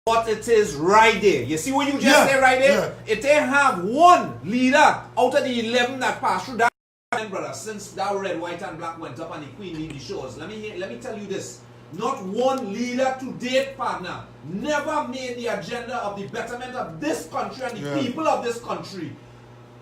What it is right there. You see what you just said right there? Yeah. If they have one leader out of the 11 that passed through that, brother, since that red, white, and black went up and the Queen lead the shows, let me tell you this. Not one leader to date, partner, never made the agenda of the betterment of this country and the people of this country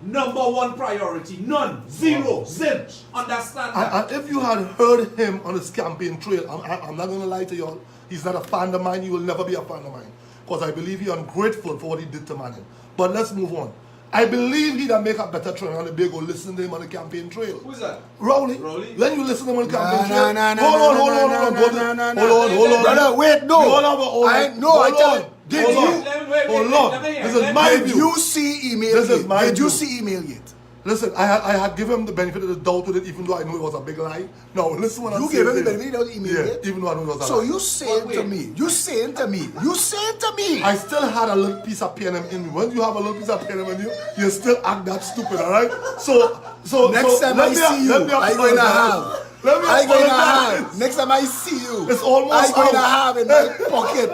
number one priority. None. Zero. Zilch. Understand that? And if you had heard him on his campaign trail, I'm not going to lie to y'all, he's not a fan of mine, he will never be a fan of mine. Because I believe he's ungrateful for what he did to Manning. But let's move on. I believe he'd make a better trail on the big or listen to him on the campaign trail. Who's that? Rowley. When you listen to him on the campaign trail. Hold on. Brother, wait, no. Hold on. This is my view. Did you see email This is yet? my Did you view. see email yet? Listen, I had given him the benefit of the doubt with it, even though I knew it was a big lie. No, listen what I'm saying. You gave him the benefit of the email yet? Even though I knew it was a lie. So you saying to me, I still had a little piece of PNM in me. When you have a little piece of PNM in you, you still act that stupid, alright? So next time I see you, I going to have. Next time I see you, it's almost I going to have in my pocket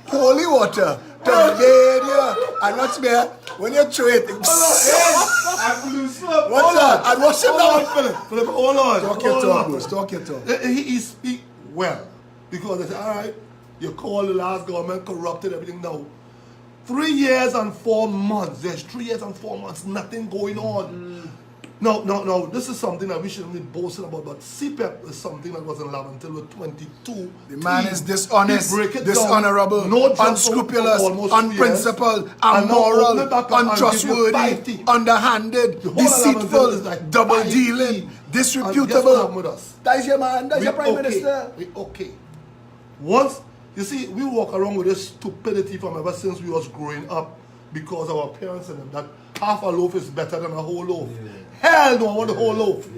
holy water to bathe you. And watch me, when you throw it, what's that? And watch him now. Philip, hold on. Talk your talk. He speak well. Because they say, alright, you call the last government corrupted, everything now. 3 years and 4 months. There's 3 years and 4 months, nothing going on. No, this is something that we shouldn't be boasting about, but CPEP is something that wasn't allowed until we're 22. The man is dishonest, dishonorable, unscrupulous, unprincipled, immoral, untrustworthy, underhanded, deceitful, double-dealing, disreputable. That is your man, that's your prime minister. Okay. Once, you see, we walk around with this stupidity from ever since we was growing up because our parents and them, that half a loaf is better than a whole loaf. Hell no, I want the whole loaf.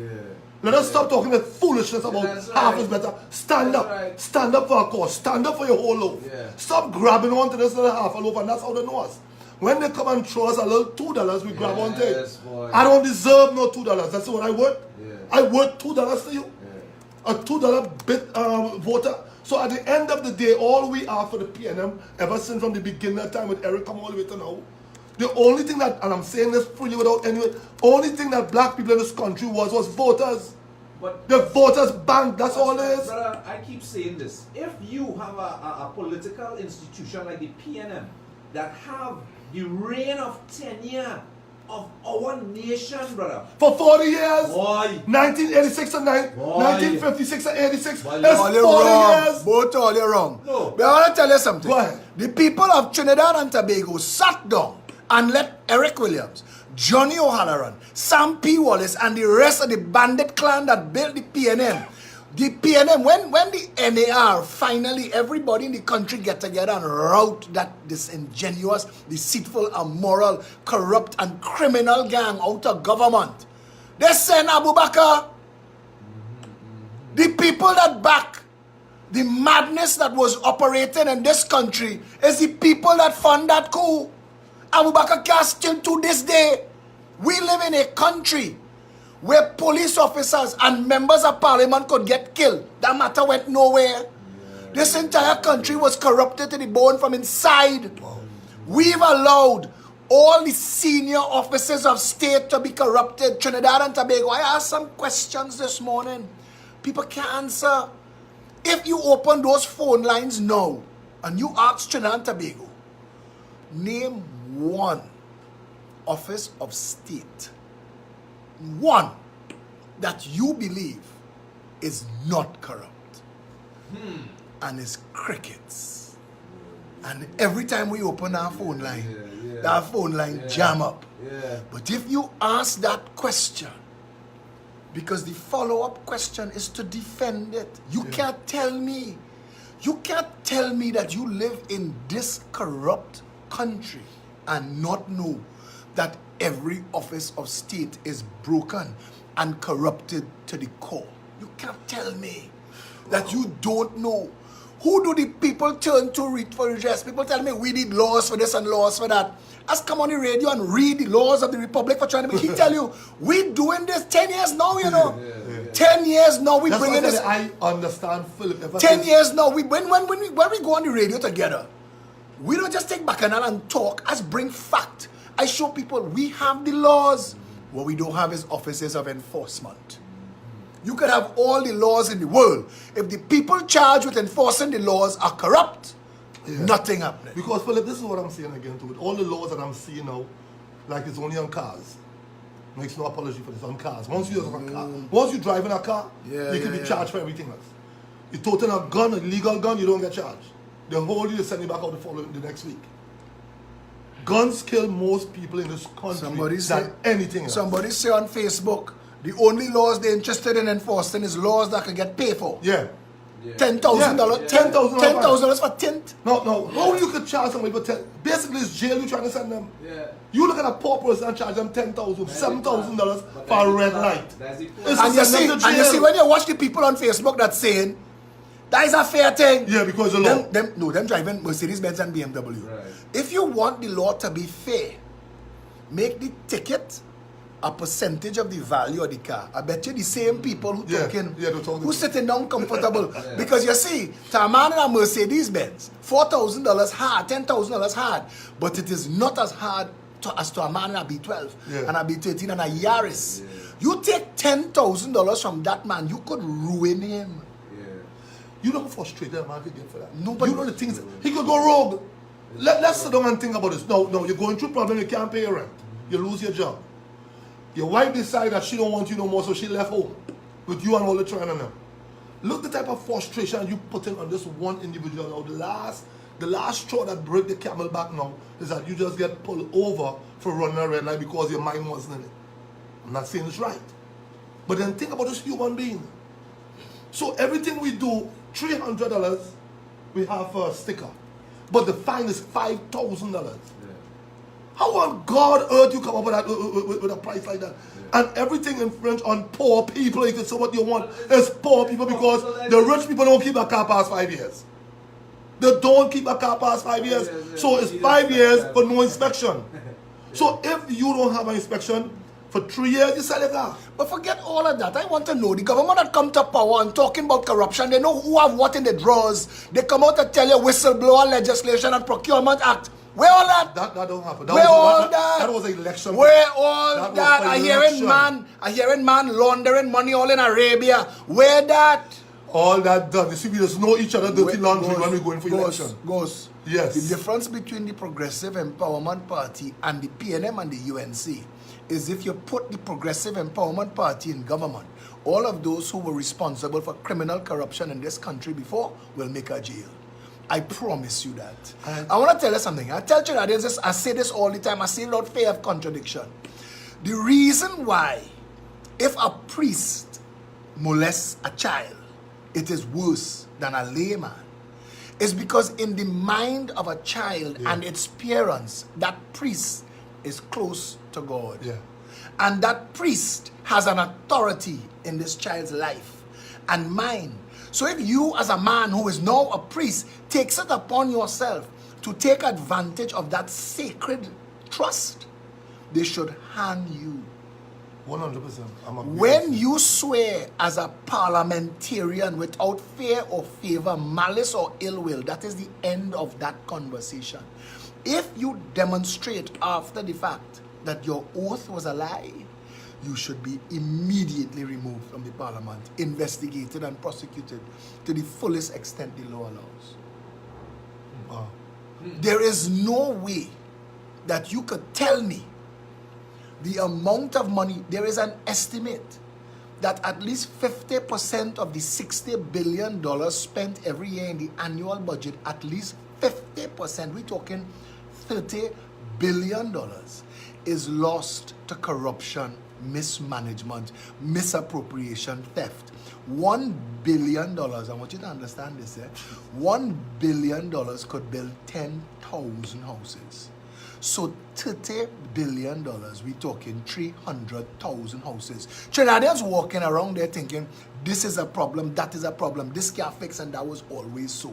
Let us stop talking that foolishness about half is better. Stand up. Stand up for a cause. Stand up for your whole loaf. Stop grabbing onto this little half a loaf, and that's how they know us. When they come and throw us a little $2, we grab onto it. I don't deserve no $2. That's what I worth. I worth $2 to you. A $2 bit voter. So at the end of the day, all we are for the PNM, ever since from the beginning of time with Eric come all the way to now, the only thing that, and I'm saying this freely without any, only thing that black people in this country was voters. But the voters bank, that's all it is. Brother, I keep saying this. If you have a political institution like the PNM that have the reign of tenure of our nation, brother. For 40 years. Why? 1986 and 1956 and 86. All That's 40 years. Both all you're wrong. No. But I want to tell you something. Go ahead. The people of Trinidad and Tobago sat down and let Eric Williams, Johnny O'Halloran, Sam P. Wallace, and the rest of the bandit clan that built the PNM. The PNM, when the NAR finally, everybody in the country get together and rout that disingenuous, deceitful, immoral, corrupt, and criminal gang out of government. They send Abubakar. The people that back the madness that was operating in this country is the people that fund that coup. Abubakar can't still to this day. We live in a country where police officers and members of parliament could get killed. That matter went nowhere. This entire country was corrupted to the bone from inside. We've allowed all the senior officers of state to be corrupted. Trinidad and Tobago. I asked some questions this morning. People can't answer. If you open those phone lines now and you ask Trinidad and Tobago, name one office of state, one that you believe is not corrupt, and is crickets. And every time we open our phone line, that phone line jam up. But if you ask that question, because the follow-up question is to defend it, you can't tell me that you live in this corrupt country and not know that every office of state is broken and corrupted to the core. You can't tell me that you don't know. Who do the people turn to read for redress? People tell me we need laws for this and laws for that. Let's come on the radio and read the laws of the Republic for trying to make. He tell you, we doing this 10 years now, you know. 10 years now, we bringing this. I understand, Philip. 10 years now, when we go on the radio together, We don't just take bacchanal and talk, as bring fact. I show people we have the laws. What we don't have is officers of enforcement. You could have all the laws in the world. If the people charged with enforcing the laws are corrupt, nothing happening. Because, Philip, this is what I'm saying again to it. All the laws that I'm seeing now, like it's only on cars. Makes no apology for this, on cars. Once you have a car, once you drive in a car, you can be charged for everything else. You toting a gun, a legal gun, you don't get charged. They hold you, they send you back out the next week. Guns kill most people in this country than anything else. Somebody say on Facebook, the only laws they're interested in enforcing is laws that can get paid for. Yeah. $10,000. $10,000 for tint. No. How you could charge somebody for 10? Basically, it's jail you trying to send them. Yeah. You look at a poor person and charge them $10,000, $7,000 for a red light. And you see when you watch the people on Facebook that's saying, that is a fair thing. Yeah, because the law. Them driving Mercedes-Benz and BMW. Right. If you want the law to be fair, make the ticket a percentage of the value of the car. I bet you the same people who sitting down comfortable. Because you see, to a man in a Mercedes-Benz, $4,000 hard, $10,000 hard, but it is not as hard as to a man in a B12 and a B13 and a Yaris. Yeah. You take $10,000 from that man, you could ruin him. You know how frustrated a man could get for that? Nobody. You know the things, he could go rogue. Let's sit down and think about this. No, you're going through problem, you can't pay your rent. You lose your job. Your wife decided that she don't want you no more, so she left home with you and all the children and them. Look the type of frustration you put in on this one individual. Now, the last straw that break the camel back now is that you just get pulled over for running a red light because your mind wasn't in it. I'm not saying it's right. But then think about this human being. So everything we do, $300, we have a sticker. But the fine is $5,000. How on God earth you come up with that with a price like that? And everything in French on poor people, you can say what you want, is poor people because the rich people don't keep a car past 5 years. They don't keep a car past 5 years. So it's 5 years for no inspection. So if you don't have an inspection, for 3 years you sell your car. But forget all of that. I want to know, the government that come to power and talking about corruption, they know who have what in the drawers. They come out to tell you whistleblower legislation and procurement act. Where all that? That don't happen. That was an election. Where all that? I hearing man laundering money all in Arabia. Where that? All that done. You see, we just know each other dirty laundry when we're going for election. Yes. The difference between the Progressive Empowerment Party and the PNM and the UNC is if you put the Progressive Empowerment Party in government, all of those who were responsible for criminal corruption in this country before will make a jail. I promise you that. I want to tell you something. I tell Trinidadians, I say this all the time. I say it without fear of contradiction. The reason why, if a priest molests a child, it is worse than a layman, is because in the mind of a child and its parents, that priest is close to God. Yeah. And that priest has an authority in this child's life and mind. So if you as a man who is now a priest takes it upon yourself to take advantage of that sacred trust, they should hang you. 100%. When you swear as a parliamentarian without fear or favor, malice or ill will, that is the end of that conversation. If you demonstrate after the fact that your oath was a lie, you should be immediately removed from the parliament, investigated and prosecuted to the fullest extent the law allows. Wow. There is no way that you could tell me the amount of money. There is an estimate that at least 50% of the $60 billion spent every year in the annual budget, at least 50%, we're talking $30 billion, is lost to corruption, mismanagement, misappropriation, theft. $1 billion, I want you to understand this, $1 billion could build 10,000 houses. So $30 billion, we're talking 300,000 houses. Trinidadians walking around there thinking, this is a problem, that is a problem, this can't fix, and that was always so.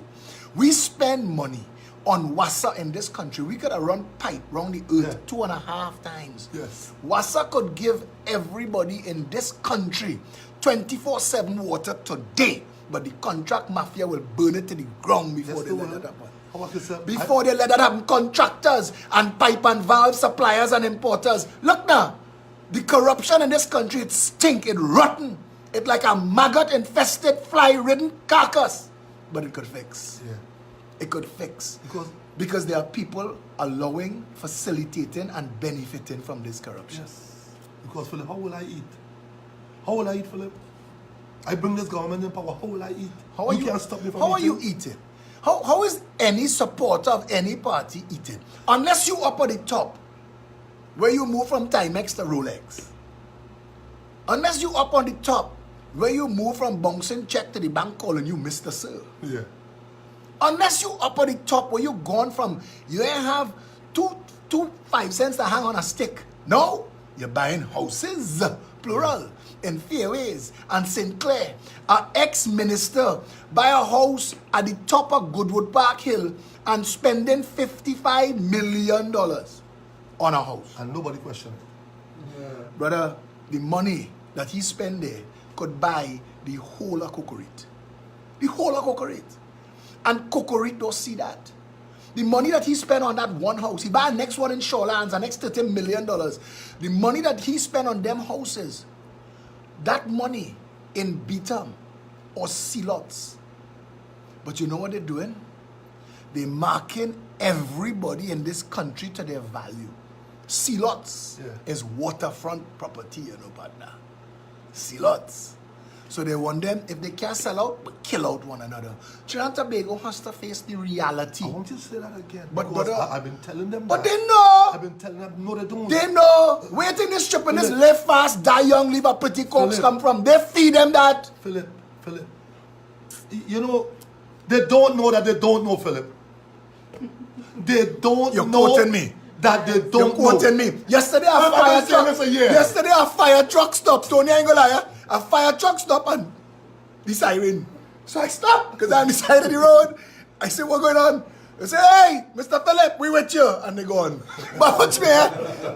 We spend money on WASA in this country. We could have run pipe around the earth 2.5 times. Yes. WASA could give everybody in this country 24/7 water today, but the contract mafia will burn it to the ground before they let it happen. Before they let that happen, contractors and pipe and valve suppliers and importers. Look now, the corruption in this country, it stink, it rotten. It like a maggot-infested, fly-ridden carcass. But it could fix. Yeah. It could fix. Because there are people allowing, facilitating, and benefiting from this corruption. Yes. Because, Philip, how will I eat? How will I eat, Philip? I bring this government in power. How will I eat? You can't stop me from eating. How are you eating? How is any supporter of any party eating? Unless you up at the top, where you move from Timex to Rolex. Unless you up on the top, where you move from bouncing check to the bank calling you Mr. Sir. Yeah. Unless you up on the top, where you gone from, you ain't have two 5 cents to hang on a stick. No, you're buying houses, plural, in Fairways and Sinclair. An ex-minister buy a house at the top of Goodwood Park Hill and spending $55 million on a house. And nobody questioned it. Yeah. Brother, the money that he spent there could buy the whole of Cocorite. The whole of Cocorite. And Cocorite don't see that. The money that he spent on that one house, he buy the next one in Shorelands, the next $30 million. The money that he spent on them houses, that money in Beetham or Sealots. But you know what they're doing? They're marking everybody in this country to their value. Sealots is waterfront property, you know, partner. Sealots. So they want them, if they can't sell out, but kill out one another. Trinidad and Tobago has to face the reality. I want you to say that again. But I've been telling them but that. They know. I've been telling them, no, they don't. They know. Waiting this trip and this live fast, die young, leave a pretty corpse come from. They feed them that. Philip. You know, they don't know that they don't know, Philip. They don't You're know. quoting me. That they don't You're quoting me. Yesterday a fire truck. Yesterday a fire truck stopped. Tony, I ain't gonna lie. A fire truck stopped and the siren. So I stopped because I'm on the side of the road. I say, what going on? They say, hey, Mr. Philip, we with you. And they go on. But watch me,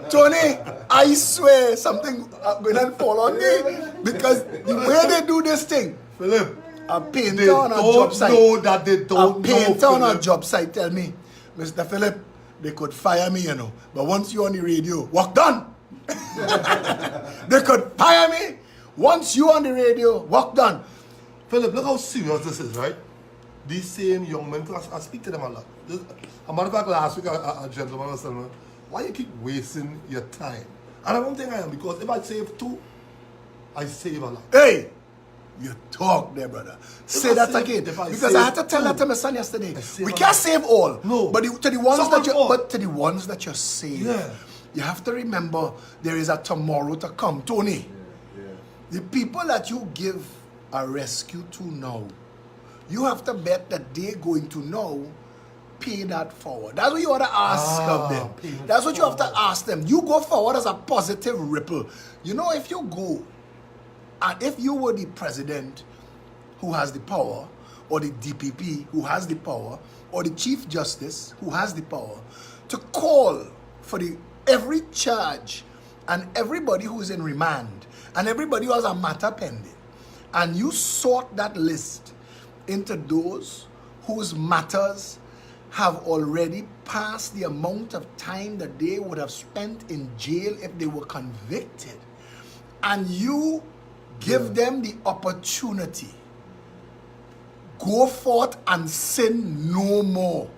Tony, I swear something going to fall on me. Because the way they do this thing, Philip, a painter on a job site. Know that they don't a painter know, on a job site tell me, Mr. Philip, they could fire me, you know. But once you're on the radio, work done. They could fire me. Once you on the radio, work done. Philip, look how serious this is, right? These same young men, I speak to them a lot. A matter of fact, last week a gentleman was telling me, why you keep wasting your time? And I don't think I am, because if I save 2, I save a lot. Hey, you talk there, brother. Say that again. Because I had to tell that to my son yesterday. We can't save all. No. But to the ones that you save, you have to remember there is a tomorrow to come. Tony, the people that you give a rescue to now, you have to bet that they're going to now pay that forward. That's what you ought to ask of them. That's what you have to ask them. You go forward as a positive ripple. You know, if you go, and if you were the president who has the power, or the DPP who has the power, or the Chief Justice who has the power, to call for every charge and everybody who's in remand and everybody who has a matter pending, and you sort that list into those whose matters have already passed the amount of time that they would have spent in jail if they were convicted, and you give them the opportunity, go forth and sin no more.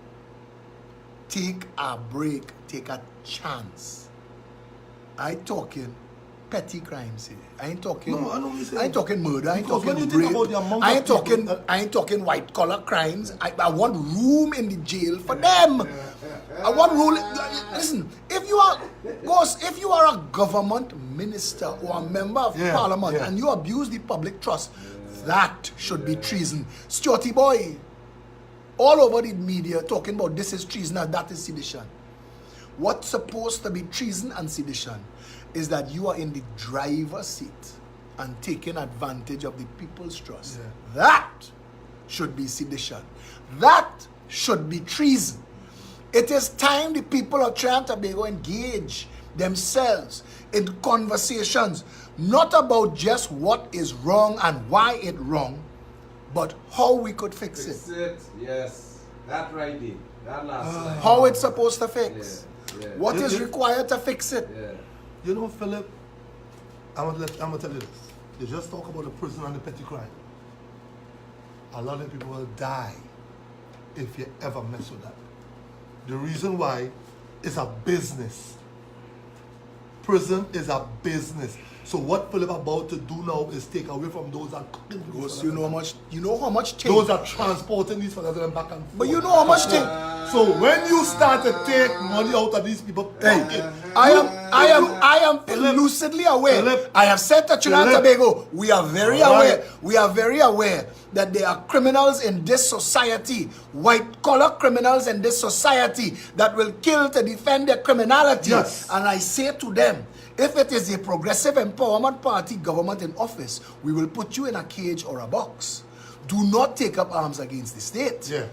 Take a break, take a chance. I talking petty crimes here. I ain't talking. No, I know what you're saying. I ain't talking murder. I ain't Because when talking you think rape. about the amount I of ain't talking. people I ain't talking white collar crimes. I want room in the jail for them. I want rule. Listen, if you are a government minister or a member of parliament and you abuse the public trust, that should be treason. Stuarty boy, all over the media talking about this is treason and that is sedition. What's supposed to be treason and sedition is that you are in the driver's seat and taking advantage of the people's trust. That should be sedition. That should be treason. It is time the people of Trinidad and Tobago engage themselves in conversations, not about just what is wrong and why it's wrong, but how we could fix it. Yes, that right there. That last line. How it's supposed to fix? Yeah. What Yeah, is yeah. required to fix it? Yeah. You know, Philip, I'm gonna tell you this. You just talk about the prison and the petty crime. A lot of people will die if you ever mess with that. The reason why is a business. Prison is a business. So what Philip about to do now is take away from those that cooking for these Because fellas. you know how much thing. Those that transporting these fellas and back and forth. But you know how much thing. So when you start to take money out of these people, Hey, I am lucidly aware. Philip. I have said to Trinidad and Philip. Tobago, we are very All right. aware. We are very aware that there are criminals in this society, white collar criminals in this society that will kill to defend their criminality. Yes. And I say to them, if it is a progressive empowerment party government in office, we will put you in a cage or a box. Do not take up arms against the state. yeah.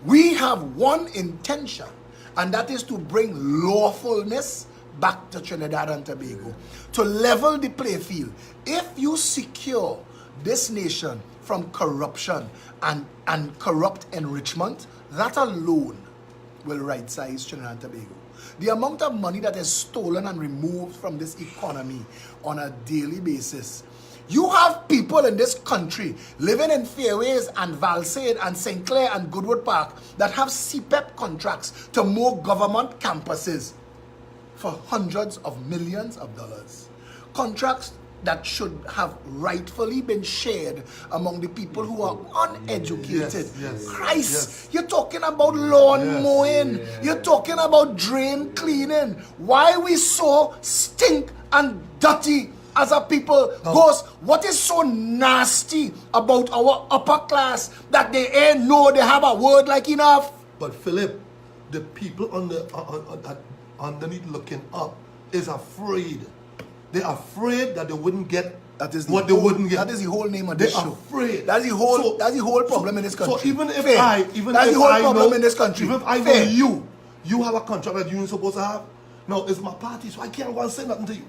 We have one intention, and that is to bring lawfulness back to Trinidad and Tobago, to level the playing field. If you secure this nation from corruption and corrupt enrichment, that alone will right-size Trinidad and Tobago. The amount of money that is stolen and removed from this economy on a daily basis. You have people in this country living in Fairways and Valsade and St. Clair and Goodwood Park that have CPEP contracts to more government campuses for hundreds of millions of dollars. Contracts that should have rightfully been shared among the people who are uneducated. Yes, Christ, yes. you're talking about lawn Yes. mowing. You're talking about drain cleaning. Why we so stink and dirty as a people? Because what is so nasty about our upper class that they ain't know they have a word like enough? But Philip, the people underneath looking up is afraid. They're afraid that they wouldn't get That is the what whole, they wouldn't get. That is the whole name of They're this show. afraid. That's the whole problem in this country. So even if Fair. that's the whole problem in this country. Even if I know Fair. you have a contract that you're supposed to have. No, it's my party, so I can't go and say nothing to you.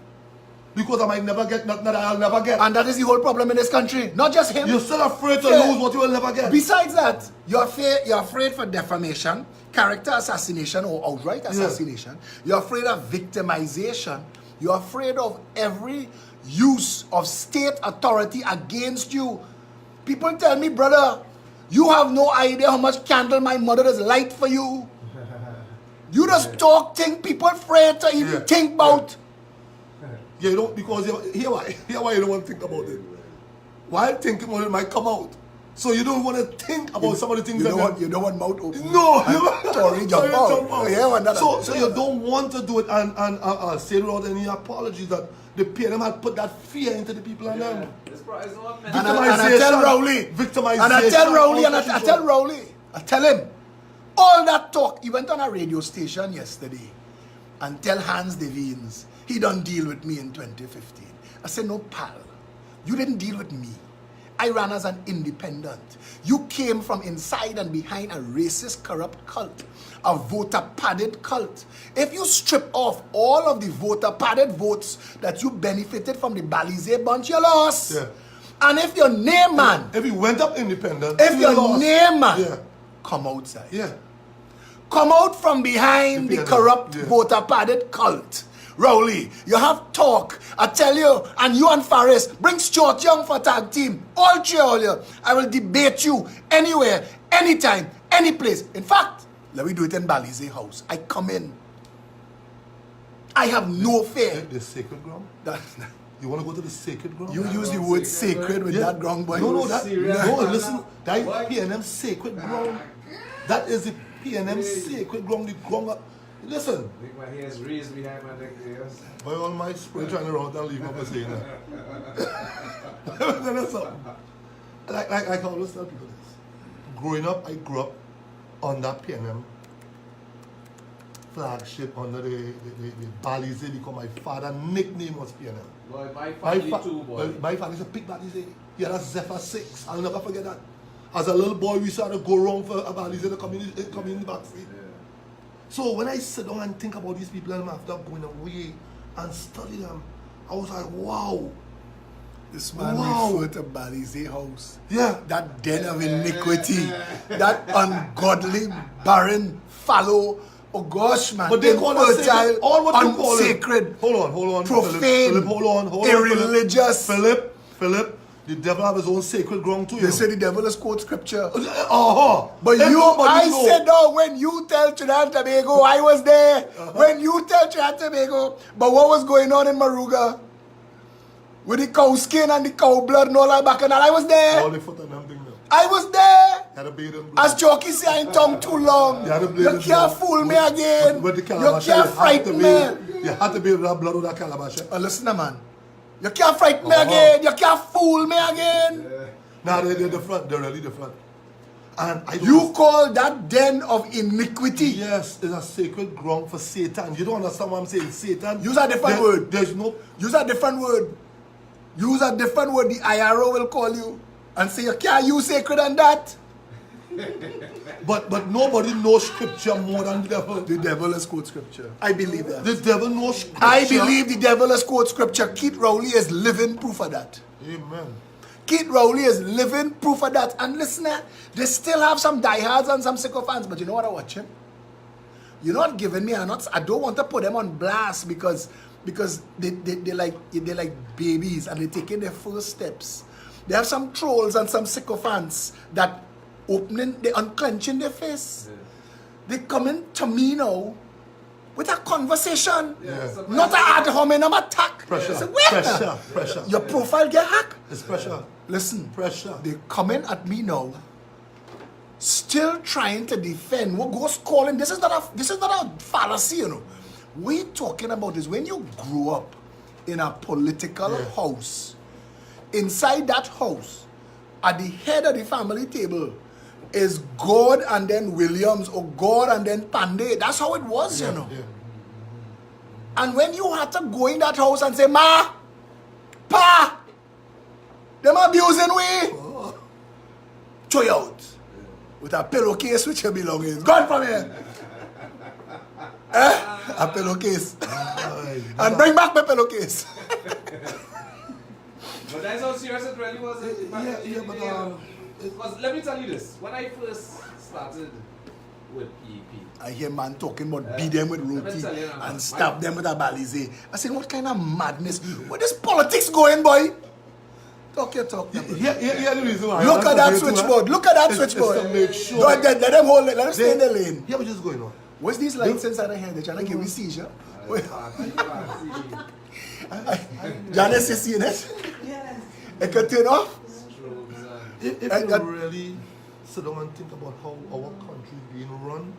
Because I might never get nothing that I'll never get. And that is the whole problem in this country. Not just him. You're still afraid to Fair. lose what you will never get. Besides that, you're afraid for defamation, character assassination, or outright assassination. You're afraid of victimization. You're afraid of every use of state authority against you. People tell me, brother, you have no idea how much candle my mother has light for you. You just talk things people afraid to even think about. Yeah, you don't, because here why you don't want to think about it. While thinking about it might come out. So you don't want to think about some of the things You don't want mouth open. No, Sorry, jump out. Yeah, so you don't want to do it and say without any apologies that the PNM had put that fear into the people and them. It's not meant And I tell Rowley, Victimization. and I tell Rowley, I tell him, all that talk, he went on a radio station yesterday and tell Hans Devines, he done deal with me in 2015. I said, no, pal, you didn't deal with me. I ran as an independent. You came from inside and behind a racist, corrupt cult, a voter-padded cult. If you strip off all of the voter-padded votes that you benefited from the Balize bunch, you lost. Yeah. And if your name man, If you went up independent, if you your lost. name man, Yeah. come outside. Yeah. Come out from behind the Yeah. corrupt, Yeah. voter-padded cult. Rowley, you have talk. I tell you, and you and Faris, bring Stuart Young for tag team. All three of you. I will debate you anywhere, anytime, any place. In fact, let me do it in Balize house. I come in. I have no fear. The sacred ground? That- You want to go to the sacred ground? you use the word sacred with that ground, boy. No, Serious? listen. That What? PNM sacred ground. That is the PNM sacred ground. The ground. Listen. Make my hairs raised behind my neck. Yes. By all my spray trying to run and leave up and saying that. That's something. Like I always tell people this. Growing up, I grew up on that PNM flagship under the Balize because my father nickname was PNM. Boy, my family too, boy. My father's a big Balize. He had a Zephyr 6. I'll never forget that. As a little boy, we started to go around for a Balize in the community back street. Yeah. So when I sit down and think about these people and after going away and study them, I was like, wow. This man Wow. referred to Balize house. Yeah. That den of iniquity. That ungodly, barren, fallow, oh gosh, man. But they call it infertile, sacred. All what you call it. unsacred, Hold on. profane, Philip, hold on. irreligious. Philip, the devil have his own sacred ground too. They say the devil is quote scripture. Uh-huh. But Everybody I know. said no, when you tell Trinidad and Tobago, I was there. When you tell Trinidad and Tobago, but what was going on in Maruga? With the cow skin and the cow blood and all that back and all, I was there. All the foot and everything now. I was there. Had a beard and blood. As Jockey say, I ain't tongue too long. You had a You blade and can't blood. fool me again. With the You calabash, can't frighten me. You had to be with that blood with that calabash. Listen, man. You can't frighten me again. You can't fool me again. Now they're the front. They're really the front. And I You call that den of iniquity. Yes, it's a sacred ground for Satan. You don't understand what I'm saying? Satan. Use a different word. There's no. Use a different word. Use a different word. The IRO will call you and say you can't use sacred and that. But nobody knows scripture more than the devil. The devil is quote scripture. I believe that. The devil knows scripture. I believe the devil is quote scripture. Keith Rowley is living proof of that. Amen. Keith Rowley is living proof of that. And listen, they still have some diehards and some sycophants, but you know what I'm watching? You're not giving me, I don't want to put them on blast because they're like babies and they're taking their first steps. They have some trolls and some sycophants that they're unclenching their face. They coming to me now with a conversation, not an ad hominem attack. Pressure. Say, wait now. Pressure. Your profile get hacked. It's pressure. Listen, Pressure. they coming at me now, still trying to defend what goes calling. This is not a fallacy, you know. What we're talking about is when you grew up in a political house, inside that house, at the head of the family table is God and then Williams or God and then Pandey. That's how it was, you know. Yeah. And when you had to go in that house and say, Ma, Pa, them abusing we, throw you out with a pillowcase which your belongings. Gone from here. A pillowcase. And bring back my pillowcase. But that's how serious it really was. But Because let me tell you this. When I first started with PEP, I hear man talking about beat them with roti tell you now, and stab them with a balize. I said, what kind of madness? Where this politics going, boy? Talk your talk. Now. Here the reason why. Look at that switchboard. Look at that switchboard. To make sure. Don't let them hold it. Let them stay in the lane. Yeah, what's just going on? What's these lights inside the hand? They're trying to give me seizure. Janice, you seeing it? Yes. It can turn off. If you really sit down and think about how our country is being run,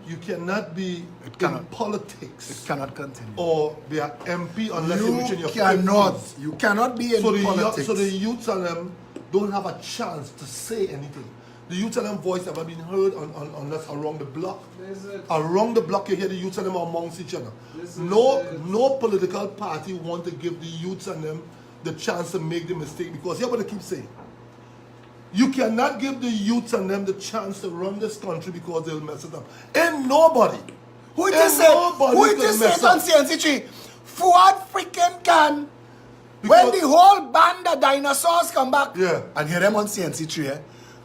you cannot be in politics It cannot continue. or be an MP unless you're reaching your 50s. You cannot be in So politics. the youth and them don't have a chance to say anything. The youth and them voice never been heard unless around the block. Around the block you hear the youth and them amongst each other. No political party want to give the youth and them the chance to make the mistake because here's what they keep saying. You cannot give the youth and them the chance to run this country because they'll mess it up. Ain't nobody. Who just said on CNC3? Fuad freaking can. When the whole band of dinosaurs come back, Yeah. and hear them on CNC3,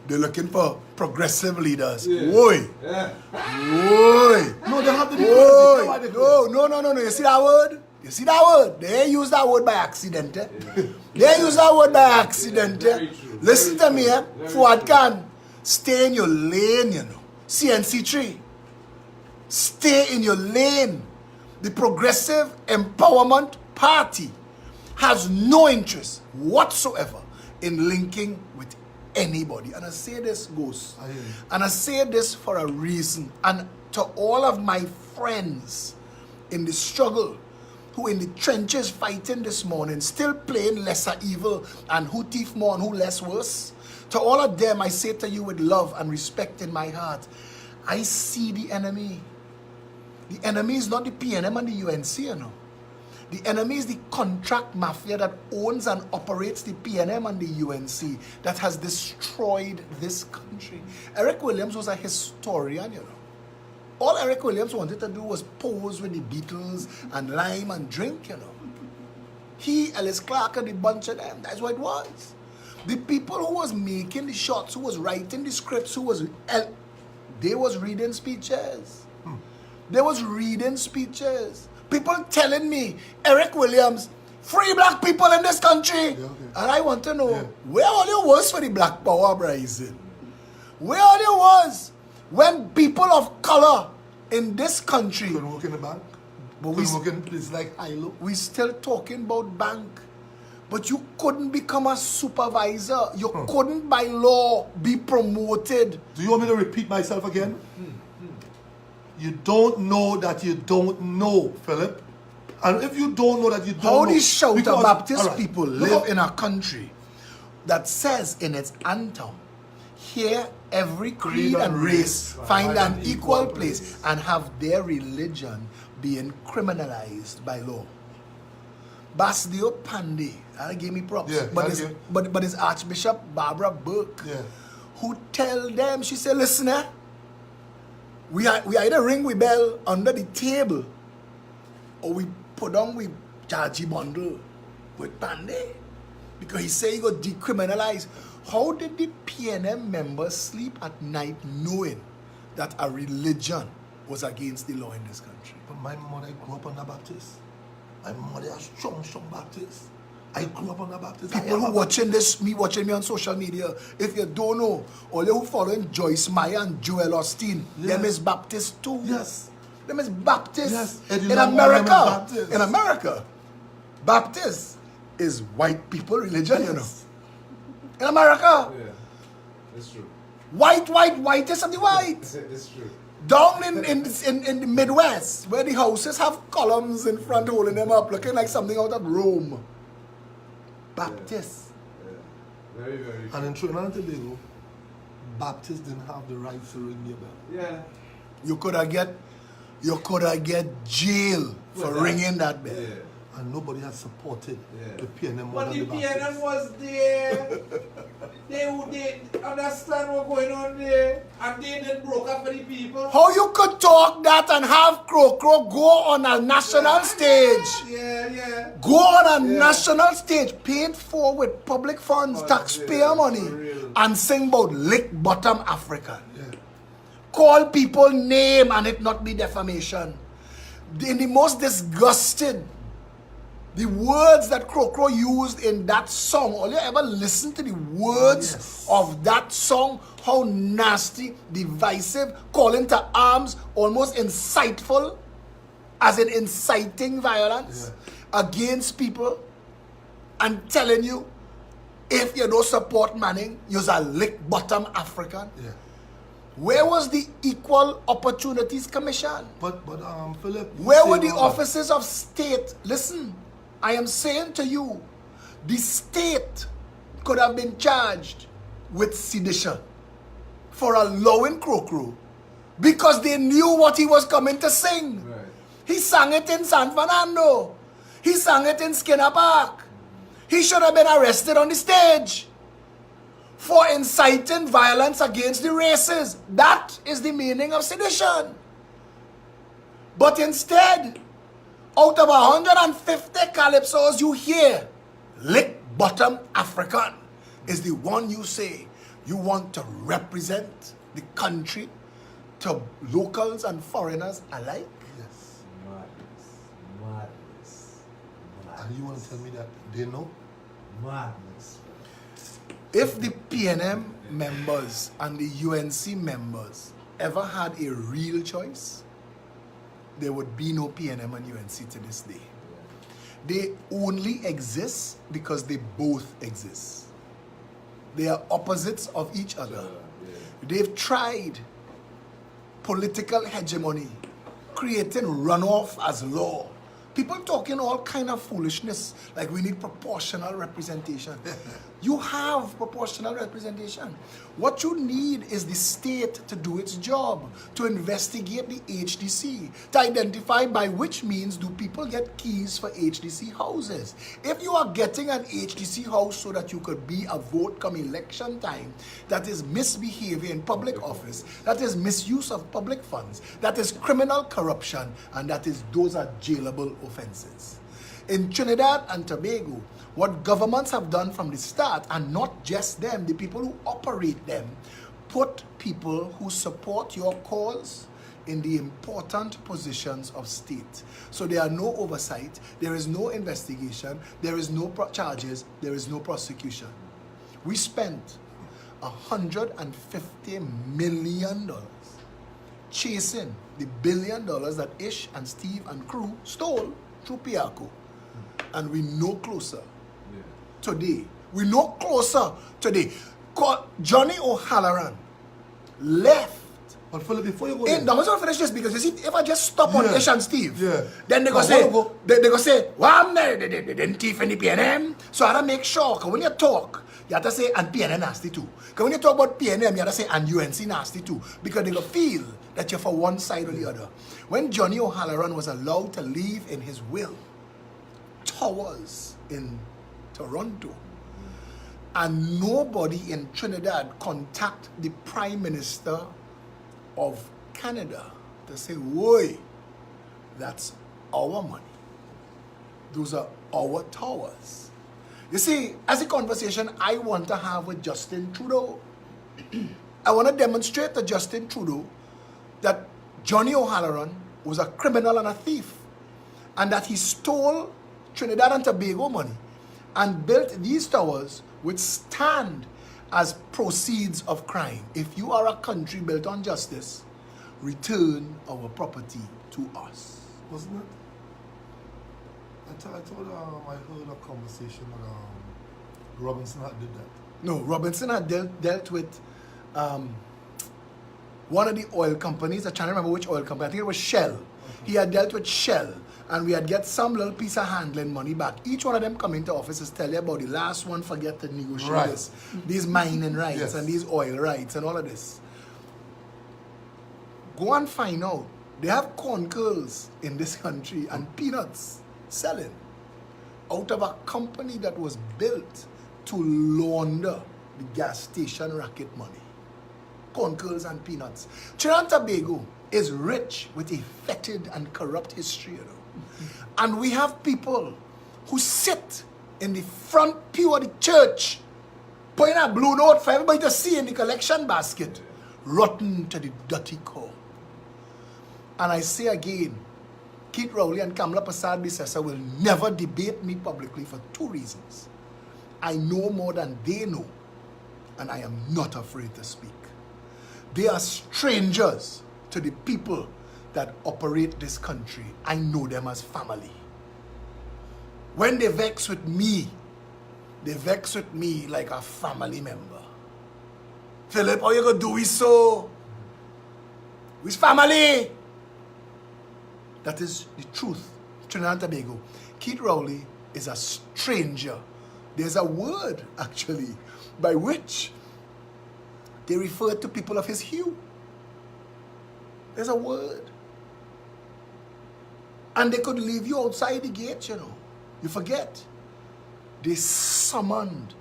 they're looking for progressive leaders. Woi. Woi. No, they have to be Woi. crazy. No. You see that word? You see that word? They use that word by accident. They use that word by accident. Listen to me, Fuad Khan. Stay in your lane, you know. CNC3. Stay in your lane. The Progressive Empowerment Party has no interest whatsoever in linking with anybody. And I say this, Ghost. And I say this for a reason. And to all of my friends in the struggle, who in the trenches fighting this morning, still playing lesser evil and who thief more and who less worse. To all of them, I say to you with love and respect in my heart, I see the enemy. The enemy is not the PNM and the UNC, you know. The enemy is the contract mafia that owns and operates the PNM and the UNC that has destroyed this country. Eric Williams was a historian, you know. All Eric Williams wanted to do was pose with the Beatles and lime and drink, you know. He, Ellis Clark, and the bunch of them. That's what it was. The people who was making the shots, who was writing the scripts, they was reading speeches. They was reading speeches. People telling me, Eric Williams, free black people in this country. Yeah, okay. And I want to know, where all you was for the Black Power uprising? Where all you was when people of color in this country, Couldn't work in the bank. but we, Couldn't work in places like Hilo. we still talking about bank, but you couldn't become a supervisor. You couldn't by law be promoted. Do you want me to repeat myself again? You don't know that you don't know, Philip. And if you don't know that you don't How know... these Shouter because- Baptist all right, people look live up- in a country that says in its anthem, here every creed and race find an equal place and have their religion being criminalized by law. Basdio Pandey, that gave me props. Yeah, but, that it's, gave- but it's Archbishop Barbara Burke Yeah. who tell them, she said, listen, we either ring we bell under the table or we put on we chargy bundle with Pandey. Because he say he got decriminalized. How did the PNM members sleep at night knowing that a religion was against the law in this country? But my mother grew up on the Baptist. My mother is strong Baptist. I grew up on the Baptist. People who watching me on social media, if you don't know, all you who following Joyce Meyer and Joel Osteen, them is Baptist too. Yes. Them is Baptist. Yes. Eddie In Lamar, America, them is Baptist. in America, Baptist is white people religion, you know. In America, Yeah, that's true. whitest of the white. That's true. Down in the Midwest, where the houses have columns in front holding them up, looking like something out of Rome. Baptist. Yeah. Very, very true. And in Trinidad and Tobago, Baptists didn't have the right to ring your bell. Yeah. You could have get jail for What's that? ringing that bell. Yeah. And nobody has supported Yeah. the PNM more But than the the Baptists. PNM was there. they understand what's going on there. And they didn't broke up for the people. How you could talk that and have Crow go on a national stage? Yeah. Go on a Yeah. national stage, paid for with public funds, Oh, taxpayer yeah, money, for real. and sing about lick bottom African. Yeah. Call people name and it not be defamation. In the most disgusting, the words that Crow used in that song, all you ever listen to the words Yes. of that song, how nasty, divisive, calling to arms, almost insightful, as in inciting violence against people, and telling you, if you don't support Manning, you're a lick bottom African. Yeah. Where was the Equal Opportunities Commission? But Philip, you Where say were the wrong. offices of state? Listen, I am saying to you, the state could have been charged with sedition for allowing Crow because they knew what he was coming to sing. Right. He sang it in San Fernando. He sang it in Skinner Park. He should have been arrested on the stage for inciting violence against the races. That is the meaning of sedition. But instead, out of 150 calypsos you hear, lick bottom African is the one you say you want to represent the country to locals and foreigners alike. Yes. Madness. And you want to tell me that they know? Madness. If the PNM members and the UNC members ever had a real choice, there would be no PNM and UNC to this day. They only exist because they both exist. They are opposites of each other. They've tried political hegemony, creating runoff as law. People talking all kind of foolishness, like we need proportional representation. You have proportional representation. What you need is the state to do its job, to investigate the HDC, to identify by which means do people get keys for HDC houses. If you are getting an HDC house so that you could be a vote come election time, that is misbehavior in public office, that is misuse of public funds, that is criminal corruption, and those are jailable offenses. In Trinidad and Tobago, what governments have done from the start, and not just them, the people who operate them, put people who support your cause in the important positions of state. So there are no oversight, there is no investigation, there is no charges, there is no prosecution. We spent $150 million chasing the $1 billion that Ish and Steve and crew stole through Piarco. And we no closer today. We no closer today. Johnny O'Halloran left. But Philip, before you go I'm just going to finish this because you see, if I just stop on Ish and Steve, then they go Now, say, what about- they go say, well, they didn't thief in the PNM. So I have to make sure, because when you talk, you have to say, and PNM nasty too. Because when you talk about PNM, you have to say, and UNC nasty too. Because they go feel that you're for one side or the other. When Johnny O'Halloran was allowed to leave in his will, towers in Toronto, and nobody in Trinidad contact the Prime Minister of Canada to say, "Woi, that's our money. Those are our towers." You see, as a conversation I want to have with Justin Trudeau, I want to demonstrate to Justin Trudeau that Johnny O'Halloran was a criminal and a thief, and that he stole Trinidad and Tobago money and built these towers which stand as proceeds of crime. If you are a country built on justice, return our property to us. Wasn't it? I heard a conversation that Robinson had did that. No, Robinson had dealt with one of the oil companies. I'm trying to remember which oil company. I think it was Shell. He had dealt with Shell, and we had get some little piece of handling money back. Each one of them come into offices tell you about the last one forget to negotiate this. These mining rights and these oil rights and all of this. Go and find out. They have corn kernels in this country and peanuts selling out of a company that was built to launder the gas station racket money. Corn kernels and peanuts. Trinidad and Tobago is rich with a fetid and corrupt history, you know. And we have people who sit in the front pew of the church, putting a blue note for everybody to see in the collection basket, rotten to the dirty core. And I say again, Keith Rowley and Kamala Persad-Bissessar will never debate me publicly for two reasons. I know more than they know, and I am not afraid to speak. They are strangers to the people that operate this country. I know them as family. When they vex with me, they vex with me like a family member. Philip, how you gonna do it so? With family. That is the truth. Trinidad and Tobago. Keith Rowley is a stranger. There's a word, actually, by which they refer to people of his hue. There's a word. And they could leave you outside the gate, you know. You forget. They summoned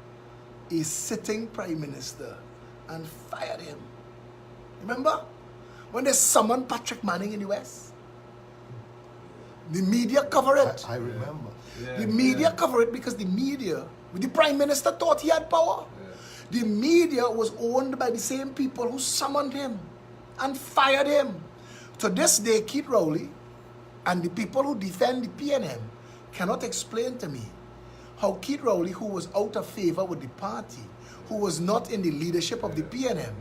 a sitting prime minister and fired him. Remember? When they summoned Patrick Manning in the West? The media cover it. I remember. The media cover it because the media, the prime minister thought he had power. The media was owned by the same people who summoned him and fired him. To this day, Keith Rowley and the people who defend the PNM cannot explain to me how Keith Rowley, who was out of favor with the party, who was not in the leadership of the PNM,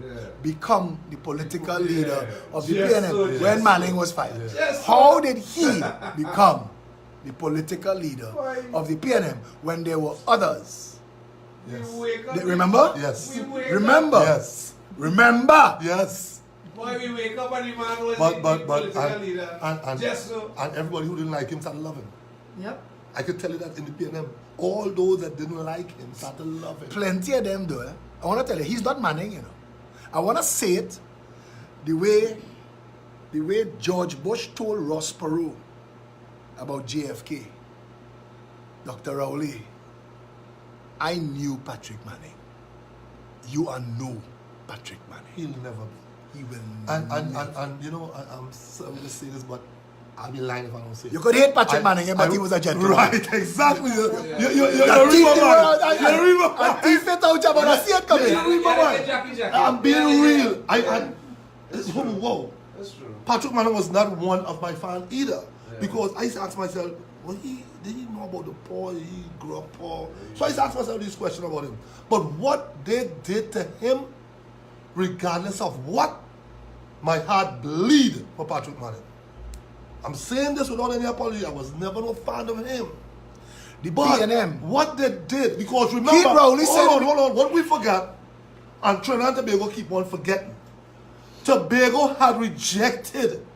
become the political leader of the PNM when Manning was fired. How did he become the political leader of the PNM when there were others? Remember? Yes. Remember? Yes. Remember? Yes. Boy, we wake up and the man was But the political leader. And everybody who didn't like him started loving him. Yep. I could tell you that in the PNM, all those that didn't like him started loving him. Plenty of them though. I want to tell you, he's not Manning, you know. I want to say it the way George Bush told Ross Perot about JFK. Dr. Rowley, I knew Patrick Manning. You are no Patrick Manning. He'll never be. He will And never. you know, I'm sorry to say this, but I'll be lying if I don't say it. You could hate Patrick Manning, but he was a gentleman. Right, exactly. You're The reading teeth my mind. You're reading my I mind. teeth it out, but I see it coming. You're reading my mind. Jackie. I'm being real. Whoa. That's true. Patrick Manning was not one of my fans either. Because I used to ask myself, did he know about the poor? He grew up poor. So I used to ask myself this question about him. But what they did to him, regardless of what, my heart bleed for Patrick Manning. I'm saying this without any apology. I was never no fan of him. But P&M. what they did, because remember, Keith Rowley said, hold on, what we forgot, and Trinidad and Tobago keep on forgetting. Tobago had rejected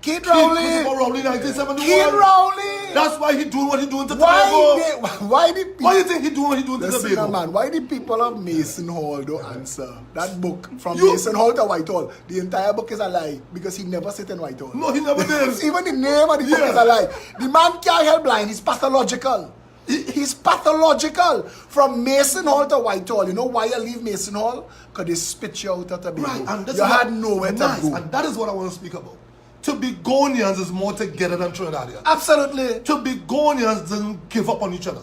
Keith Rowley. Christopher Rowley in 1971. Keith Rowley. That's why he doing what he doing to Tobago. Why do you think he doing what he doing to Listen, Tobago? man, why the people of Mason Hall don't answer that book from You- Mason Hall to Whitehall? The entire book is a lie because he never sit in Whitehall. No, he never did. Even the name of the book is a lie. The man can't help blind. He's pathological. He's pathological. From Mason Hall to Whitehall. You know why I leave Mason Hall? Because they spit you out of Tobago. Right, and that's you what- had nowhere nice, to go. and that is what I want to speak about. Tobagonians is more together than Trinidadians. Absolutely. Tobagonians didn't give up on each other.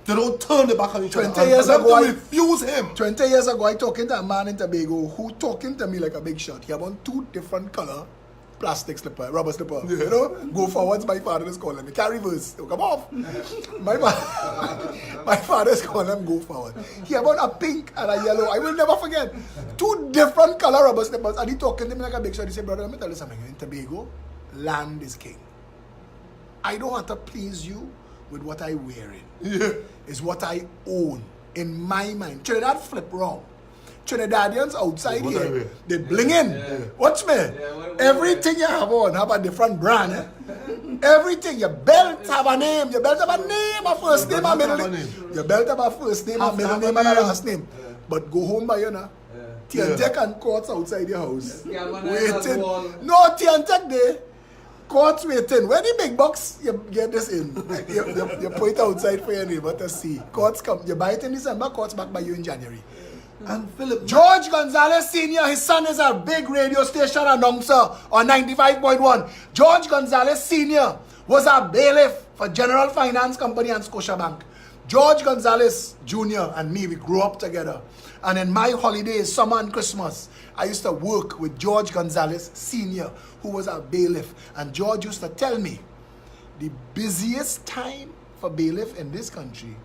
They don't turn their back on each other. 20 And years for them ago, to I- refuse him. 20 years ago, I talking to a man in Tobago who talking to me like a big shot. He have on 2 different color plastic slipper, rubber slipper. You know, go forwards. My father is calling me. Carry reverse. Oh, come off. My father is calling him go forward. He have on a pink and a yellow. I will never forget. 2 different color rubber slippers, and he talking to me like a big shot. He said, "Brother, let me tell you something. In Tobago, land is king. I don't have to please you with what I wearing. Yeah. Is what I own in my mind. Trinidad flip wrong. Trinidadians outside What I here, wear. they bling in. Watch me. what Everything you have on have a different brand. Eh? Everything. Your belt have a name. Your belt have a name, a first name, a middle name. Your belt have a first name, a Have middle a name, and a name. last name. But go home by you now. Tiantek and courts outside your house. Yeah, man, that's Waiting. wall. No, Tiantek there. Courts waiting. Where the big box, you get this in. You put it outside for your neighbor to see. Courts come. You buy it in December, courts back by you in January. And Philip, George Gonzalez Sr., his son is a big radio station announcer on 95.1. George Gonzalez Sr. was a bailiff for General Finance Company and Scotiabank. George Gonzalez Jr. and me, we grew up together. And in my holidays, summer and Christmas, I used to work with George Gonzalez Sr., who was a bailiff. And George used to tell me, the busiest time for bailiff in this country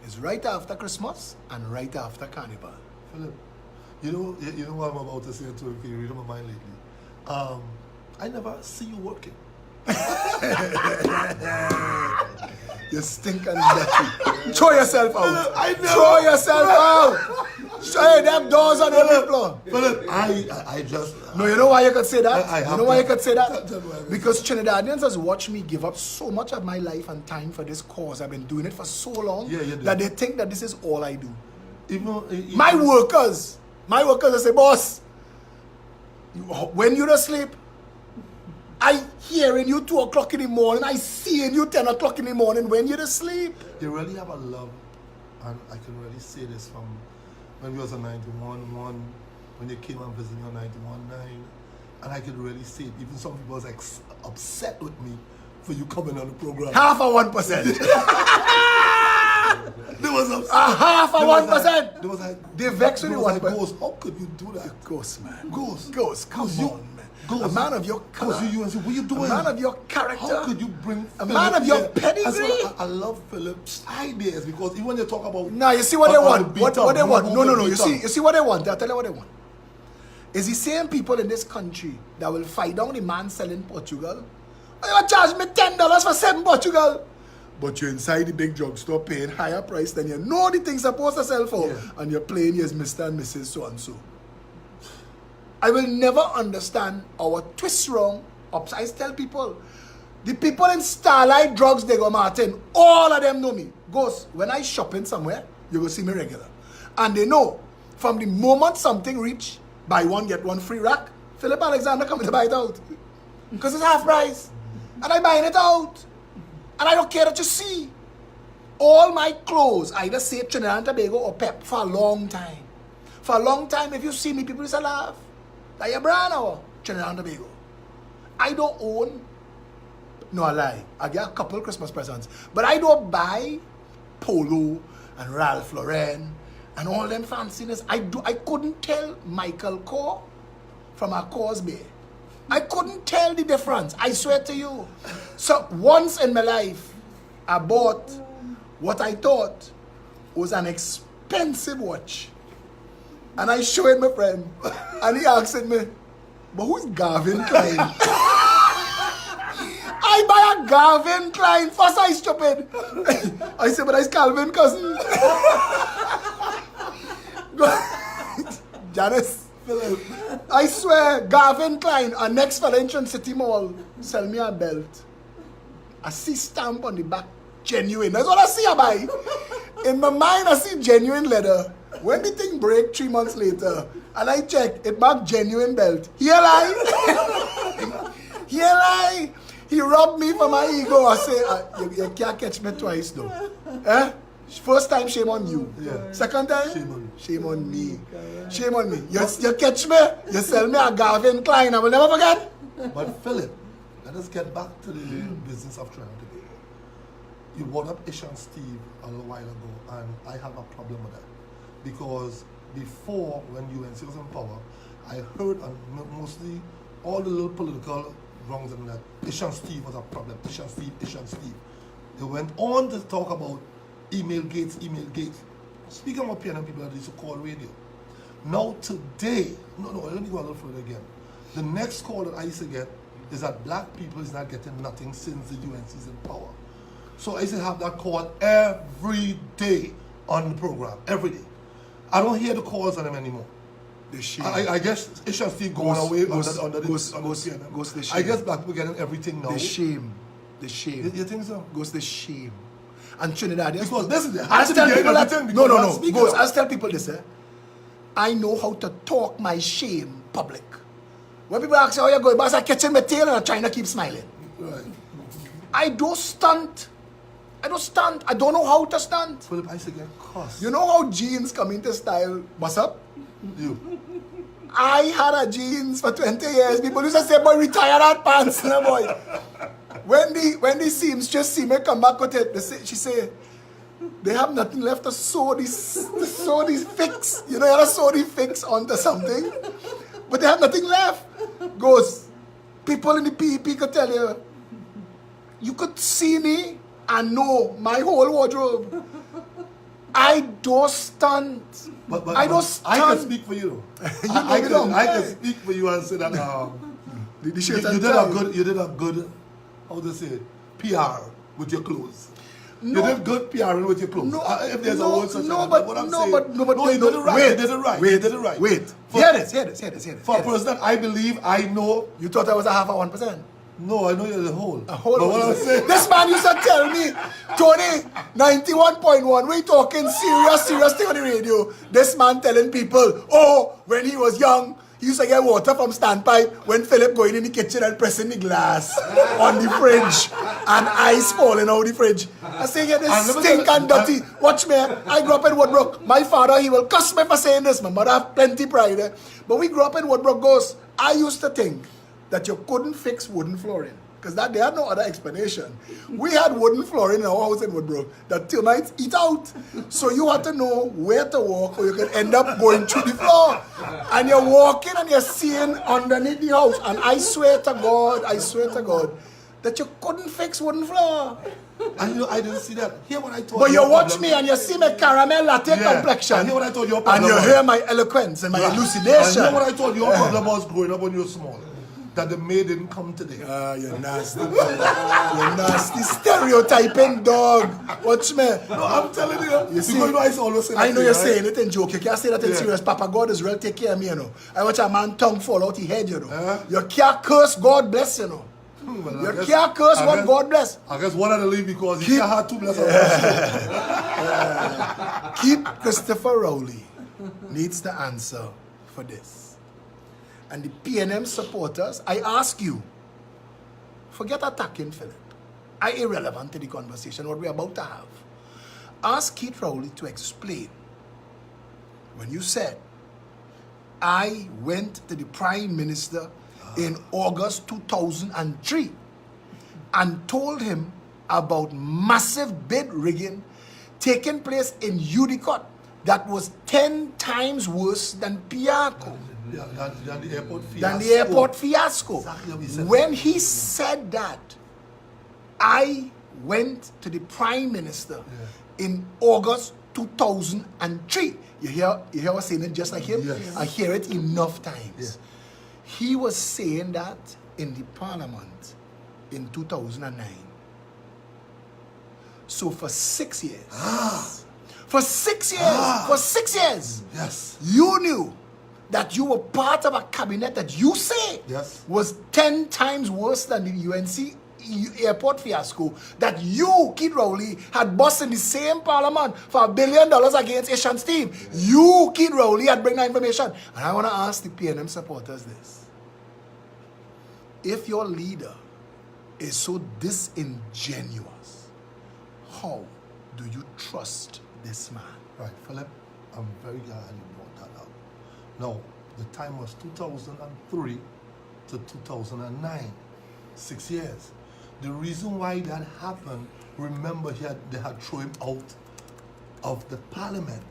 is right after Christmas and right after Carnival. Philip, you know what I'm about to say too, if you read my mind lately. I never see you working. You stink and dirty. Throw yourself out. I never- Throw yourself out. Hey, them doors on the floor. Philip, I just... No, you know why you could say that? I have You know why to- you could say Tell me why I that? could Because Trinidadians has watched me give up so much of my life and time for this cause. I've been doing it for so long Yeah, you do. that they think that this is all I do. Even My workers, they say, boss, when you're asleep, I hearing you 2 o'clock in the morning, I seeing you 10 o'clock in the morning when you're asleep. They really have a love, and I can really say this from when we was on 91.1, when you came and visited me on 91.9, and I could really see it. Even some people was upset with me for you coming on the program. Half a 1%. They was upset. A half a They was 1%. They was like, They vex with they you was like, 1%. Ghost, how could you do that? Ghost, man. Ghost, come you, on, man. Ghost, A man of your Ghost, color. you and say, what you doing? A man of your character. How could you bring A Philip man of your here? pedigree. That's why I love Philip's ideas, because even when you talk about... Now you see what they on want. the What beat-up, they want. who No. the You beat-up. see what they want. I'll tell you what they want. Is the same people in this country that will fight down the man selling Portugal. Oh, you charge me $10 for 7 Portugal. But you're inside the big drugstore paying higher price than you know the thing's supposed to sell for. Yeah. And you're playing as Mr. and Mrs. So-and-so. I will never understand our twist wrong. I tell people, the people in Starlight Drugs, they go, Martin, all of them know me. Goes, when I shopping somewhere, you go see me regular. And they know, from the moment something reach, buy one, get one free rack, Philip Alexander coming to buy it out. Because it's half price. And I buying it out. And I don't care that you see. All my clothes either say Trinidad and Tobago or Pep for a long time. For a long time, if you see me, people used to laugh. Like your brand or Trinidad and Tobago. I don't own No, I lie. I get a couple Christmas presents. But I don't buy Polo and Ralph Lauren and all them fanciness. I couldn't tell Michael Kors from a Cosby. I couldn't tell the difference. I swear to you. So once in my life, I bought what I thought was an expensive watch. And I showed my friend. And he asked me, but who's Gavin Klein? I buy a Gavin Klein. First I stupid. I said, but it's Calvin cousin. Janice. I swear, Gavin Klein, our next fella in Trin City Mall, sell me a belt. I see stamp on the back, genuine. That's what I see I buy. In my mind, I see genuine leather. When the thing break 3 months later, and I check, it marked genuine belt. Here lie. Here lie. He robbed me for my ego. I say, you can't catch me twice though. Eh? First time, shame on you. Yeah. Second time, Shame on you. shame on me. Shame on me. You catch me, you sell me a Gavin Klein, I will never forget. But Philip, let us get back to the business of trying today. You brought up Ish and Steve a little while ago, and I have a problem with that. Because before, when UNC was in power, I heard, and mostly all the little political wrongs and that, Ish and Steve was a problem. Ish and Steve, Ish and Steve. They went on to talk about email gates. Speaking of PNM people that used to call radio. Now today, no, let me go a little further again. The next call that I used to get is that black people is not getting nothing since the UNC is in power. So I used to have that call every day on the program, every day. I don't hear the calls on them anymore. The shame. I guess it should still going away under the PNM. Goes the shame. I guess black people getting everything now. The shame. The shame. You think so? Goes the shame. And Trinidad, Because listen, they I have to tell be people that, everything no, because I'm Goes, speaking I tell people this, I know how to talk my shame public. When people ask how you going, but I'm catching my tail and I'm trying to keep smiling. Right. I don't stunt. I don't know how to stunt. Philip, I used to get cussed. You know how jeans come into style? What's up? You. I had a jeans for 20 years. People used to say, boy, retire that pants, no boy. When the seamstress see me come back with it, she say, they have nothing left to sew these fix. You know, you have to sew the fix onto something. But they have nothing left. Goes, people in the PEP could tell you, you could see me and know my whole wardrobe. I don't stunt. But I don't stunt. I can speak for you. I can speak for you and say that you did a good, how to say it, PR with your clothes. No. You did good PR with your clothes. No, if there's a word such no, as but what I'm no, saying. but no, but no, you did it right. Wait, you did it right. Wait, you did it right. Wait. For, Hear this. For a person that I believe I know. You thought I was a half of 1%. No, I know you're the whole. A whole. But what I'm saying. This man used to tell me, Tony, 91.1, we talking serious thing on the radio. This man telling people, oh, when he was young, he used to get water from standpipe when Philip going in the kitchen and pressing the glass on the fridge and ice falling out the fridge. I say, yeah, this stink and dirty. Watch me, I grew up in Woodbrook. My father, he will cuss me for saying this. My mother have plenty pride. But we grew up in Woodbrook. Goes, I used to think that you couldn't fix wooden flooring. Because they had no other explanation. We had wooden flooring in our house in Woodbrook that termites eat out. So you had to know where to walk or you could end up going through the floor. And you're walking and you're seeing underneath the house. And I swear to God, that you couldn't fix wooden floor. And you know, I didn't see that. Hear what I told you. But you watch me and you see my caramel latte complexion. And hear what I told you. And you hear my eloquence and my elucidation. And hear what I told you. Your problem was growing up when you were small. That the maid didn't come today. You're nasty. You're nasty. Stereotyping dog. Watch me. No, I'm telling you. You see, because I always say that I know thing, you're right? saying it in joke. You can't say that in serious. Papa God is real. Take care of me, you know. I watch a man tongue fall out his head, you know. You can't curse God bless, you know. Well, You can't curse what God bless. I guess one of the leave because he can't have two blessings. Keith Christopher Rowley needs the answer for this. And the PNM supporters, I ask you, forget attacking Philip. I irrelevant to the conversation, what we're about to have. Ask Keith Rowley to explain when you said, I went to the Prime Minister in August 2003 and told him about massive bid rigging taking place in Udicott that was 10 times worse than Piarco. Than the airport fiasco. Than the airport fiasco. Exactly what he said. When he said that, I went to the Prime Minister in August 2003. You hear us saying it just like him? Yes. I hear it enough times. Yeah. He was saying that in the Parliament in 2009. So for 6 years, for 6 years, Yes. you knew that you were part of a cabinet that you say Yes. was 10 times worse than the UNC airport fiasco, that you, Keith Rowley, had bossed in the same parliament for $1 billion against Asian Steve. You, Keith Rowley, had bring that information. And I want to ask the PNM supporters this. If your leader is so disingenuous, how do you trust this man? Right, Philip, I'm very glad you brought that up. Now, the time was 2003 to 2009, 6 years. The reason why that happened, remember they had thrown him out of the parliament.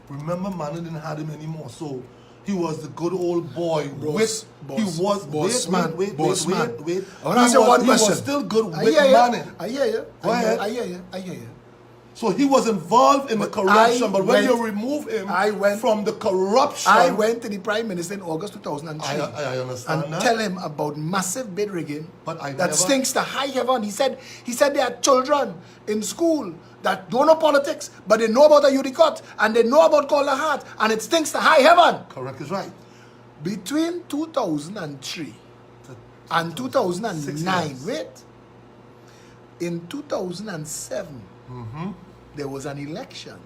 Remember, Manu didn't have him anymore, so he was the good old boy. Boss man. Wait. I want to ask you one question. He was still good I with hear you. money. I hear you. Go ahead. I hear you. So he was involved in the corruption, but when went- you remove him I went- from the corruption, I went to the Prime Minister in August 2003 I understand and that. tell him about massive bid rigging But I that never- stinks to high heaven. He said there are children in school that don't know politics, but they know about the Udicott and they know about Calder and it stinks to high heaven. correct is right. Between 2003 and 6 2009, years. wait, in 2007, there was an election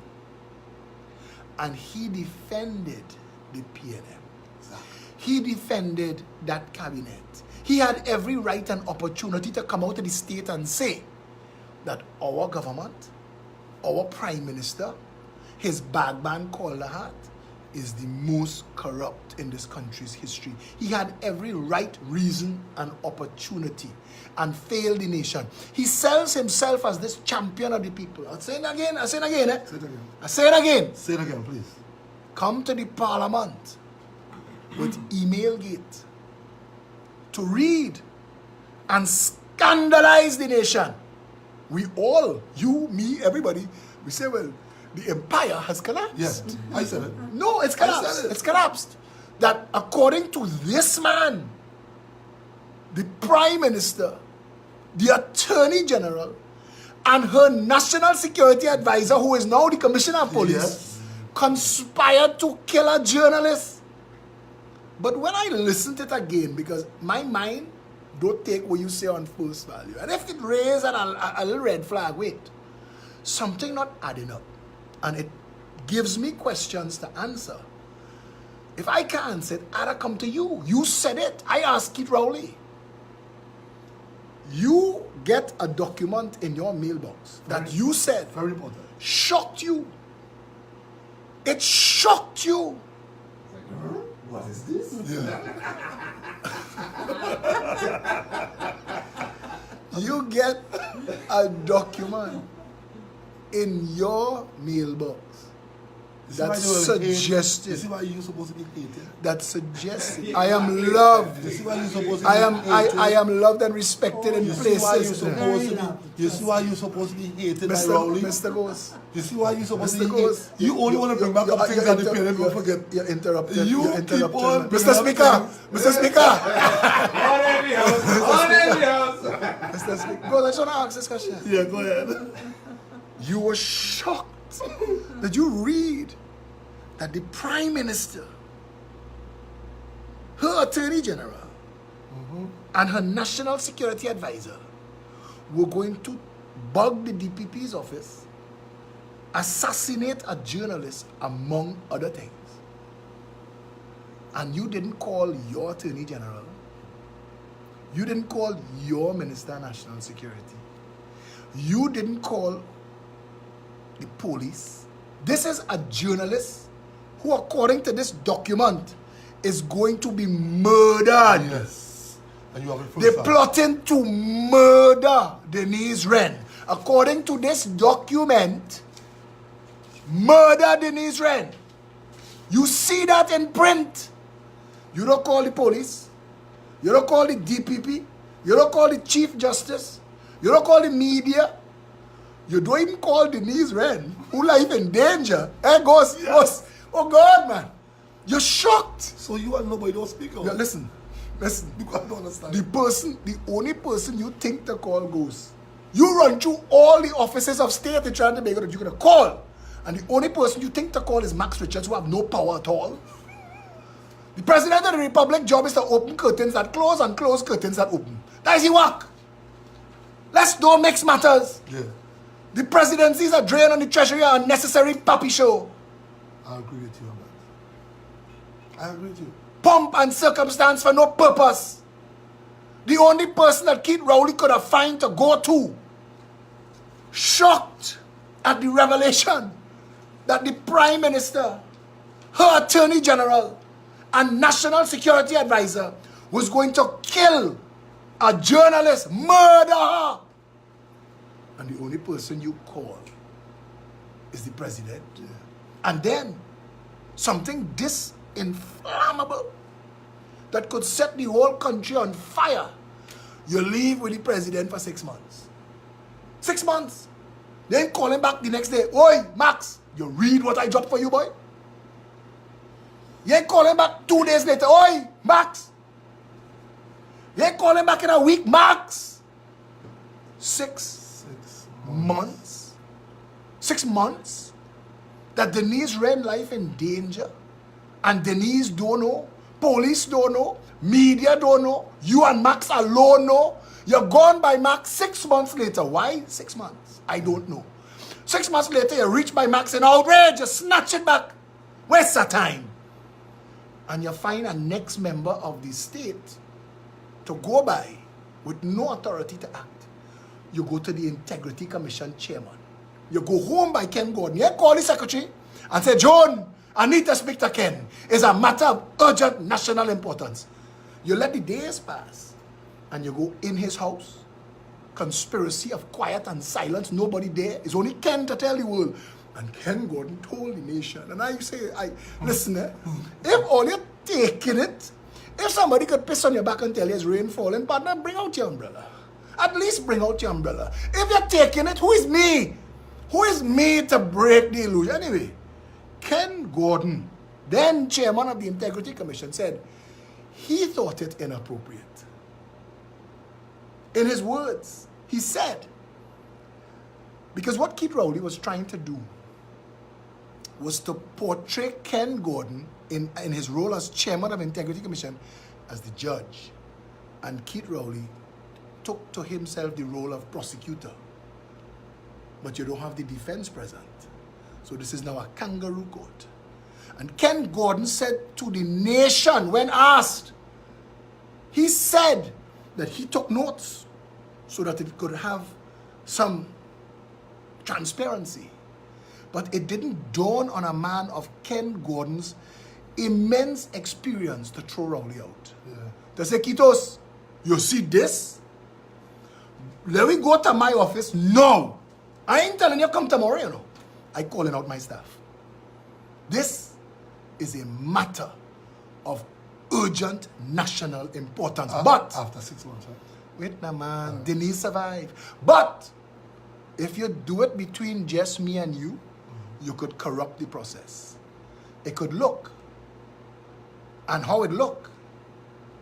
and he defended the PNM. He defended that cabinet. He had every right and opportunity to come out of the state and say that our government, our Prime Minister, his bagman Calder is the most corrupt in this country's history. He had every right, reason, and opportunity and failed the nation. He sells himself as this champion of the people. I'll say it again. Say it again. I say it again. Say it again, please. Come to the parliament with email gate to read and scandalize the nation. We all, you, me, everybody, we say, well, the empire has collapsed. Yes, I said it. No, it's collapsed. I said it. It's collapsed. That according to this man, the Prime Minister, the Attorney General, and her National Security Advisor, who is now the Commissioner of Police, Yes. conspired to kill a journalist. But when I listen to it again, because my mind don't take what you say on first value. And if it raises a little red flag, wait, something not adding up. And it gives me questions to answer. If I can't answer it, I'd come to you. You said it. I asked Keith Rowley. You get a document in your mailbox that you said Very important. shocked you. It shocked you. What is this? You get a document in your mailbox that You see suggested, why you're supposed to be hated? that suggested I am loved. You see why you're supposed to be I am loved and respected in You see why you're places. supposed to be. You see why you're supposed to be hated by Rowley. Mr. Ghost. You see why you're supposed to Mr. be hated. Ghost. You only want to bring back up things that the parents will forget. You're interrupted. You You're keep interrupted. on bringing Mr. up Speaker. things. Mr. Speaker. On every house. Mr. Speaker. Go, I just want to ask this question. Yeah, go ahead. You were shocked that you read that the Prime Minister, her Attorney General, and her National Security Advisor were going to bug the DPP's office, assassinate a journalist, among other things. And you didn't call your Attorney General. You didn't call your Minister of National Security. You didn't call the police. This is a journalist who, according to this document, is going to be murdered. Yes. And you have a full They're stop. plotting to murder Denise Ren. According to this document, murder Denise Ren. You see that in print. You don't call the police. You don't call the DPP. You don't call the Chief Justice. You don't call the media. You don't even call Denise Ren, who life in danger. Hey, ghost. Oh God, man. You're shocked. So you and nobody don't speak out. Yeah, listen. Because I don't understand. The only person you think to call goes. You run through all the offices of state in Trinidad and Tobago that you're going to call. And the only person you think to call is Max Richards, who have no power at all. The President of the Republic job is to open curtains that close and close curtains that open. That is his work. Let's don't mix matters. Yeah, The presidency is a drain on the treasury, an unnecessary puppy show. I agree with you on that. I agree with you. Pomp and circumstance for no purpose. The only person that Keith Rowley could have found to go to, shocked at the revelation that the Prime Minister, her Attorney General, and National Security Advisor was going to kill a journalist, murder her. And the only person you call is the President. Yeah. And then something this inflammable that could set the whole country on fire. You leave with the President for 6 months. 6 months. Then call him back the next day. Oi, Max, you read what I dropped for you, boy? You ain't call him back 2 days later. Oi, Max. You ain't call him back in a week, Max. 6 months. 6 months that Denise Ren life in danger, and Denise don't know, police don't know, media don't know, you and Max alone know. You're gone by Max 6 months later. Why 6 months? I don't know. 6 months later, you reach by Max in outrage, you snatch it back. Waste of time. And you find a next member of the state to go by with no authority to act. You go to the Integrity Commission chairman. You go home by Ken Gordon. You call the secretary and say, John, I need to speak to Ken. It's a matter of urgent national importance. You let the days pass and you go in his house. Conspiracy of quiet and silence. Nobody there. It's only Ken to tell the world. And Ken Gordon told the nation. And I say, listen, if all you're taking it, if somebody could piss on your back and tell you it's rain falling, partner, bring out your umbrella. At least bring out your umbrella. If you're taking it, who is me? Who is me to break the illusion? Anyway, Ken Gordon, then chairman of the Integrity Commission, said he thought it inappropriate. In his words, he said, because what Keith Rowley was trying to do was to portray Ken Gordon in his role as chairman of Integrity Commission as the judge. And Keith Rowley took to himself the role of prosecutor. But you don't have the defense present. So this is now a kangaroo court. And Ken Gordon said to the nation when asked, he said that he took notes so that it could have some transparency. But it didn't dawn on a man of Ken Gordon's immense experience to throw Rowley out. Yeah. To say, Kitos, you see this? Let me go to my office. No. I ain't telling you come tomorrow, you know. I calling out my staff. This is a matter of urgent national importance. But after 6 months, huh? wait now, man. Denise survived. But if you do it between just me and you, you could corrupt the process. It could look. And how it look.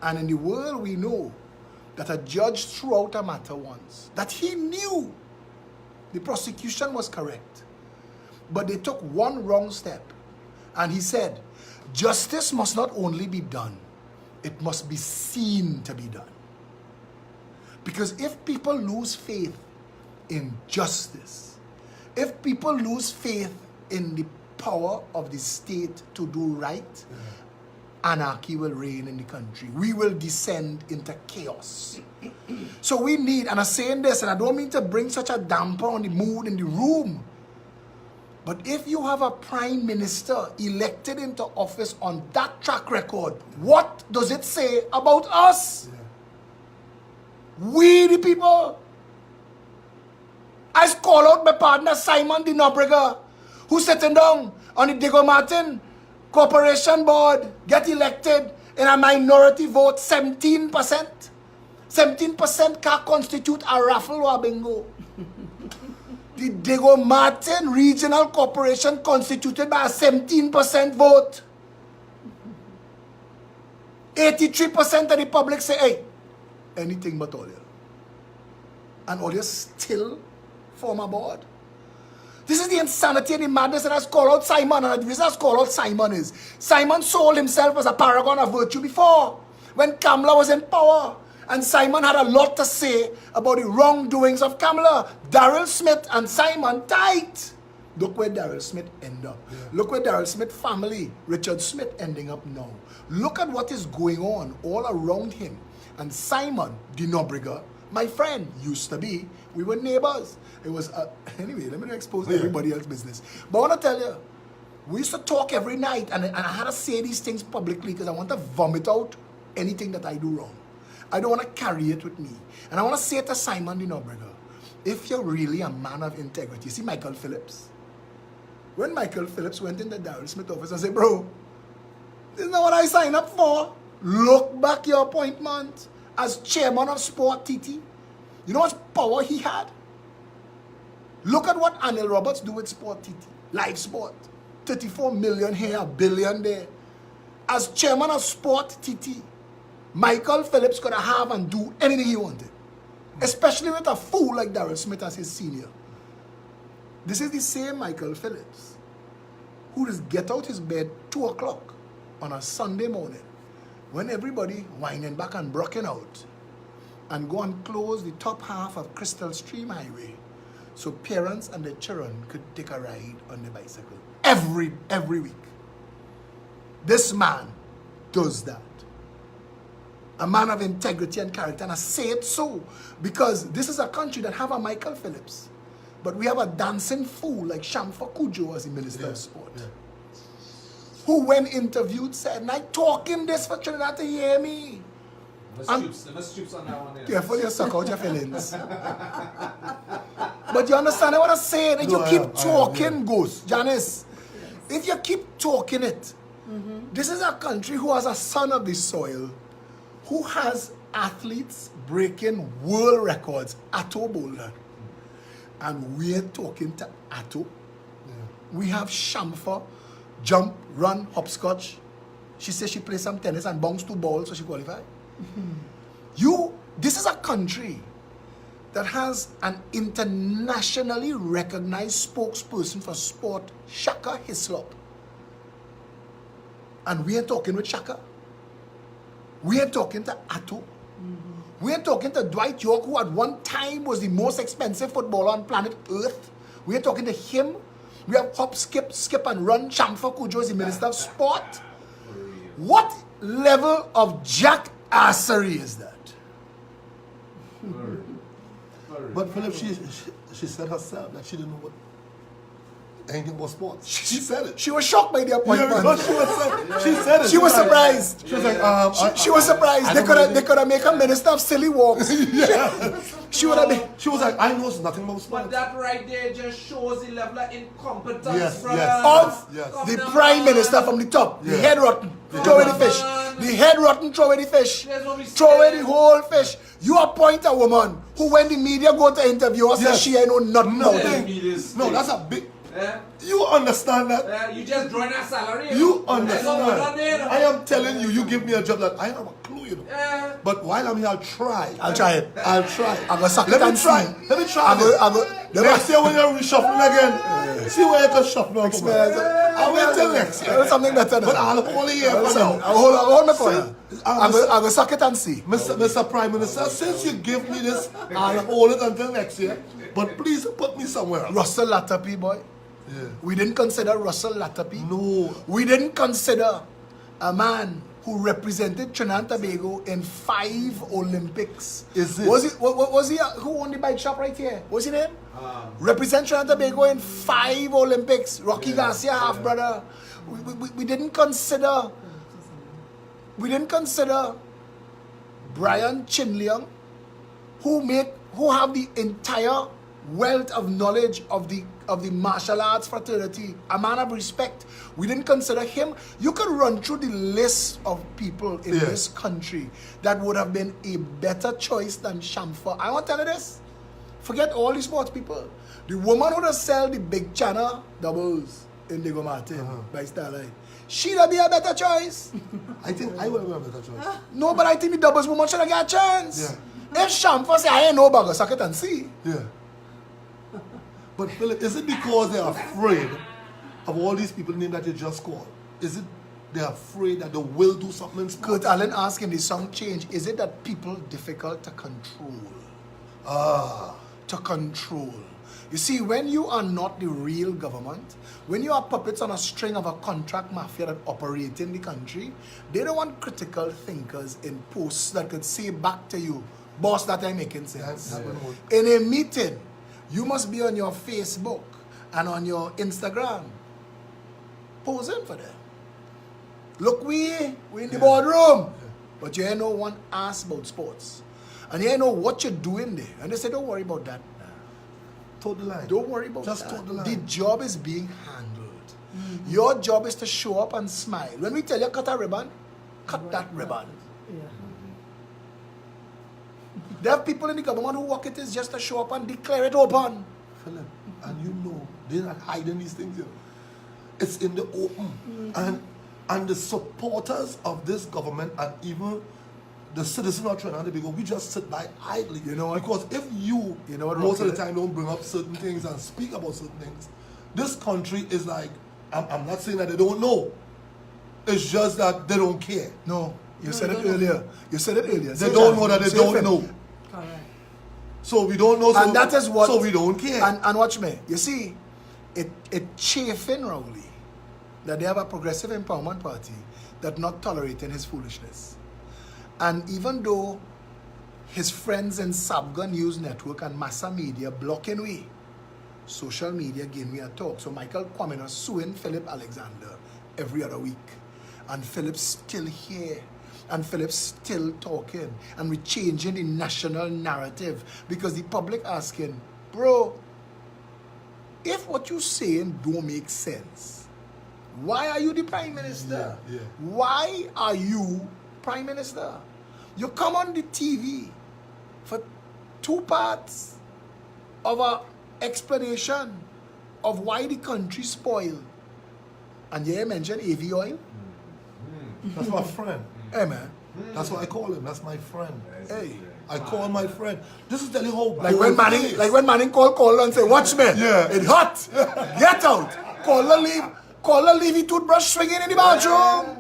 And in the world we know that a judge threw out a matter once, that he knew the prosecution was correct. But they took one wrong step. And he said, justice must not only be done, it must be seen to be done. Because if people lose faith in justice, if people lose faith in the power of the state to do right, anarchy will reign in the country. We will descend into chaos. So we need, and I'm saying this, and I don't mean to bring such a damper on the mood in the room, but if you have a prime minister elected into office on that track record, what does it say about us? Yeah. We the people. I call out my partner Simon de Nobrega, who's sitting down on the Diego Martin Corporation Board, get elected in a minority vote, 17%. 17% can constitute a raffle or a bingo. The Diego Martin Regional Corporation constituted by a 17% vote. 83% of the public say, hey, anything but all you. And all you still form a board. This is the insanity and the madness that has called out Simon. And the reason that's called out Simon is Simon sold himself as a paragon of virtue before, when Kamala was in power. And Simon had a lot to say about the wrongdoings of Kamala. Daryl Smith and Simon tight. Look where Daryl Smith ended up. Yeah. Look where Daryl Smith family, Richard Smith, ending up now. Look at what is going on all around him. And Simon de Nobrega, my friend, used to be, we were neighbors. It was, anyway, let me not expose everybody else's business. But I want to tell you, we used to talk every night, and I had to say these things publicly because I want to vomit out anything that I do wrong. I don't want to carry it with me. And I want to say to Simon de Nobrega, if you're really a man of integrity, you see Michael Phillips? When Michael Phillips went in the Daryl Smith office and said, bro, this is not what I signed up for. Look back your appointment as chairman of Sport TT. You know what power he had? Look at what Anil Roberts do with Sport TT. Live Sport. 34 million here, $1 billion there. As chairman of Sport TT, Michael Phillips could have and do anything he wanted. Especially with a fool like Daryl Smith as his senior. This is the same Michael Phillips who just get out his bed 2 o'clock on a Sunday morning when everybody whining back and broken out and go and close the top half of Crystal Stream Highway so parents and their children could take a ride on the bicycle. Every week. This man does that. A man of integrity and character, and I say it so because this is a country that have a Michael Phillips, but we have a dancing fool like Shamfa Kujo as the Minister of Sport, who when interviewed said, and I talking this for Trinidad to hear me. Let's strips on that one there. Careful, you suck out your feelings. But you understand what I'm saying? If you keep talking, Ghost, Janice, if you keep talking it, this is a country who has a son of the soil, who has athletes breaking world records, Atto Boulder. And we're talking to Atto. We have Shamfa, jump, run, hopscotch. She says she plays some tennis and bounce 2 balls so she qualified. This is a country that has an internationally recognized spokesperson for sport, Shaka Hislop. And we are talking with Shaka. We are talking to Atto. We are talking to Dwight York, who at one time was the most expensive footballer on planet Earth. We are talking to him. We have hop, skip, and run. Shamfa Kujo is the Minister of Sport. What level of jackassery is that? But Philip, she said herself that she didn't know what anything about sports. She said it. She was shocked by the appointment. She said it. She was surprised. She was like, she was surprised. They could have made a minister of silly walks. She would have been. She was like, I know nothing about sports. But that right there just shows the level of incompetence, Of the Prime Minister from the top. The head rotten. Throw away the fish. The head rotten, throw away the fish. Throw away the whole fish. You appoint a woman who, when the media go to interview her, says she ain't know nothing about it. No, that's a big... You understand that? You just drawing a salary. You understand. I am telling you, you give me a job that I have a clue, you know. But while I'm here, I'll try. I'll try it. I'll try. I'm going to suck it and try. Let me try. Next year when you're reshuffling again, see where you can shuffle. I'll wait till next year. Something better. But I'll hold it here for now. I'll hold my corner. I'm going to suck it and see. Mr. Prime Minister, since you give me this, I'll hold it until next year. But please put me somewhere else. Russell Latapi, boy. Yeah. We didn't consider Russell Latapi. No. We didn't consider a man who represented Trinidad and Tobago in 5 Olympics. Is it? Was he who owned the bike shop right here? What's his name? Represent Trinidad and Tobago in 5 Olympics. Rocky Garcia, half brother. We didn't consider. We didn't consider Brian Chinleong, who have the entire wealth of knowledge of the martial arts fraternity, a man of respect. We didn't consider him. You can run through the list of people in this country that would have been a better choice than Shamfa. I want to tell you this. Forget all the sports people. The woman who does sell the big channel doubles in Diego Martin by Starlight, she'd be a better choice. I think I will be a better choice. No, but I think the doubles woman should have got a chance. If Shamfa say, I ain't no bugger, suck it and see. Yeah. But Philip, is it because they're afraid of all these people named that you just called? Is it they're afraid that they will do something in sports? Kurt Allen asked him the song change. Is it that people difficult to control? To control. You see, when you are not the real government, when you are puppets on a string of a contract mafia that operate in the country, they don't want critical thinkers in posts that could say back to you, boss, that ain't making sense. In a meeting, you must be on your Facebook and on your Instagram posing for them. Look, we in the boardroom, but you ain't no one ask about sports. And you ain't know what you're doing there. And they say, don't worry about that. Toe the line. Don't worry about Just that. toe the line. The job is being handled. Your job is to show up and smile. When we tell you cut a ribbon, cut that ribbon. There are people in the government who work it is just to show up and declare it open. Philip, and you know, they're not hiding these things here. It's in the open. And the supporters of this government and even the citizens of Trinidad and Tobago, we just sit by idly. You know what? Because if you know what, most of the Rocky? time don't bring up certain things and speak about certain things, this country is like, I'm not saying that they don't know. It's just that they don't care. No, you said it earlier. You said it earlier. They don't know that they don't know. Correct. So we don't know. So, And that is what. So we don't care. And watch me. You see, it chafing Rowley that they have a progressive empowerment party that not tolerating his foolishness. And even though his friends in Sabga News Network and Massa Media blocking we, social media gave me a talk. So Michael Kwame is suing Philip Alexander every other week. And Philip's still here. And Philip's still talking. And we're changing the national narrative. Because the public asking, bro, if what you're saying don't make sense, why are you the Prime Minister? Yeah. Why are you Prime Minister? You come on the TV for 2 parts of an explanation of why the country spoiled. And you mention AV oil? That's my friend. Hey, man. That's what I call him. That's my friend. Hey. I call my friend. This is telling you how Like when bold it Manning, is. Manning call and say, watch me. Yeah. It hot. Get out. Call her leave his toothbrush swinging in the bathroom.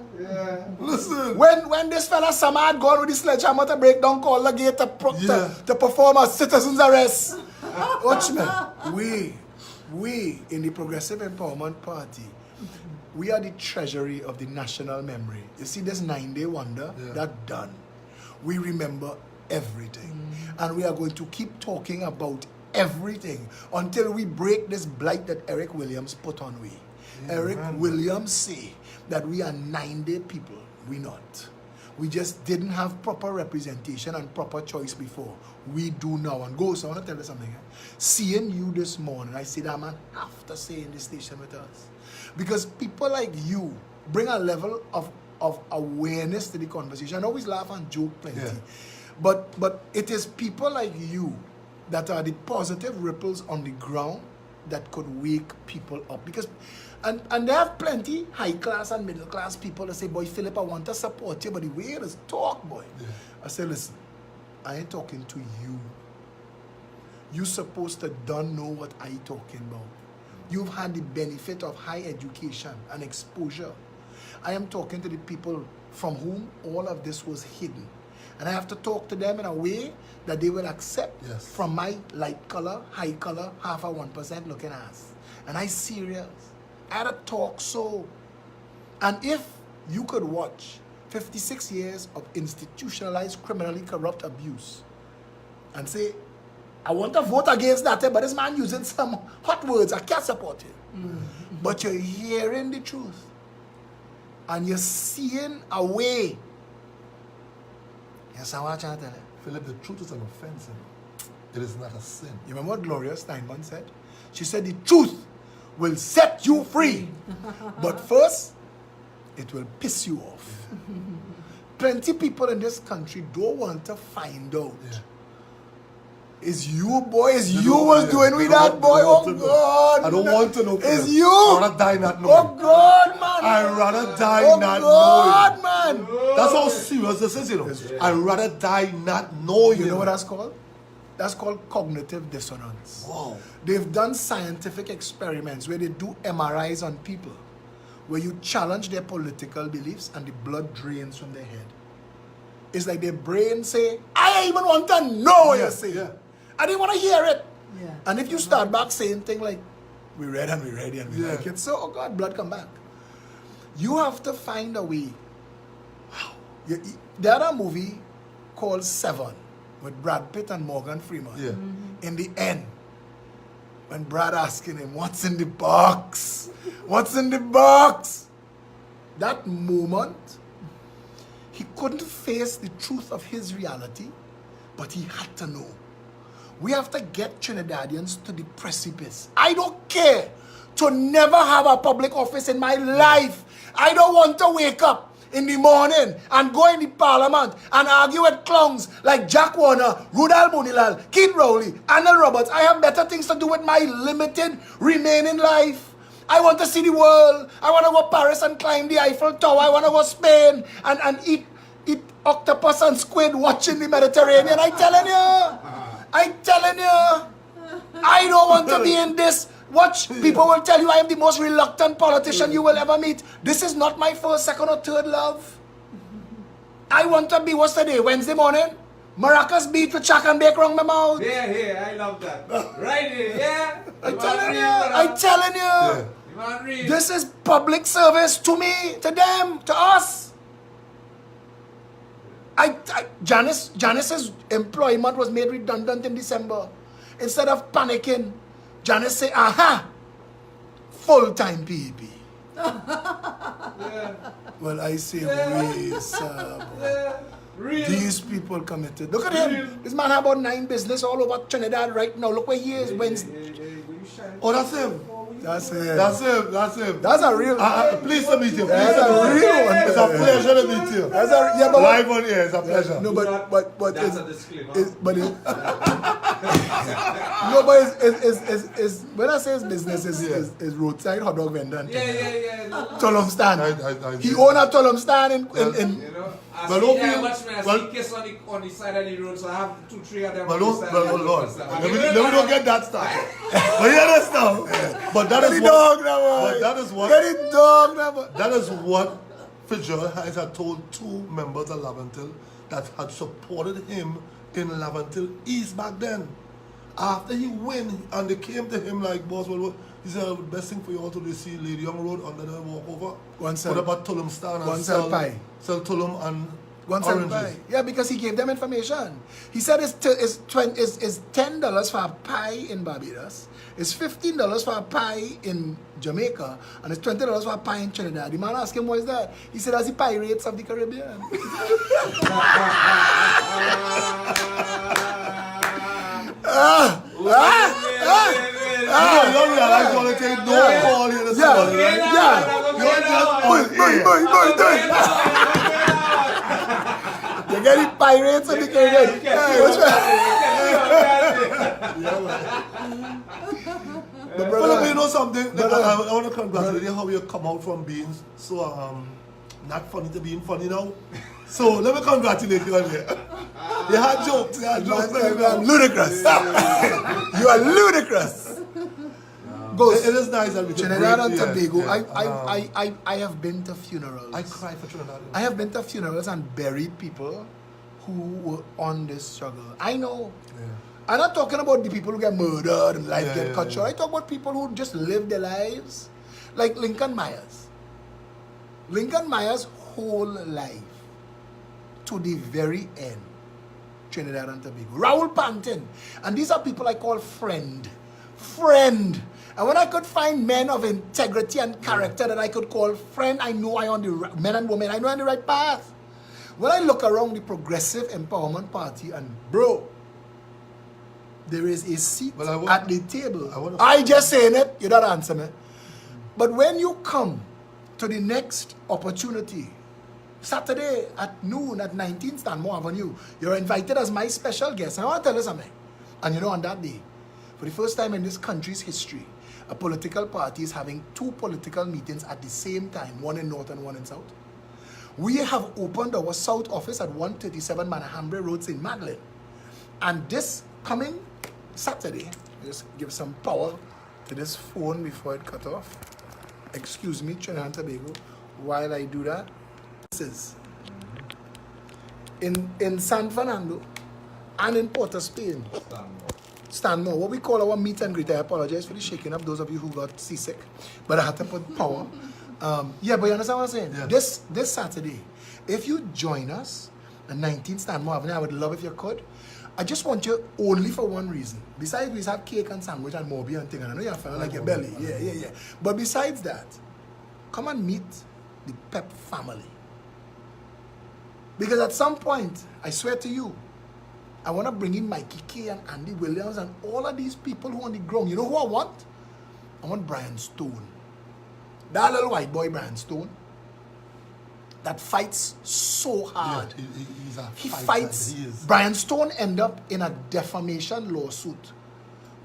Listen. When this fella Samad gone with the sledgehammer to break down call the gate to perform a citizen's arrest. Watch me. We in the Progressive Empowerment Party, we are the treasury of the national memory. You see this 9-day wonder, that done. We remember everything. And we are going to keep talking about everything until we break this blight that Eric Williams put on we. Eric Williams say that we are 9-day people. We not. We just didn't have proper representation and proper choice before. We do now. And go, so I want to tell you something. Seeing you this morning, I see that man have to stay in this station with us. Because people like you bring a level of awareness to the conversation. I always laugh and joke plenty. Yeah. But it is people like you that are the positive ripples on the ground that could wake people up. Because and they have plenty high class and middle class people that say, boy, Philip, I want to support you, but the way it is talk, boy. Yeah. I say, listen, I ain't talking to you. You supposed to don't know what I talking about. You've had the benefit of high education and exposure. I am talking to the people from whom all of this was hidden. And I have to talk to them in a way that they will accept from my light color, high color, half a 1% looking ass. And I serious. I had a talk so. And if you could watch 56 years of institutionalized, criminally corrupt abuse and say, I want to vote against that, but this man using some hot words, I can't support him. But you're hearing the truth. And you're seeing a way. Yes, I want to tell you. Philip, the truth is an offense. It is not a sin. You remember what Gloria Steinman said? She said the truth will set you free. But first, it will piss you off. Plenty people in this country don't want to find out. Yeah. Is you, boy, is They you don't- was yeah, doing they with don't that want- boy? they don't Oh want to know. God. I don't want to know. It's Philip. you. I rather die not knowing. Oh God, man. I rather die Oh not God, knowing. man. That's how serious this is, you know. I rather die not knowing. You know what that's called? That's called cognitive dissonance. Wow. They've done scientific experiments where they do MRIs on people, where you challenge their political beliefs and the blood drains from their head. It's like their brain say, I even want to know what you're saying. Yeah. I didn't want to hear it. Yeah. And if you start back saying things like, we read and we ready and we Yeah. like it, so, oh God, blood come back. You have to find a way. There had a movie called Seven with Brad Pitt and Morgan Freeman. Yeah. In the end, when Brad asking him, what's in the box? What's in the box? That moment, he couldn't face the truth of his reality, but he had to know. We have to get Trinidadians to the precipice. I don't care to never have a public office in my life. I don't want to wake up in the morning and go in the parliament and argue with clowns like Jack Warner, Rudal Munilal, Keith Rowley, Arnold Roberts. I have better things to do with my limited remaining life. I want to see the world. I want to go Paris and climb the Eiffel Tower. I want to go Spain and eat octopus and squid watching the Mediterranean. I telling you, I don't want to be in this. Watch, people will tell you I am the most reluctant politician you will ever meet. This is not my first, second, or third love. I want to be, what's the day, Wednesday morning? Maracas beat with Chak and Bake wrong my mouth. Yeah, I love that. Right here, yeah. I'm telling you. Yeah. This is public service to me, to them, to us. Janice's employment was made redundant in December. Instead of panicking, Janice say, aha, full-time PEP. Yeah. Well, I say, wait, sir. Yeah. Real. These people committed. Look at him. This man have about 9 business all over Trinidad right now. Look where he is. Wednesday. Will you shine? Oh, that's him. That's it. That's him. That's him. That's a real. Pleased to meet you. That's Pleased to a meet you. real one. It's a pleasure to meet you. That's a, yeah, but Live on here, it's a pleasure. no, but That's it's, a disclaimer. but it, no, but it's when I say his business is roadside hot dog vendor. Yeah. Tolum stand. I He own a Tolum stand in You know, I Well, see don't how feel- much man, I well- see kiss on the side of the road, so I have 2-3 of them. But on don't, the side but of the oh road. Lord, I let mean, me don't get that started. But hear this now. But that Get is the what, dog now, boy. but that is what, Get the dog now, boy. that is what Fitzgerald Hayes had told 2 members of Laventil that had supported him in Laventil East back then. After he win, and they came to him like, boss, well, he said, the best thing for you all to do is see Lady Young Road under the walkover. One sell. Put up a Tulum stand One and sell pie. Sell Tulum and One cent oranges. pie. Yeah, because he gave them information. He said it's $10 for a pie in Barbados, it's $15 for a pie in Jamaica, and it's $20 for a pie in Trinidad. The man asked him, what is that? He said, that's the pirates of the Caribbean. You don't realize you only take no call here this morning, right? You get the pirates of the Caribbean. Which one? But Well, you know something? Brother. I want to congratulate you how you come out from being so not funny to being funny now. So let me congratulate you on it. You had jokes. You had jokes. You are ludicrous. You are ludicrous. It is nice that we can Trinidad and break- yeah, Tobago. yeah. I have been to funerals. I cry for Trinidad. I have been to funerals and buried people who were on this struggle. I know. Yeah. I'm not talking about the people who get murdered and life Yeah, get yeah, cut short. yeah. I talk about people who just live their lives. Like Lincoln Myers. Lincoln Myers' whole life, to the very end, Trinidad and Tobago. Raoul Pantin. And these are people I call friend. Friend. And when I could find men of integrity and character that I could call friend, I know I on the men and women, I know I'm on the right path. When I look around the Progressive Empowerment Party, and bro, there is a seat at the table. I just saying it, you don't answer me. But when you come to the next opportunity, Saturday at noon at 19 Stanmore Avenue, you're invited as my special guest. And I want to tell you something. And you know, on that day, for the first time in this country's history, a political party is having 2 political meetings at the same time, one in North and one in South. We have opened our South office at 137 Manahambre Road, St. Magdalene. And this coming Saturday, just give some power to this phone before it cut off. Excuse me, Trinidad and Tobago, while I do that. This is in San Fernando and in Port of Spain. Stanmore, what we call our meet and greet. I apologize for the shaking up, those of you who got seasick, but I had to put power. Yeah, but you understand what I'm saying? Yeah. This Saturday, if you join us at 19 Stanmore Avenue, I would love if you could. I just want you only for one reason. Besides, we have cake and sandwich and Moby and thing, and I know you're feeling like your belly. Yeah. But besides that, come and meet the PEP family. Because at some point, I swear to you, I want to bring in Mikey K and Andy Williams and all of these people who are on the ground. You know who I want? I want Brian Stone. That little white boy, Brian Stone, that fights so hard. Yeah, he fights. Brian Stone ended up in a defamation lawsuit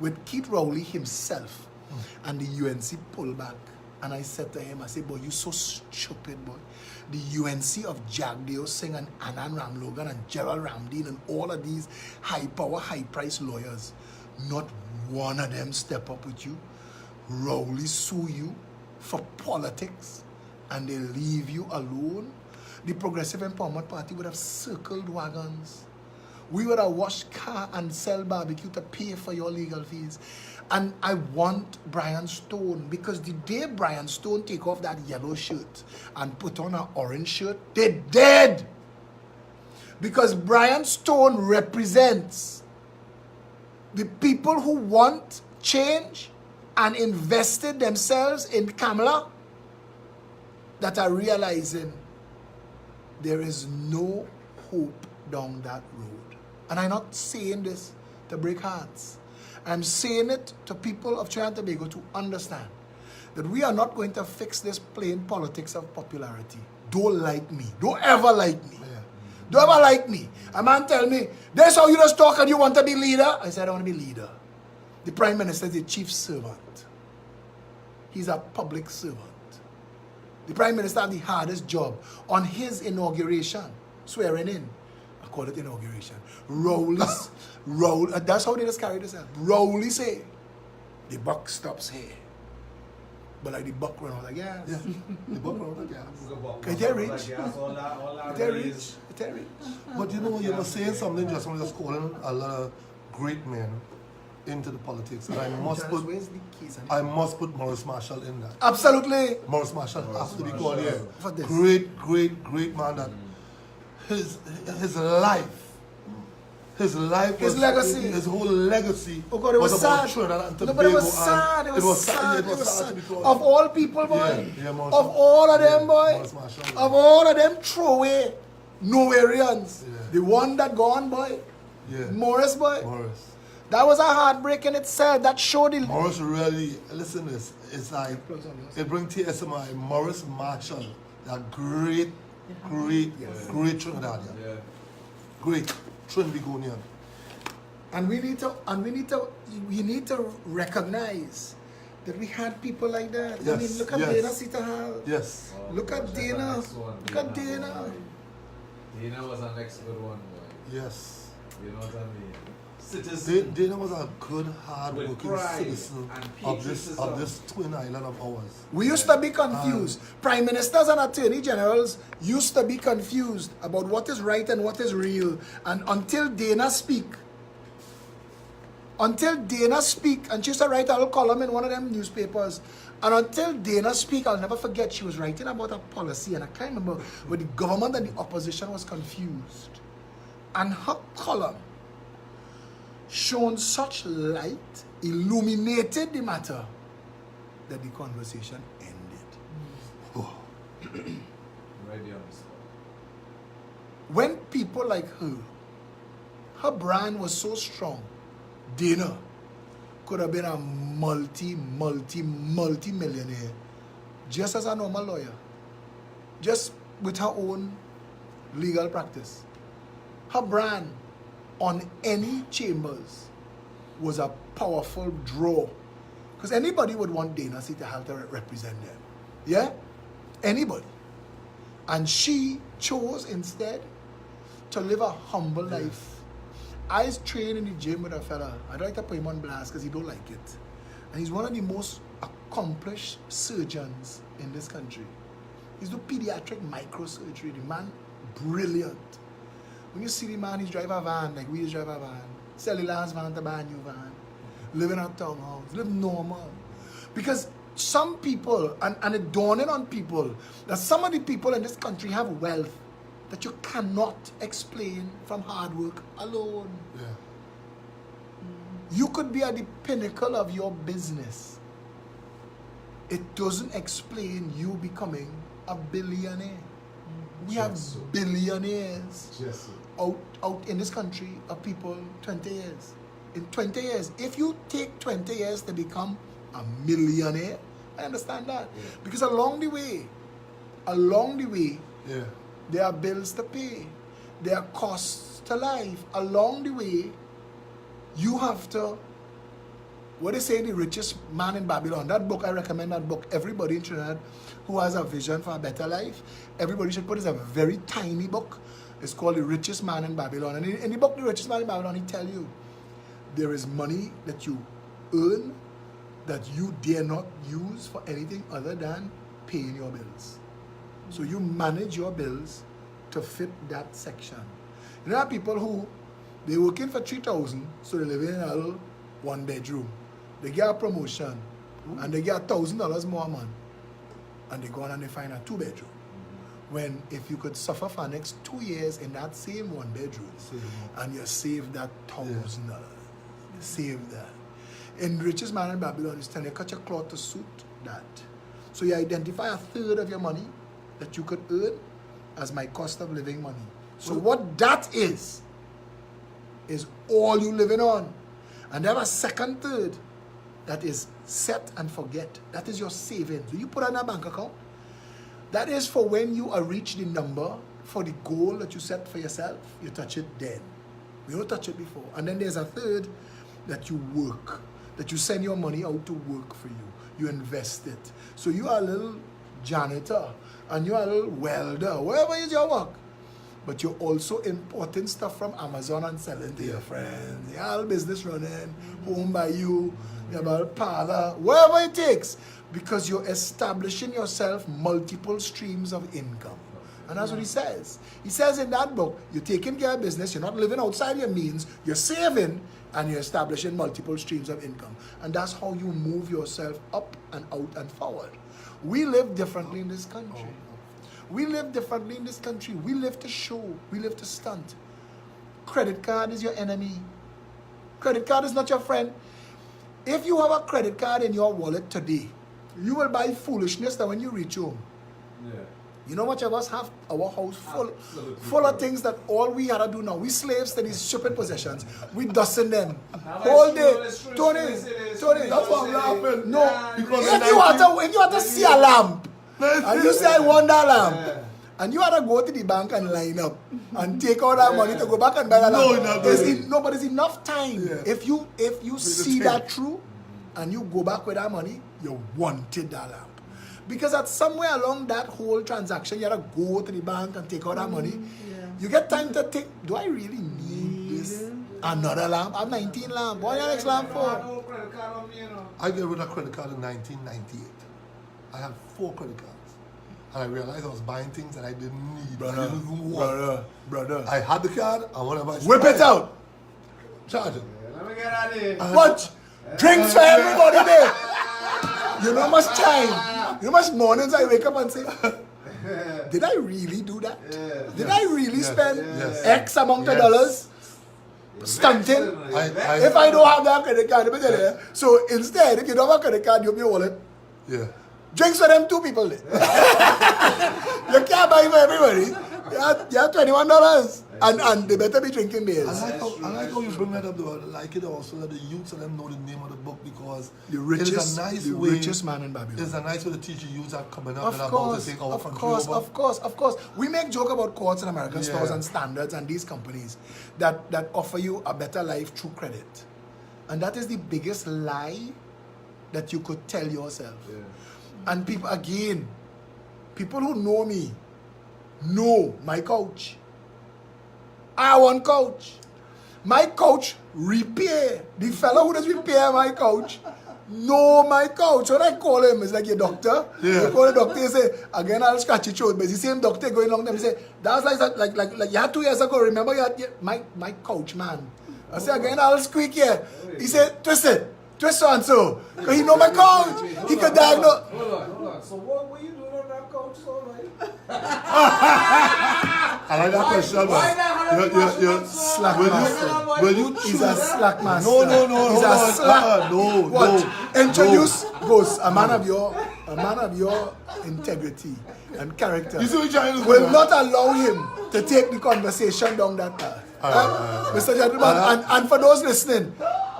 with Keith Rowley himself, and the UNC pulled back. And I said to him, I said, boy, you so stupid, boy. The UNC of Jagdeo Singh and Anand Ramlogan and Gerald Ramdeen and all of these high-power, high-price lawyers, not one of them step up with you. Rowley sue you for politics and they leave you alone. The Progressive Empowerment Party would have circled wagons. We would have washed car and sell barbecue to pay for your legal fees. And I want Brian Stone, because the day Brian Stone take off that yellow shirt and put on an orange shirt, they're dead. Because Brian Stone represents the people who want change and invested themselves in Kamala, that are realizing there is no hope down that road. And I'm not saying this to break hearts. I'm saying it to people of Trinidad and Tobago to understand that we are not going to fix this plain politics of popularity. Don't like me. Don't ever like me. Yeah. Don't ever like me. A man tell me, this how you just talk and you want to be leader? I said, I don't want to be leader. The Prime Minister is the chief servant. He's a public servant. The Prime Minister had the hardest job on his inauguration, swearing in. I call it inauguration. Rowley, that's how they just carry this out. Rowley say, the buck stops here. But like the buck run out of gas. Yeah. The buck run out of gas. It ain't rich. It ain't rich. But you know, you were saying something just when just calling a lot of great men into the politics, and I must put Maurice Marshall in that. Absolutely. Maurice Marshall has to be called here. Great man. That his life, his legacy, his whole legacy. Oh God, it was sad. No, but it was sad. It was sad. Of all people, boy. Yeah, of all of them, boy. Of all of them, throwaway, Nowhereans. Yeah. The one that gone, boy. Yeah. Maurice, boy. Maurice. That was a heartbreak in itself. That showed the... Maurice really, listen to this, it's like, it brings tears to my Maurice Marshall, that great Trinidadian. Yeah. Great Trinbagonian. And we need to recognize that we had people like that. Yes, I mean, look at Dana Sitahal. Yes. Look at Dana. Look at Dana. Dana was an next good one, boy. Yes. You know what I mean? Citizen. Dana was a good, hard-working citizen of this twin island of ours. We used to be confused. Prime ministers and attorney generals used to be confused about what is right and what is real. And until Dana speak, and she used to write a little column in one of them newspapers. And until Dana speak, I'll never forget, she was writing about a policy, and I can't remember, where the government and the opposition was confused. And her column shone such light, illuminated the matter, that the conversation ended. Oh. Ready on the spot. when people like her brand was so strong, Dana could have been a multi-millionaire just as a normal lawyer. Just with her own legal practice. Her brand on any chambers was a powerful draw. Because anybody would want Dana C to have to represent them. Yeah? Anybody. And she chose instead to live a humble life. I was trained in the gym with a fella. I'd like to put him on blast because he don't like it. And he's one of the most accomplished surgeons in this country. He's doing pediatric microsurgery. The man, brilliant. When you see the man, he's driving a van like we just drive a van. Sell the last van to buy a new van. Live in a townhouse. Live normal. Because some people, and it dawning on people, that some of the people in this country have wealth that you cannot explain from hard work alone. Yeah. You could be at the pinnacle of your business. It doesn't explain you becoming a billionaire. We have billionaires out in this country of people 20 years. In 20 years, if you take 20 years to become a millionaire, I understand that. Yeah. Because along the way, Yeah. there are bills to pay. There are costs to life. Along the way, you have to, what they say, the richest man in Babylon. That book, I recommend that book. Everybody in Trinidad who has a vision for a better life, everybody should put it. It's a very tiny book. It's called The Richest Man in Babylon. And in the book, The Richest Man in Babylon, he tell you, there is money that you earn that you dare not use for anything other than paying your bills. So you manage your bills to fit that section. There are people who, they working for 3,000, so they live in a little one bedroom. They get a promotion, and they get $1,000 more a month, and they go on and they find a 2-bedroom. When if you could suffer for the next 2 years in that same 1 bedroom, and you save that $1,000, you save that. In Richest Man in Babylon, it's telling you cut your cloth to suit that. So you identify a third of your money that you could earn as my cost of living money. So what that is all you living on. And there a second third that is set and forget. That is your savings. So you put on a bank account. That is for when you reach the number for the goal that you set for yourself, you touch it then. You don't touch it before. And then there's a third that you work, that you send your money out to work for you. You invest it. So you are a little janitor and you are a little welder, wherever is your work. But you're also importing stuff from Amazon and selling to your friends. You have a business running, home by you, you have a parlor, wherever it takes. Because you're establishing yourself multiple streams of income. And that's what he says. He says in that book, you're taking care of business, you're not living outside your means, you're saving, and you're establishing multiple streams of income. And that's how you move yourself up and out and forward. We live differently in this country. We live differently in this country. We live to show. We live to stunt. Credit card is your enemy. Credit card is not your friend. If you have a credit card in your wallet today, you will buy foolishness that when you reach home. Yeah. You know much of us have our house full of things that all we had to do now. We slaves to these stupid possessions. We dusting them. Whole day. Tony, that's why I'm laughing. No, because if you want to see a lamp, and you say I want that lamp, and you had to go to the bank and line up and take out that money to go back and buy that lamp. No, but there's enough time. Yeah. If you see that through and you go back with that money, you wanted that lamp. Because at somewhere along that whole transaction, you had to go to the bank and take out that money. Yeah. You get time to think, do I really need this? Another lamp? I have 19 lamps. What your next lamp for? I get rid of credit card in 1998. I had 4 credit cards. And I realized I was buying things that I didn't need. Brother, I didn't even want. Brother. I had the card, and whatever I whip it out. Charge it. Let me get out of here. Watch. Drinks for everybody there. You know how much time. You know how much mornings I wake up and say, did I really do that? Yeah. Did I really spend X amount of dollars stunting? If I don't have that credit card, let me tell you. So instead, if you don't have a credit card, you have your wallet. Yeah. Drinks for them 2 people there. You can't buy for everybody. You have $21, and they better be drinking beers. I like how you bring that up, though. I like it also that the youths of them know the name of the book because The it is richest, a nice the way. richest man in Babylon. It's a nice way to teach the youths that coming up Of and about to course, take our of country course, over. of course. We make joke about courts and American Yeah. stores and standards and these companies that offer you a better life through credit. And that is the biggest lie that you could tell yourself. And people, again, people who know me know my coach. I want coach. My coach repair. The fellow who does repair my coach know my coach. What I call him is like your doctor. Yeah. You call the doctor, you say, again, I'll scratch your throat. But it's the same doctor going along them. Say, that was like you had 2 years ago. Remember, you had my coach, man. I say, again, I'll squeak here. He said, twist it. Twist so and so. Because he know my coach. He could diagnose. Hold on. So what were you doing on that coach so like? I like that question, man. why that You're slack will master. you, will you He's a slack master. No, He's hold a on. slack. No. What? Introduce Ghost, a man of your integrity and character. You see what you're trying to do? Will not allow him to take the conversation down that path. Mr. Gentleman, and for those listening,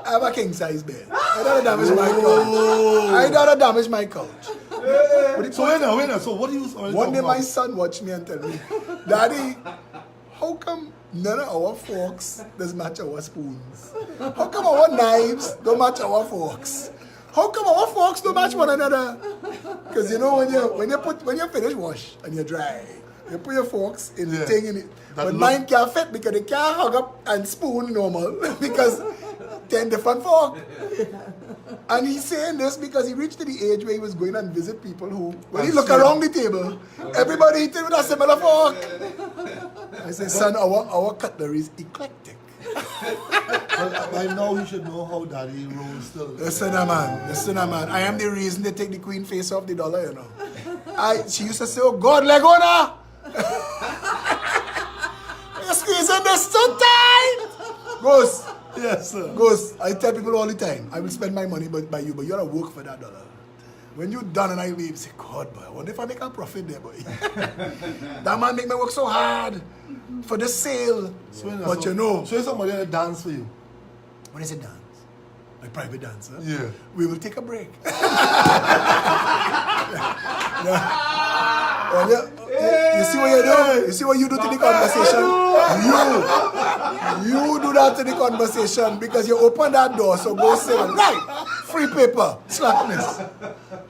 I have a king size bed. I don't damage my couch. I don't damage my couch. So wait now. So what do you? One day my son watched me and tell me, Daddy, how come none of our forks does match our spoons? How come our knives don't match our forks? How come our forks don't match one another? Because you know when you finish wash and you dry, you put your forks in the thing in it. That But look- mine can't fit because they can't hug up and spoon normal because 10 different fork. And he's saying this because he reached to the age where he was going and visit people who, when he look around the table, everybody eating with a similar fork. I say, son, our cutlery is eclectic. But by now he should know how daddy rolls still. Listen, man. I am the reason they take the queen face off the dollar, you know. She used to say, oh God, Legona! You're squeezing this so tight! Ghost. Yes, sir. Ghost, I tell people all the time, I will spend my money by you, but you gotta work for that dollar. When you're done and I leave, say, God, boy, I wonder if I make a profit there, boy. That man make me work so hard for the sale. But you know, So somebody that dance for you. when is it dance? My private dancer? Yeah. We will take a break. You see what you do? You see what you do to the conversation? You do that to the conversation because you open that door, so go say, right, free paper, slackness.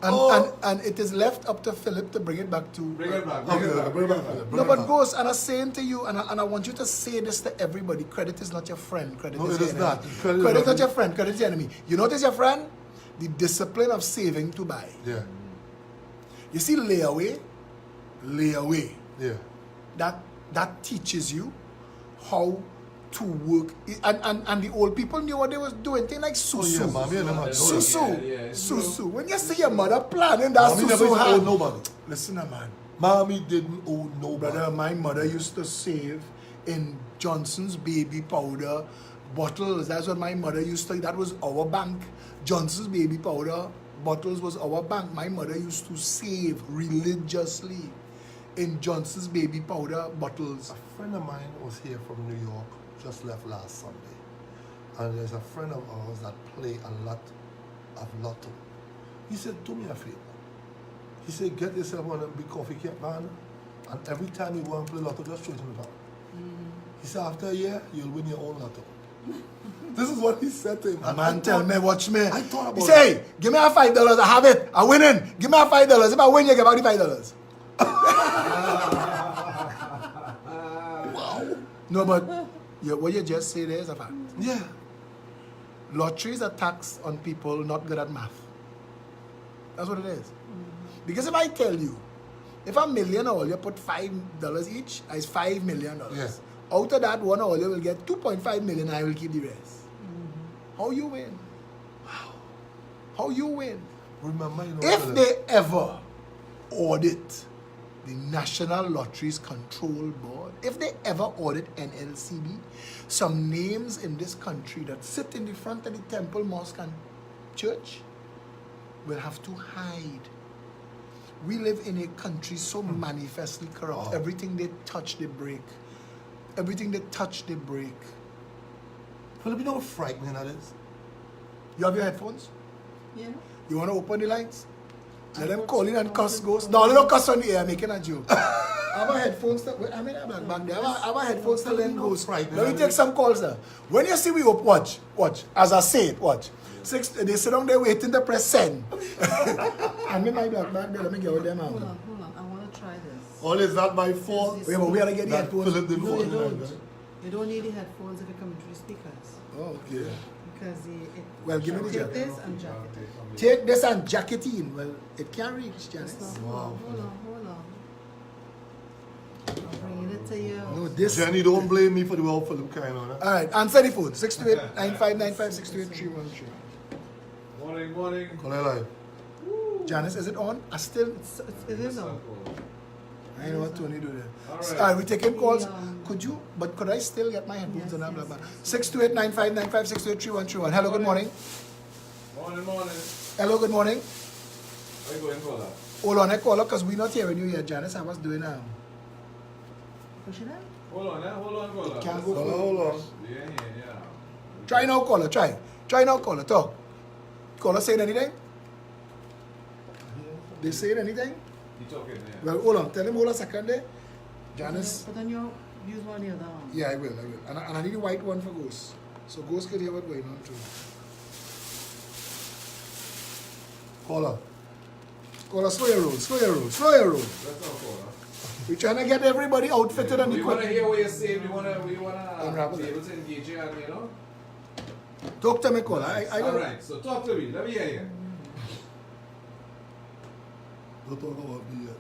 And it is left up to Philip to bring it back to... Bring it back. Okay, bring it back. No, but Ghost, and I'm saying to you, and I want you to say this to everybody, credit is not your friend, credit No, is it your is enemy. not. Credit is Credit is not- not your friend, credit is your enemy. You notice your friend? The discipline of saving to buy. Yeah. You see layaway, Yeah. that teaches you how to work. And the old people knew what they was doing, things like susu. Oh, yeah, mommy and them had Susu. Yeah, yeah. Susu. When you see your mother planning that Mommy never susu used to owe hand. nobody. Listen, man. Mommy didn't owe nobody. Brother, my mother used to save in Johnson's baby powder bottles. That's what my mother used to, that was our bank. Johnson's baby powder bottles was our bank. My mother used to save religiously in Johnson's baby powder bottles. A friend of mine was here from New York, just left last Sunday. And there's a friend of ours that play a lot of lotto. He said, do me a favor. He said, get yourself one of them big coffee cake, man. And every time you go and play lotto, just straighten it out. He said, after a year, you'll win your own lotto. This is what he said to him. A man tell me, watch me. I thought about he say, hey, give me a $5, I have it, I win it. Give me a $5. If I win, you give out the $5. Wow. No, but what you just said there is a fact. Yeah. Lottery is a tax on people not good at math. That's what it is. Because if I tell you, if $1 million all you put $5 each, it's $5 million. Yeah. Out of that one all you will get 2.5 million, I will keep the rest. How you win? How you win? Remember, you know, If Philip, they ever audit the National Lotteries Control Board, if they ever audit NLCB, some names in this country that sit in the front of the temple, mosque and church will have to hide. We live in a country so manifestly corrupt. Wow. Everything they touch, they break. Everything they touch, they break. Filipino frightening that is. You have your headphones? Yeah. You want to open the lines? Let them call in and cuss ghosts. No, they don't cuss on the air, making a joke. Have our headphones. I mean, I'm back there. Have our headphones till then goes. Right, Let me take some calls there. When you see we up, watch. As I say it, watch. They sit down there waiting to press send. And me my black bag there, let me get with them out. Hold on. I want to try this. All is that my fault? Wait, but we gotta get the That headphones. Philip didn't No, you want to don't. do that. You don't need the headphones if you come through the speakers. Oh, okay. Because Well, give me the take jacket. this and jacket it. Take this and jacket in. Well, it can't reach, Janice. Hold on. I'm bringing it to you. No, this. Jenny, don't blame me for the way Philip kind on All right, answer the phone. 628-9595-628-313. Morning. Call her live. Janice, is it on? I still. It is on. I know what Tony do there. All All right. right, we taking calls. Um, Could I still get my headphones Yes, on? yes, Blah, blah. yes. 628-9595-628-313. Hello, good morning. Morning. Hello, good morning. How you going, caller? Hold on, I call her because we're not hearing you yet, Janice. I was doing Push it out. Hold on, caller. Can't go Hold on. Yeah. Try now, caller. Try now, caller. Talk. Caller saying anything? They saying anything? You talking there? Well, hold on. Tell him hold a second there. Janice. Put on your, use one of the other arm. Yeah, I will. And I need a white one for Ghost. So Ghost could hear what's going on too. Call her. Caller, slow your roll. That's all, caller. We're trying to get everybody outfitted and We want to equipped. hear what you're saying. We want to Unravel be it. able to engage you, and Talk to me, caller. I All don't. right. So talk to me. Let me hear you. Don't talk about me yet.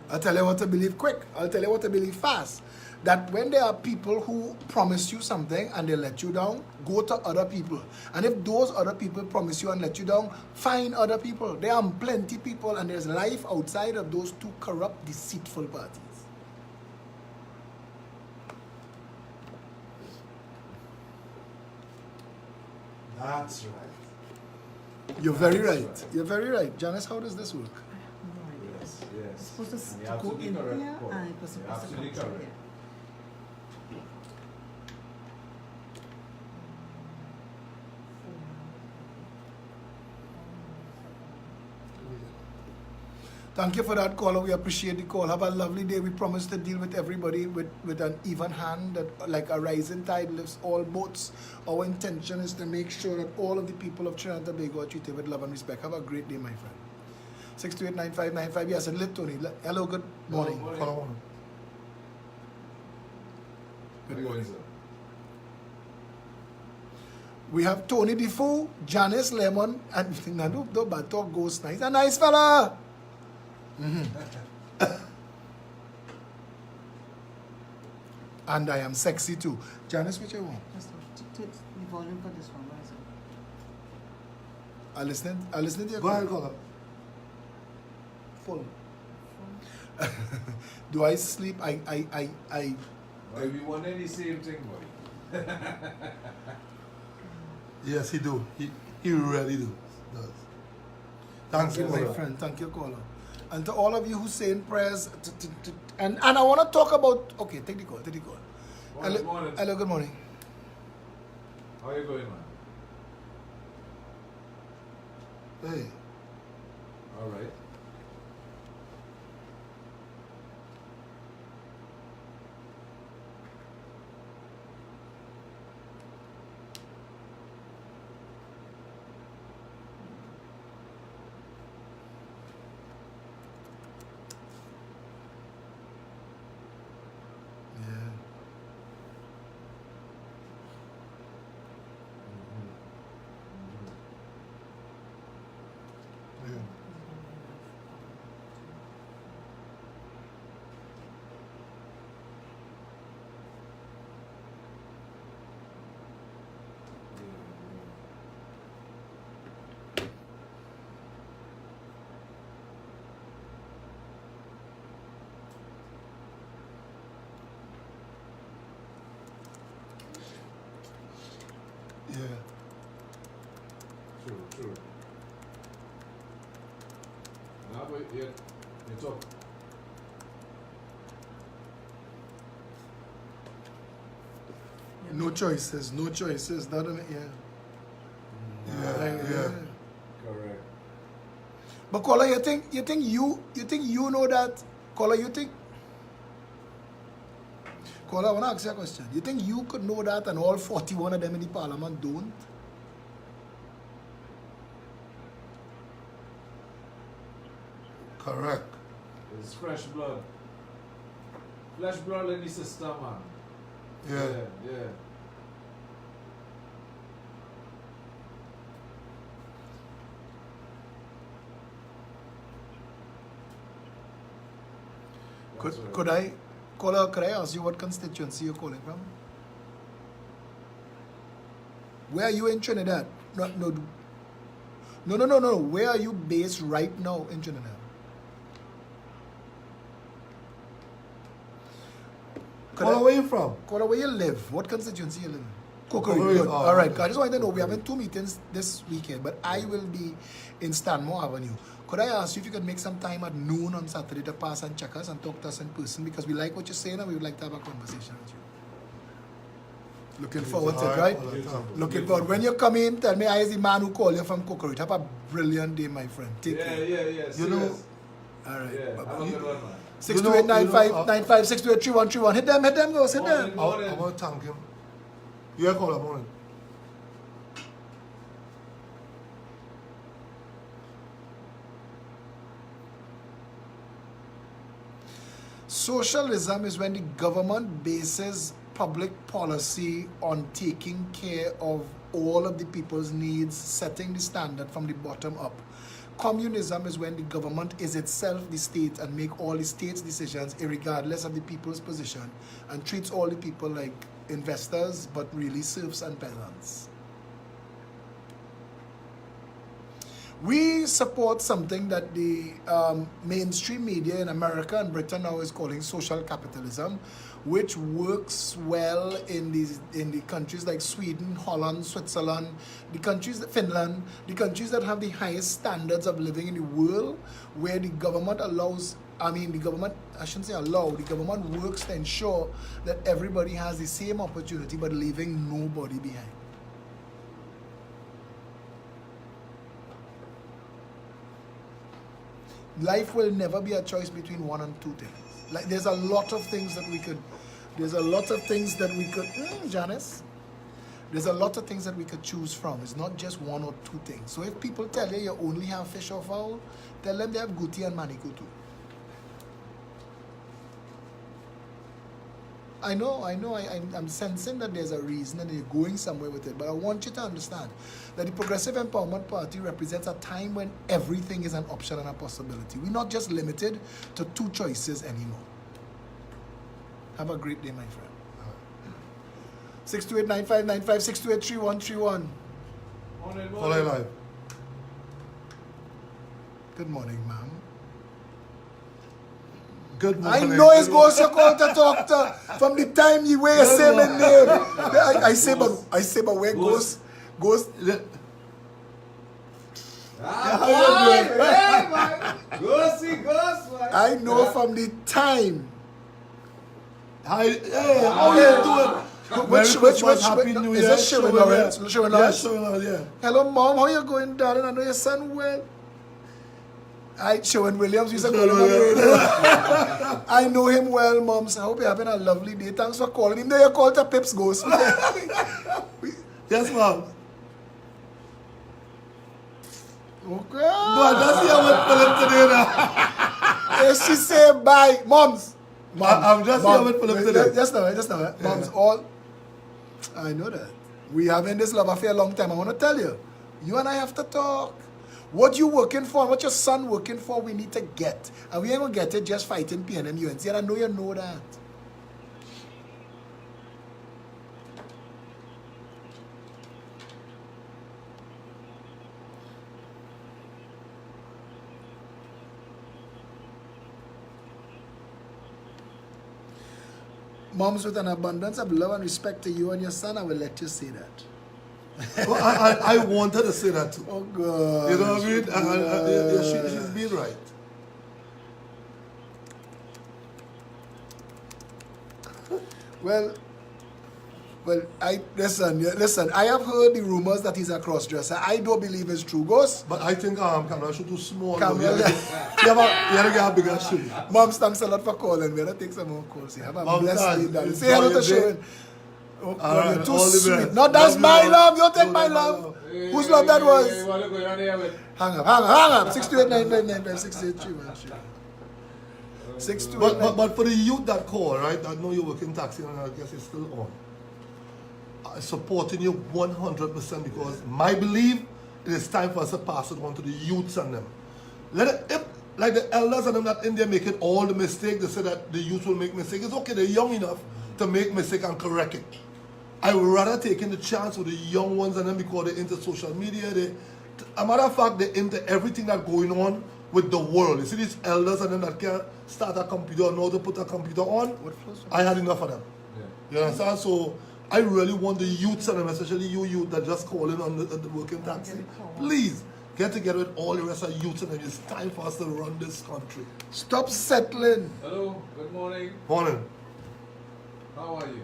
I'll tell you what to believe quick. I'll tell you what to believe fast. That when there are people who promise you something and they let you down, go to other people. And if those other people promise you and let you down, find other people. There are plenty people and there's life outside of those two corrupt, deceitful parties. That's right. You're very That's right. You're very right. Janice, how does this work? No idea. Yes. It's supposed And to you're go absolutely in correct, here caller. and it was You're supposed to come absolutely through correct. here. Thank you for that caller. We appreciate the call. Have a lovely day. We promise to deal with everybody with an even hand, that like a rising tide lifts all boats. Our intention is to make sure that all of the people of Trinidad and Tobago are treated with love and respect. Have a great day, my friend. 628-9595. Yes, and lit Tony. Hello, good morning. Morning. Call her one. Good morning, sir. We have Tony Defoe, Janice Lemon, and Nadu Bato Ghost Nice. A nice fella. And I am sexy too. Janice, what you want? Just take the volume for this one. Where is it? I listening to your Go ahead, call. call her. Full. Do I sleep? Boy, we wanted the same thing, boy. Yes, he do. He really do. Does. Thanks, Thank you, my caller. friend. Thank you, caller. And to all of you who saying prayers, and I want to talk about. Okay, take the call. Morning. Hello, good morning. How you going, man? Hey. All right. Yeah. Yeah. Yeah. True. Now, but you talk. No choices. That Yeah. Correct. But Kola, you think you know that? Kola, Kola, I want to ask you a question. You think you could know that and all 41 of them in the parliament don't? Correct. It's fresh blood. Flesh blood in the system, man. Yeah. That's right. Could I, Kola, could I ask you what constituency you're calling from? Where are you in Trinidad? No. Where are you based right now in Trinidad? Kola, where you from? Kola, where you live? What constituency you live in? Kokorit. Kokorit. Good. Oh, All right. okay. I just wanted to know, we're having 2 meetings this weekend, but I will be in Stanmore Avenue. Could I ask you if you could make some time at noon on Saturday to pass and check us and talk to us in person, because we like what you're saying and we would like to have a conversation with you. Looking forward to it, right? Looking forward. When you come in, tell me I is the man who called you from Kokorit. Have a brilliant day, my friend. Take care. Yeah. You know, All right. Yeah, have a good one, man. 628-95, 628-3131. Hit them, girls, hit them. I want to thank him. Yeah, Kola, morning. Socialism is when the government bases public policy on taking care of all of the people's needs, setting the standard from the bottom up. Communism is when the government is itself the state and make all the state's decisions irregardless of the people's position and treats all the people like investors but really serfs and peasants. We support something that the mainstream media in America and Britain now is calling social capitalism, which works well in the countries like Sweden, Holland, Switzerland, the countries that Finland, the countries that have the highest standards of living in the world, where the government allows, the government works to ensure that everybody has the same opportunity but leaving nobody behind. Life will never be a choice between one and two things. Like there's a lot of things that we could, Janice, there's a lot of things that we could choose from. It's not just one or two things. So if people tell you you only have fish or fowl, tell them they have guti and maniku too. I know, I'm sensing that there's a reason and you're going somewhere with it, but I want you to understand that the Progressive Empowerment Party represents a time when everything is an option and a possibility. We're not just limited to two choices anymore. Have a great day, my friend. 628-9595, 628-3131. Kola live. Good morning, ma'am. Good I morning. know it's goes to call to talk to from the time you wear say my name. I say but where goes I know from the time. Hi, hey, how you doing? Which Happy New is Year. that Sherwin Lawrence? Sherwin Lawrence? Yeah, Sherwin Lawrence, yeah. Hello, mom. How you going, darling? I know your son well. Sherwin Williams, we said I know him well, mom. So I hope you're having a lovely day. Thanks for calling him. There you called to Pips Ghost. Yes, ma'am. Okay. No, I just see how much Philip today now. Yes, she say bye. Moms. I'm just here with Philip today. Just now. Moms, all. I know that. We have in this love affair a long time. I want to tell you. You and I have to talk. What you working for and what your son working for, we need to get. And we ain't going to get it just fighting PNM UNC. And I know you know that. Moms, with an abundance of love and respect to you and your son, I will let you say that. Well, I want her to say that too. Oh God. You know what I mean? She's being right. Well, I listen. I have heard the rumors that he's a cross-dresser. I don't believe it's true, Ghost. But I think camera should too small. Camera- You gotta get a bigger shoe. Moms, thanks a lot for calling. We're gonna take some more calls here. Have a Mom, blessed thanks. day, darling. Enjoy Say hello your to day. Sharon. Oh, God, All right, you're too all the sweet. best. No, that's Love my you, love. You love. take my No, love. no. Whose love that was? Hey, what are you going on here with? Hang up. 628995683. But for the youth that call, right? I know you're working taxi and I guess it's still on. I'm supporting you 100% because my belief it is time for us to pass it on to the youths and them. Like the elders and them that in there making all the mistakes, they say that the youth will make mistakes. It's okay, they're young enough to make mistakes and correct it. I would rather take in the chance with the young ones and them because they're into social media. A matter of fact, they're into everything that's going on with the world. You see these elders and them that can't start a computer or know how to put a computer on? I had enough of them. You understand? So I really want the youths and them, especially you youth that just calling on the working taxi. Please get together with all the rest of youths and them. It's time for us to run this country. Stop settling. Hello, good morning. Morning. How are you?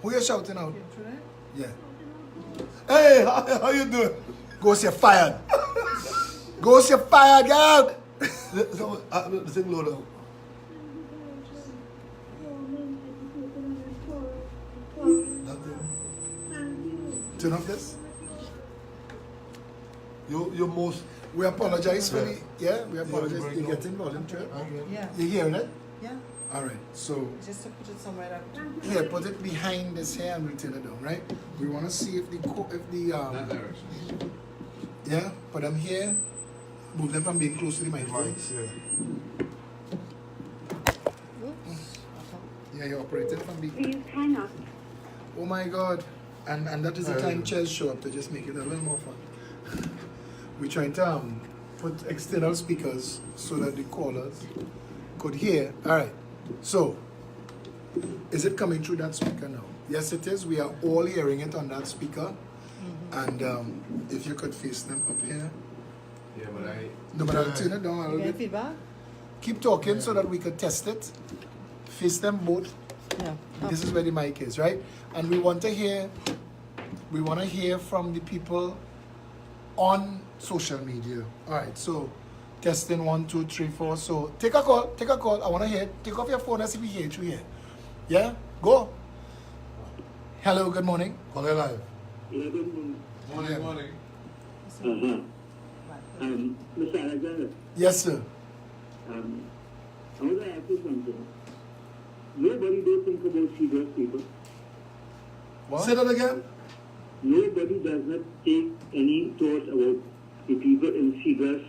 Who you shouting out? Yeah. Hey, how you doing? Ghost, you're fired. Ghost, you're fired, girl. Sing low down. Turn off this. You're most. We apologize for the. Yeah, we Yeah, apologize. break You're down. getting volume to it. Yeah. You hearing it? Yeah. All right. So Just to put it somewhere that. here, put it behind this here and we'll turn it down, right? We want to see if the That direction. yeah, put them here. Move them from being close to the microphone. Yeah, you're operating from the. Please hang up. Oh my God. And that is the time chairs show up to just make it a little more fun. We're trying to put external speakers so that the callers could hear. All right. So, is it coming through that speaker now? Yes, it is. We are all hearing it on that speaker. And if you could face them up here. Yeah, but No, but I'll turn it down a You little get bit. feedback? Keep talking so that we could test it. Face them both. Yeah. This is where the mic is, right? And we want to hear from the people on social media. All right, so testing 1, 2, 3, 4. So take a call. I want to hear. Take off your phone and see if we hear you here. Yeah, go. Hello, good morning. Call it live. morning, morning. Mr. Alexander, Yes, sir. I want to ask you something. Nobody does think about Seagrass people. What? Say that again. Nobody does not take any thought about the people in Seagrass.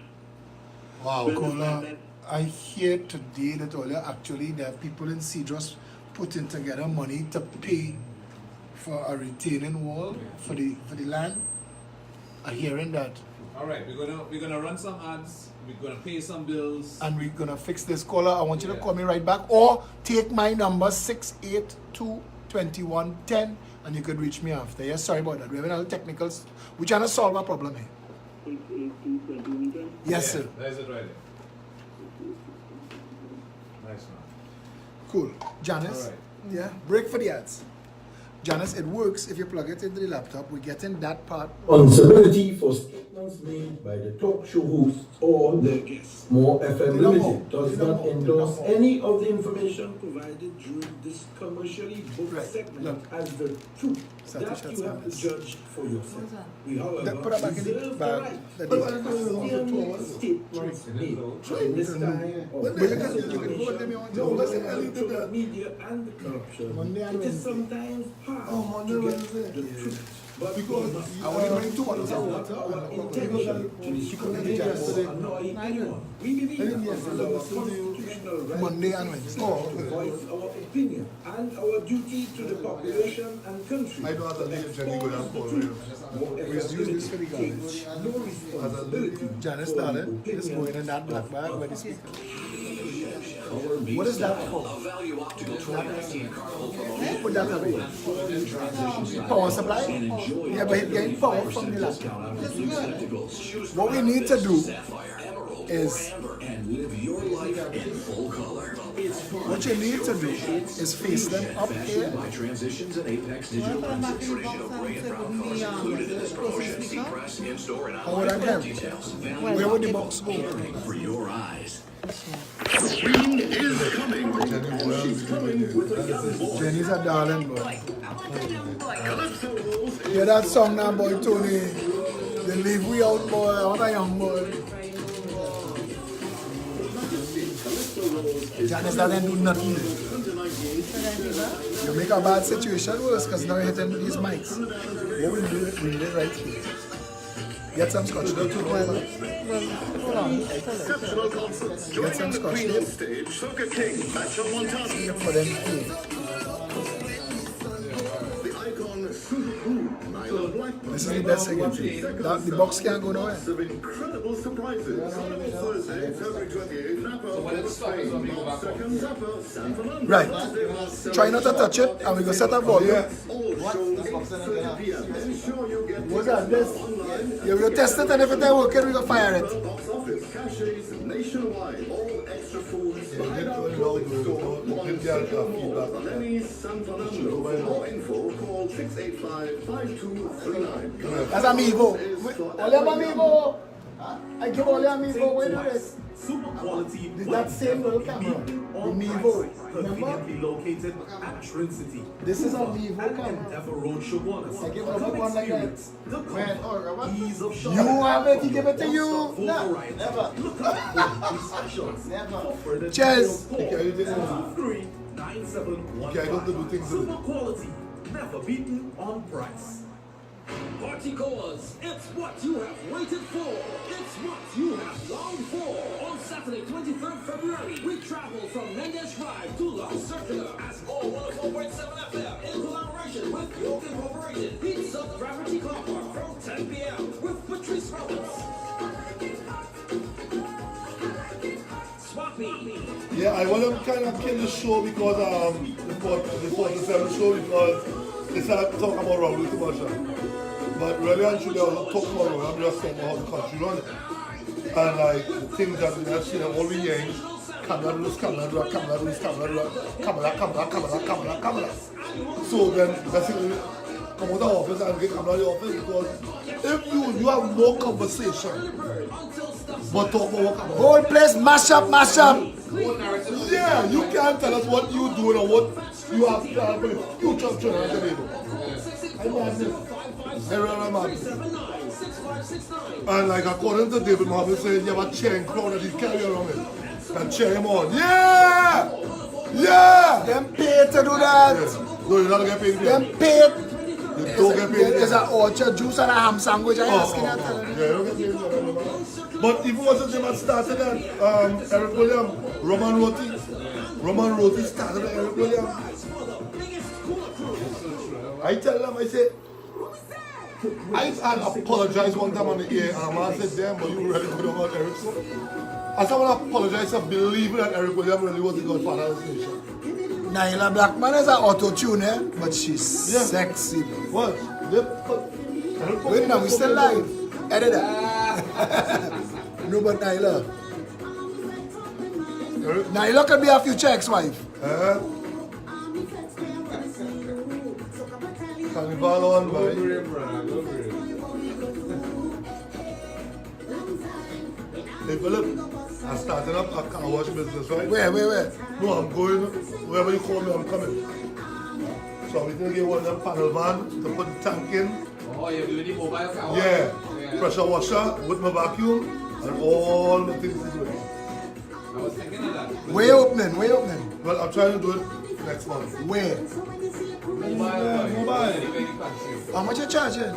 Wow. Caller, I hear today that actually there are people in Cedros putting together money to pay for a retaining wall for the land. I'm hearing that. All right, we're gonna run some ads. We're gonna pay some bills. And we're gonna fix this. Caller, I want you to Yeah. call me right back or take my number 682-2110 and you could reach me after. Yes, sorry about that. We're having other technicals. We're trying to solve a problem here. 682-2110. Yes, Yeah, sir. There's it right there. Nice one. Cool. Janice? All right. Yeah, break for the ads. Janice, it works if you plug it into the laptop. We're getting that part. Responsibility for statements made by the talk show host or the guest. More FM Limited does not endorse any of the information provided during this commercially booked Right. segment Look. as the truth Start to that shut you have to sound. judge for yourself. We, Put however, that back in the reserve the bag. right That to is- question statements made in this time of But you can go with them, you want to. Let's say early to social that. media and the corruption. Monday and It is Wednesday. sometimes hard Oh, Monday, to get Wednesday. the truth. But Because we I want to bring 2 bottles of our water. intention to discriminate or annoy anyone. We believe that it is our constitutional right Monday and Wednesday. to voice our opinion and our duty to the population and country. I don't have to leave Jenny go down for real. Use this for the garbage. No responsibility Janice, for darling, the it's opinion going in that black bag of where the speaker. What is that for? Put that away. Power supply? Yeah, but it's getting power from the laptop. What we need to do is, what you need to do is face them up here. Transitions and Apex digital lenses, traditional brain brown colors included in this promotion. See press, in-store, and How would online that help? details. Where would the box go? For your eyes. Spring is coming. She's coming with a young boy. Jenny's a darling boy. Calypso rules. Hear that song now, boy, Tony. They leave we out, boy. I want a young boy. Janice doesn't do nothing. You make a bad situation worse because now you're hitting these mics. What we do, we do it right here. Get some scotch tape. Hold on. Exceptional concerts. Get some scotch Queen on tape. stage. Soca King, Bachel Montana. You put them here. The icon Super Cool, Nyla Blackman. This is the best again. The box can't go nowhere. Of incredible surprises. Thursday, February 28th, Napa, Spain. 2nd, Napa, San Fernando. Right. Try not to touch it, and we go set up volume. All shows 8:30 p.m. Ensure you get What's that? tickets This? online You will test it, and if it ain't working, we go fire it. box office, cachets nationwide, all extra foods, buy did now, turn it clothing out, store, we one did get Central feedback. Mall, Lenny's San Fernando. For more info, call 685-5239. That's amigo. Ole amigo. I give Ole amigo. Where do this? Super quality. Is that same little camera? The Mevo. Remember? Conveniently located at Trin-City. This is a Mevo camera. Ever Road Shogunas. I give Robert one like that. The Man, oh, Robert. ease of You shopping. have it, he give it to you. Full variety. Never. Look up for specials. Never. For further Cheers. details, call Okay, you did it. 239-9715. Okay, I got to do things with it. Super quality. Never beaten on price. Party Goers, it's what you have waited for. It's what you have longed for. On Saturday, 23rd February, we travel from Mendes Drive to Long Circular as all 104.7 FM in collaboration with York Incorporated. Beats up Gravity Car Park from 10 p.m. with Patrice Roberts. Swappy. Yeah, I want to kind of kill the show because the 47 show because they start talking about Raul too much. But really and truly, I was talking about Raul. I'm just talking about how the country run it. And like the things that we have seen all the years, Kamala lose, Kamala lose, Kamala lose, Kamala lose, Kamala. So then basically come out of the office and get Kamala out of the office because if you have no conversation, but talk about what Kamala. Whole place mash up, mash up. Yeah, you can't tell us what you doing or what you have planned for the future of Trinidad and Tobago. And like according to David Mohammed saying, you have a chain crown that he carry around him. And cheer him on. Yeah! Yeah! Them paid to do that. No, you're not gonna get paid. Them paid. You don't get paid. There's an orchard juice and a ham sandwich. I Oh, asking that. yeah, you don't get paid. But even once the gym started at Eric Williams, Roman Roti started at Eric Williams. I tell them, I say, I had apologized one time on the air, and I said, damn, but you really good about Eric. I said, I want to apologize for believing that Eric Williams really was the godfather of the nation. Nyla Blackman is an auto-tune, eh? But she's sexy. What? Wait now, we still live. Edit that. No, but Nyla. Nyla could be a future ex-wife. Carnival on, boy. Hey, Philip, I'm starting up a car wash business, right? Where? No, I'm going, wherever you call me, I'm coming. So I'm going to get one of them panel van to put the tank in. Oh, you're doing the mobile car? Yeah, pressure washer with my vacuum and all the things to do it. I was thinking of that. Where opening? Well, I'm trying to do it next month. Where? Mobile. How much you charging?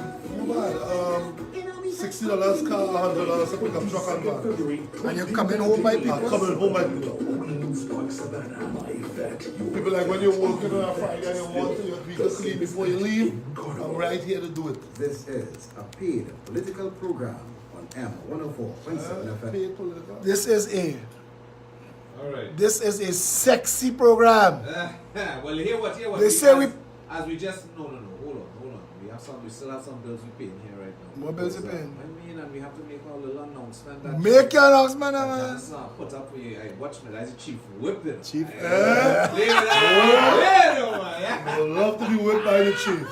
Mobile. $60 car, $100 to pick up truck and van. And you're coming home by people? I'm coming home by people. People like when you're working on a Friday and you want to, you can sleep before you leave. I'm right here to do it. This is a paid political program on M 104.7 FM. Paid political. This is a All right. This is a sexy program. Well, hear what. They say as we just hold on. We still have some bills we paying here right now. What bills you Because, paying? I mean, and we have to make our little announcement that Make your announcement, man. Janice put up with you. Watch me, that's the chief whip it. Chief. I would love to be whipped by the chief.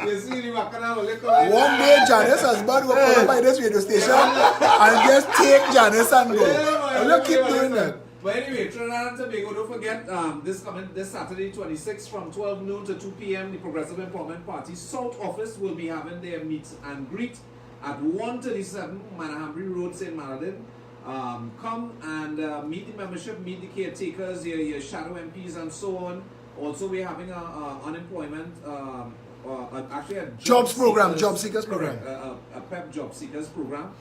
You see the bacchanal liquor. One day Janice has bad will pull up by this radio station and just take Janice and go. And you keep doing that. But anyway, Trinidad and Tobago, don't forget this Saturday 26 from 12 noon to 2 p.m. the Progressive Employment Party South Office will be having their meet and greet at 137 Manahambri Road, St. Marylin. Come and meet the membership, meet the caretakers, your shadow MPs and so on. Also, we're having a unemployment, actually a Job seekers program. A PEP job seekers program.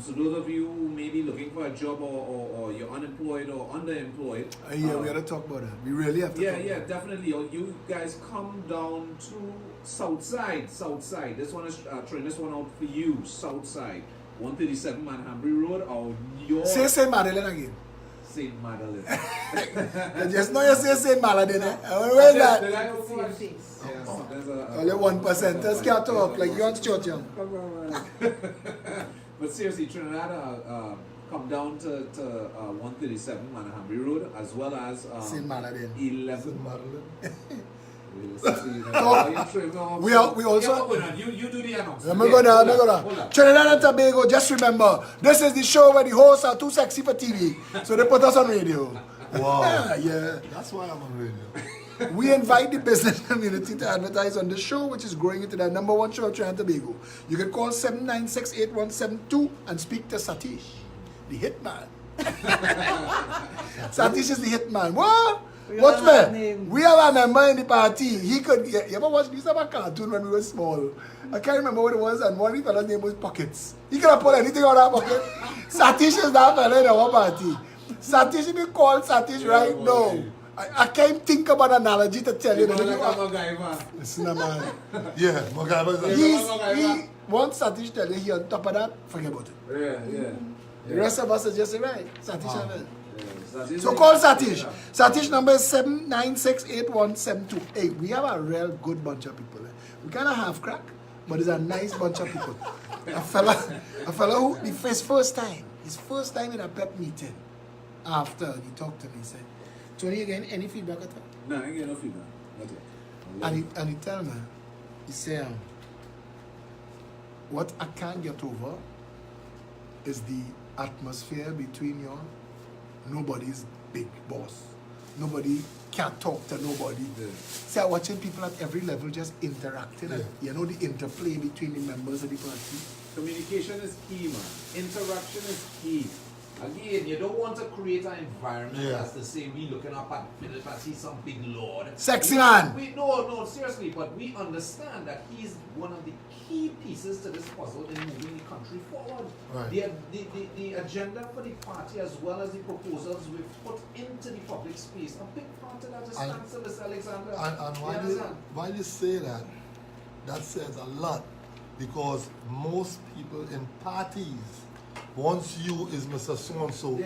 So those of you who may be looking for a job or you're unemployed or underemployed. Yeah, we got to talk about that. We really have to talk about Yeah, definitely. You guys come down to Southside. This one is trying this one out for you. Southside. 137 Manhambri Road or your... Say St. Madeline again. St. Madeline. Just know you say St. Madeline, eh? Where's that? Only 1%ers can't talk like you're on church, young. But seriously, Trinidad, come down to 137 Manahambri Road as well as St. Madeline. 11. We also. You do the announcement. I'm gonna. Trinidad and Tobago, just remember, this is the show where the hosts are too sexy for TV. So they put us on radio. Wow. Yeah. That's why I'm on radio. We invite the business community to advertise on the show, which is growing into the #1 show of Trinidad and Tobago. You can call 796-8172 and speak to Satish, the hitman. Satish is the hitman. What? What's man? We have a member in the party. He could. You ever watch this about cartoon when we were small? I can't remember what it was, and one of the fella's name was Pockets. He could have put anything on that pocket. Satish is that fella in our party. Satish, if you call Satish right now, I can't think about an analogy to tell you. Listen, man. Yeah, MacGyver. He once Satish tell you he on top of that, forget about it. Yeah. The rest of us are just right. Satish have it. So call Satish. Satish number is 796-8172. Hey, we have a real good bunch of people. We kind of have crack, but it's a nice bunch of people. A fella who his first time in a PEP meeting. After he talked to me, he said, "Tony, you getting any feedback at all?" No, I ain't getting no feedback. Okay. And he tell me, he said, what I can't get over is the atmosphere between you. Nobody's big boss. Nobody can't talk to nobody. Yeah. See, I'm watching people at every level just interacting. And, you know, the interplay between the members of the party. Communication is key, man. Interaction is key. Again, you don't want to create an environment that's the same. We looking up at Philip and see some big lord. Sexy man. No, seriously, but we understand that he's one of the key pieces to this puzzle in moving the country forward. Right. The agenda for the party as well as the proposals we've put into the public space, a big part of that is thanks to Mr. Alexander. And why you say that, that says a lot, because most people in parties, once you is Mr. So-and-so,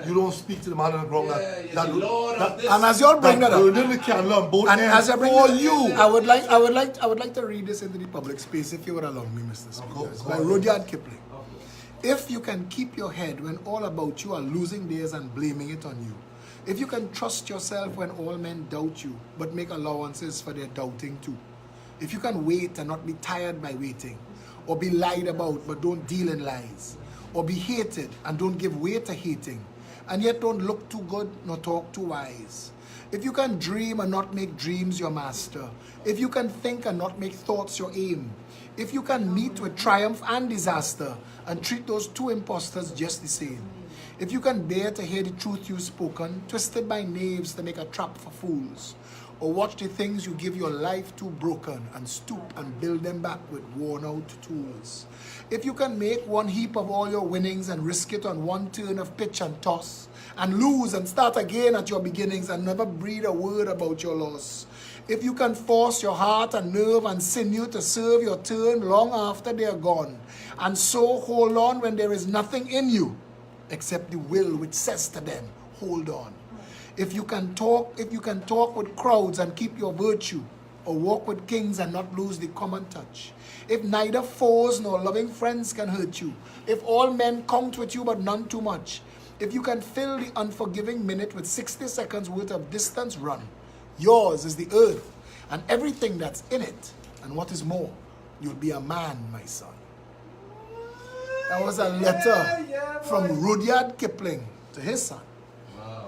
you don't speak to the man on the ground. And as you all bring that up, and as I bring for you, I would like to read this into the public space, if you would allow me, Mr. Speaker. By Rudyard Kipling. If you can keep your head when all about you are losing theirs and blaming it on you, if you can trust yourself when all men doubt you, but make allowances for their doubting too, if you can wait and not be tired by waiting, or be lied about but don't deal in lies, or be hated and don't give way to hating, and yet don't look too good nor talk too wise. If you can dream and not make dreams your master, if you can think and not make thoughts your aim, if you can meet with triumph and disaster and treat those two impostors just the same, if you can bear to hear the truth you've spoken, twisted by knaves to make a trap for fools, or watch the things you give your life to broken and stoop and build them back with worn out tools. If you can make one heap of all your winnings and risk it on one turn of pitch and toss, and lose and start again at your beginnings and never breathe a word about your loss. If you can force your heart and nerve and sinew to serve your turn long after they are gone, and so hold on when there is nothing in you, except the will which says to them, hold on. If you can talk with crowds and keep your virtue, or walk with kings and not lose the common touch. If neither foes nor loving friends can hurt you, if all men count with you but none too much, if you can fill the unforgiving minute with 60 seconds worth of distance run, yours is the earth and everything that's in it. And what is more, you'll be a man, my son. That was a letter from Rudyard Kipling to his son. Wow.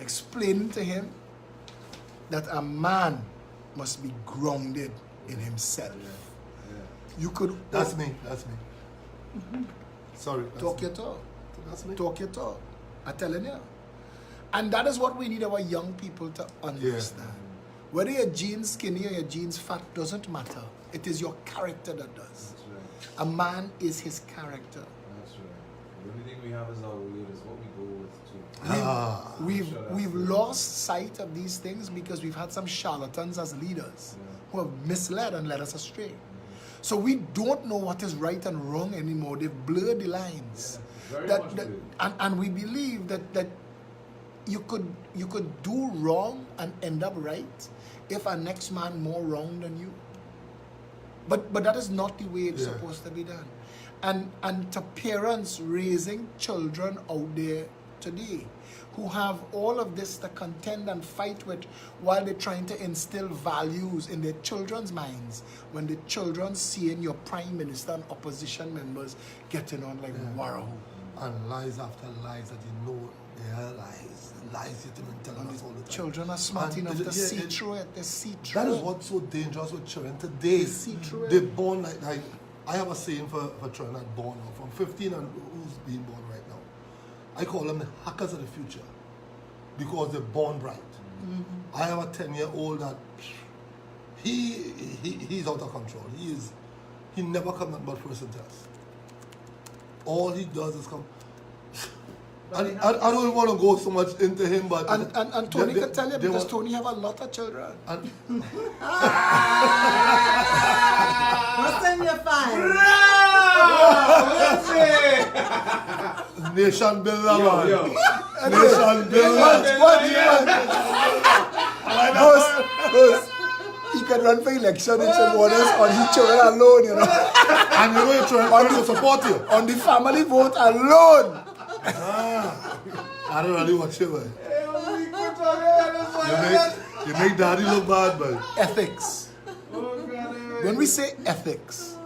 Explaining to him that a man must be grounded in himself. You could... That's me. Sorry. Talk your talk. That's me. Talk your talk. I'm telling you. And that is what we need our young people to understand. Whether your jeans skinny or your jeans fat doesn't matter. It is your character that does. That's right. A man is his character. That's right. The only thing we have is our will, is what we go with too. We've lost sight of these things because we've had some charlatans as leaders who have misled and led us astray. So we don't know what is right and wrong anymore. They've blurred the lines. And we believe that you could do wrong and end up right if a next man more wrong than you. But that is not the way it's supposed to be done. And to parents raising children out there today who have all of this to contend and fight with while they're trying to instill values in their children's minds, when the children seeing your prime minister and opposition members getting on like wow. And lies after lies that you know they are lies. Lies you didn't tell us all the time. Children are smart enough to see through it. They see through it. That is what's so dangerous with children today. They see through it. They're born like I have a saying for children that born now, from 15 and who's being born right now. I call them the hackers of the future because they're born bright. I have a 10-year-old that he's out of control. He never comes nothing but first and test. All he does is come. And I don't want to go so much into him, but and Tony can tell you because Tony have a lot of children. What's in your file? Nation builder, man. Nation builder. He can run for election in some waters on his children alone, you know. And you know your children to support you. On the family vote alone. I don't really watch it, man. You make daddy look bad, man. Ethics. When we say ethics,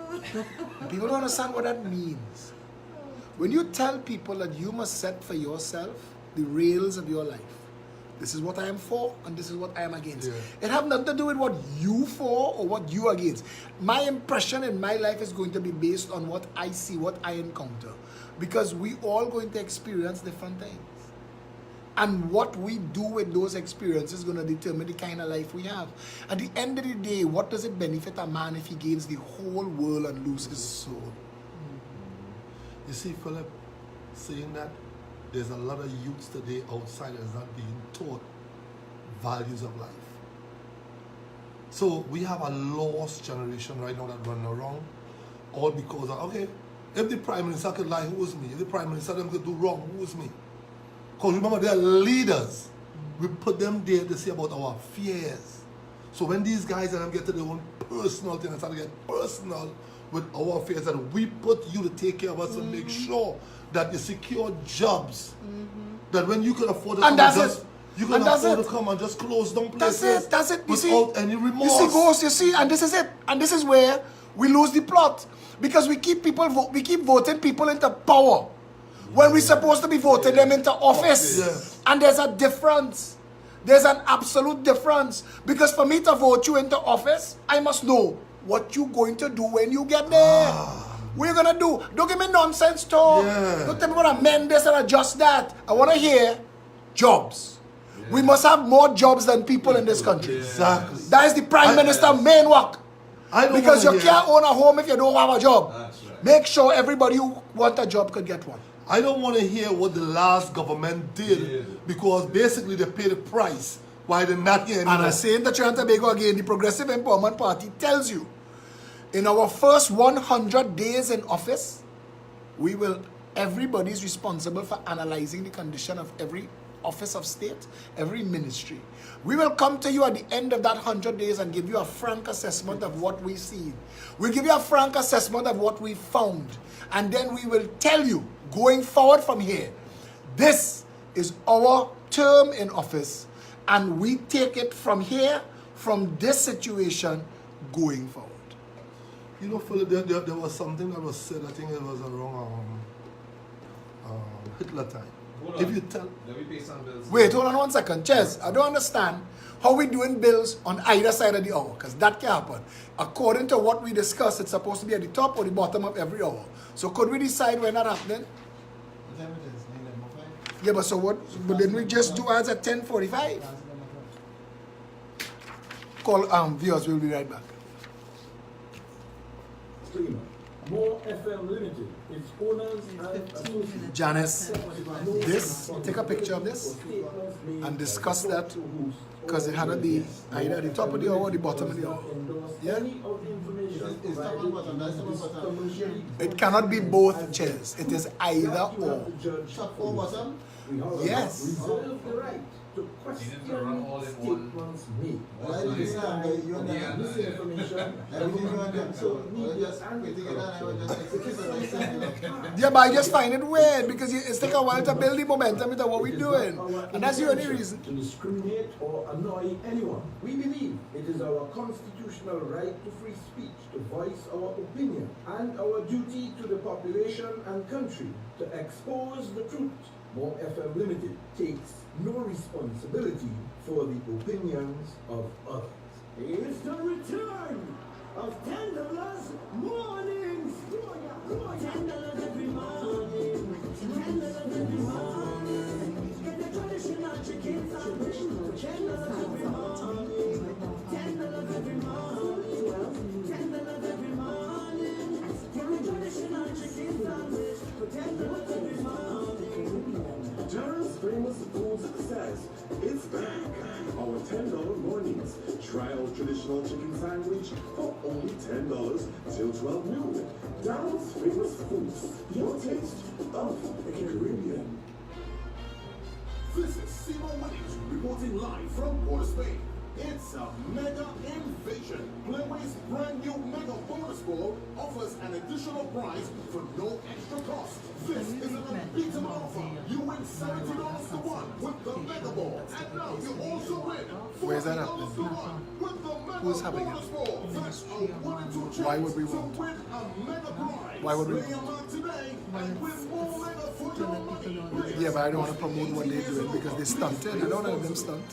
people don't understand what that means. When you tell people that you must set for yourself the rails of your life, this is what I am for and this is what I am against. It has nothing to do with what you for or what you against. My impression in my life is going to be based on what I see, what I encounter. Because we all going to experience different things. And what we do with those experiences is going to determine the kind of life we have. At the end of the day, what does it benefit a man if he gains the whole world and loses his soul? You see, Philip, saying that there's a lot of youths today outside that's not being taught values of life. So we have a lost generation right now that running around, all because of, okay, if the Prime Minister could lie, who is me? If the Prime Minister could do wrong, who is me? Because remember, they're leaders. We put them there to say about our fears. So when these guys and them get to their own personal thing and start to get personal with our fears, and we put you to take care of us and make sure that you secure jobs. That when you can afford to come and just close down places. That's it. Without any remorse. You see, Ghost, you see, and this is it. And this is where we lose the plot. Because we keep voting people into power when we're supposed to be voting them into office. And there's a difference. There's an absolute difference. Because for me to vote you into office, I must know what you're going to do when you get there. What are you going to do? Don't give me nonsense talk. Don't tell me what to amend this and adjust that. I want to hear jobs. We must have more jobs than people in this country. Exactly. That is the Prime Minister's main work. Because you can't own a home if you don't have a job. Right. Make sure everybody who wants a job could get one. I don't want to hear what the last government did because basically they paid the price while they're not here anymore. And I'm saying that Trinidad and Tobago again, the Progressive Empowerment Party tells you in our first 100 days in office, we will Everybody's responsible for analyzing the condition of every office of state, every ministry. We will come to you at the end of that 100 days and give you a frank assessment of what we see. We'll give you a frank assessment of what we found. And then we will tell you, going forward from here, this is our term in office, and we take it from here, from this situation, going forward. You know, Philip, there was something that was said, I think it was around Hitler time. Hold If on. you tell... Let me pay some bills. Wait, hold on 1 second. Chess, I don't understand how we doing bills on either side of the hour, because that can happen. According to what we discussed, it's supposed to be at the top or the bottom of every hour. So could we decide when that happening? Yeah, but so what? But didn't we just do ads at 10:45? Call viewers, we'll be right back. Streamer. More FM Limited. Its owners and associates. Janice, this, take a picture of this and discuss that, because it had to be either at the top of the hour or the bottom of the hour. Yeah? It cannot be both chairs. It is either or. Yes. Reserve the right to question statements made. Misinformation, Yeah, but I just find it weird because it's take a while to build the momentum into what we're doing. And that's the only reason. To discriminate or annoy anyone. We believe it is our constitutional right to free speech, to voice our opinion, and our duty to the population and country to expose the truth. More FM Limited takes no responsibility for the opinions of others. It's the return of $10 mornings. $10 every morning. $10 every morning. Get the traditional chicken sandwich for $10 every morning. $10 every morning. $10 every morning. Get the traditional chicken sandwich for $10 every morning. Durham's famous food success is back. Our $10 mornings. Try our traditional chicken sandwich for only $10 till 12 noon. Durham's famous foods. Your taste of the Caribbean. This is Simo Winnings reporting live from Port of Spain. It's a mega invasion. Playway's brand new mega bonus ball offers an additional prize for no extra cost. This is an unbeatable offer. You win $70 to one with the mega ball. And now you also win Where's that $40 happening? to one with the mega Who's having bonus it? ball. That's a 1 and 2 chance Why would we to want? win a mega prize. Why would we Play want? your luck today and win more mega for your money. Yeah, but I don't want to promote what they're doing because they stunted. I don't let them stunt.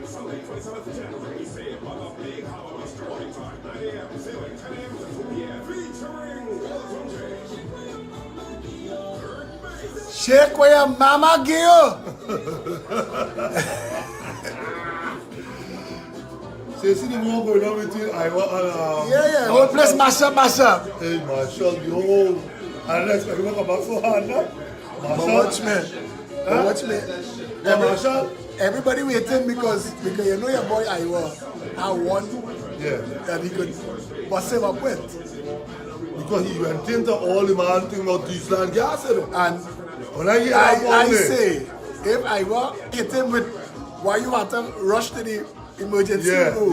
Sunday, 27th January, say it on the big Halloween starting time, 9 a.m., sailing 10 a.m. to 2 p.m. Featuring Elton J. Shake where your mama give you. So you see the war going on between Iowa and... Yeah, whole place mash up. Hey, Marshall, yo. And let's come back so hard now. But watch me. But watch me. Yeah, Marshall? Everybody waiting because you know your boy Iowa had one that he could bust him up with. Because he went into all the man thing about Eastland gas, you know. And when I hear that I morning, say, if Iowa hit him with why you want to rush to the emergency room,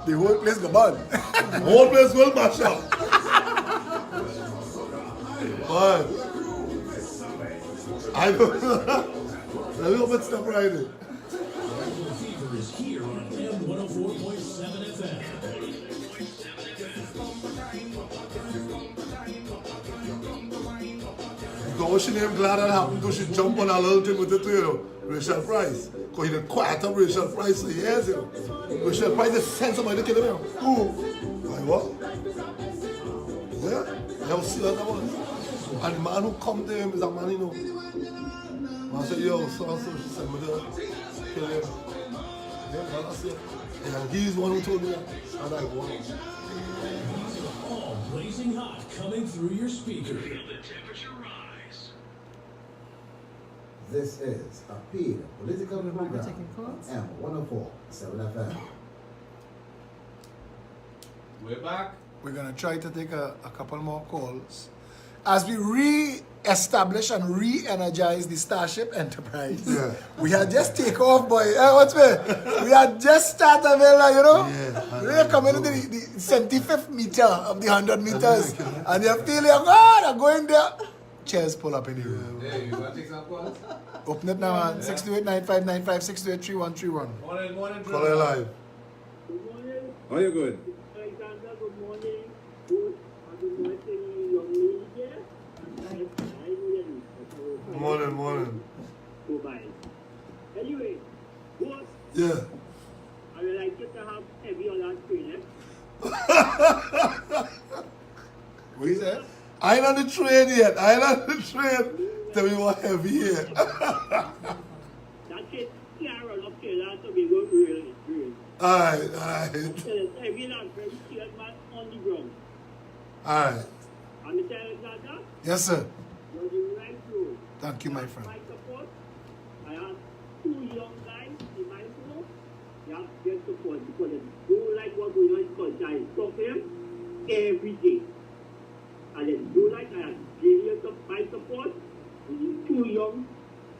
the whole place go burn. The whole place will mash up. But I don't know. A little bit stuff right there. Fever is here on M104.7 FM. Because what she name glad that happened because she jumped on a little thing with it too, you know. Rachel Price. Because he didn't quiet up Rachel Price for years, you know. Rachel Price just sent somebody to kill him, you know. Who? Like what? Yeah. I never see that one. And the man who come to him is a man, you know. I said, yo, so she said, me to kill him. Yeah, that's it. And he's the one who told me that. I'm like, wow. All blazing hot coming through your speaker. Feel the temperature rise. This is a paid political We're program taking calls. on M104.7 FM. We're back. We're going to try to take a couple more calls. As we re-establish and re-energize the Starship Enterprise, we had just take off, boy. What's me? We had just started, you know? We're coming to the 75th meter of the 100 meters. And you're feeling, oh, they're going there. Chairs pull up in the room. Hey, you want to take some calls? Open it now, man. 628-9595, 628-3131. Morning, Call it live. Good morning, How you good? Alexander. Good morning. Good morning to the young lady there. Morning. Goodbye. Anyway, boss, Yeah. I would like you to have heavy on that train, eh? What is that? I ain't on the train yet. Tell me what heavy here. That shit can't run up to that to be good really. Alright. So it's heavy and very serious man on the ground. Alright. And Mr. Alexander, Yes, sir. you're the right road. Thank you, my friend. My support, I have 2 young guys in my group. They have to get support because they don't like what going on because I talk to them every day. And they don't like I have given them my support. With these 2 young,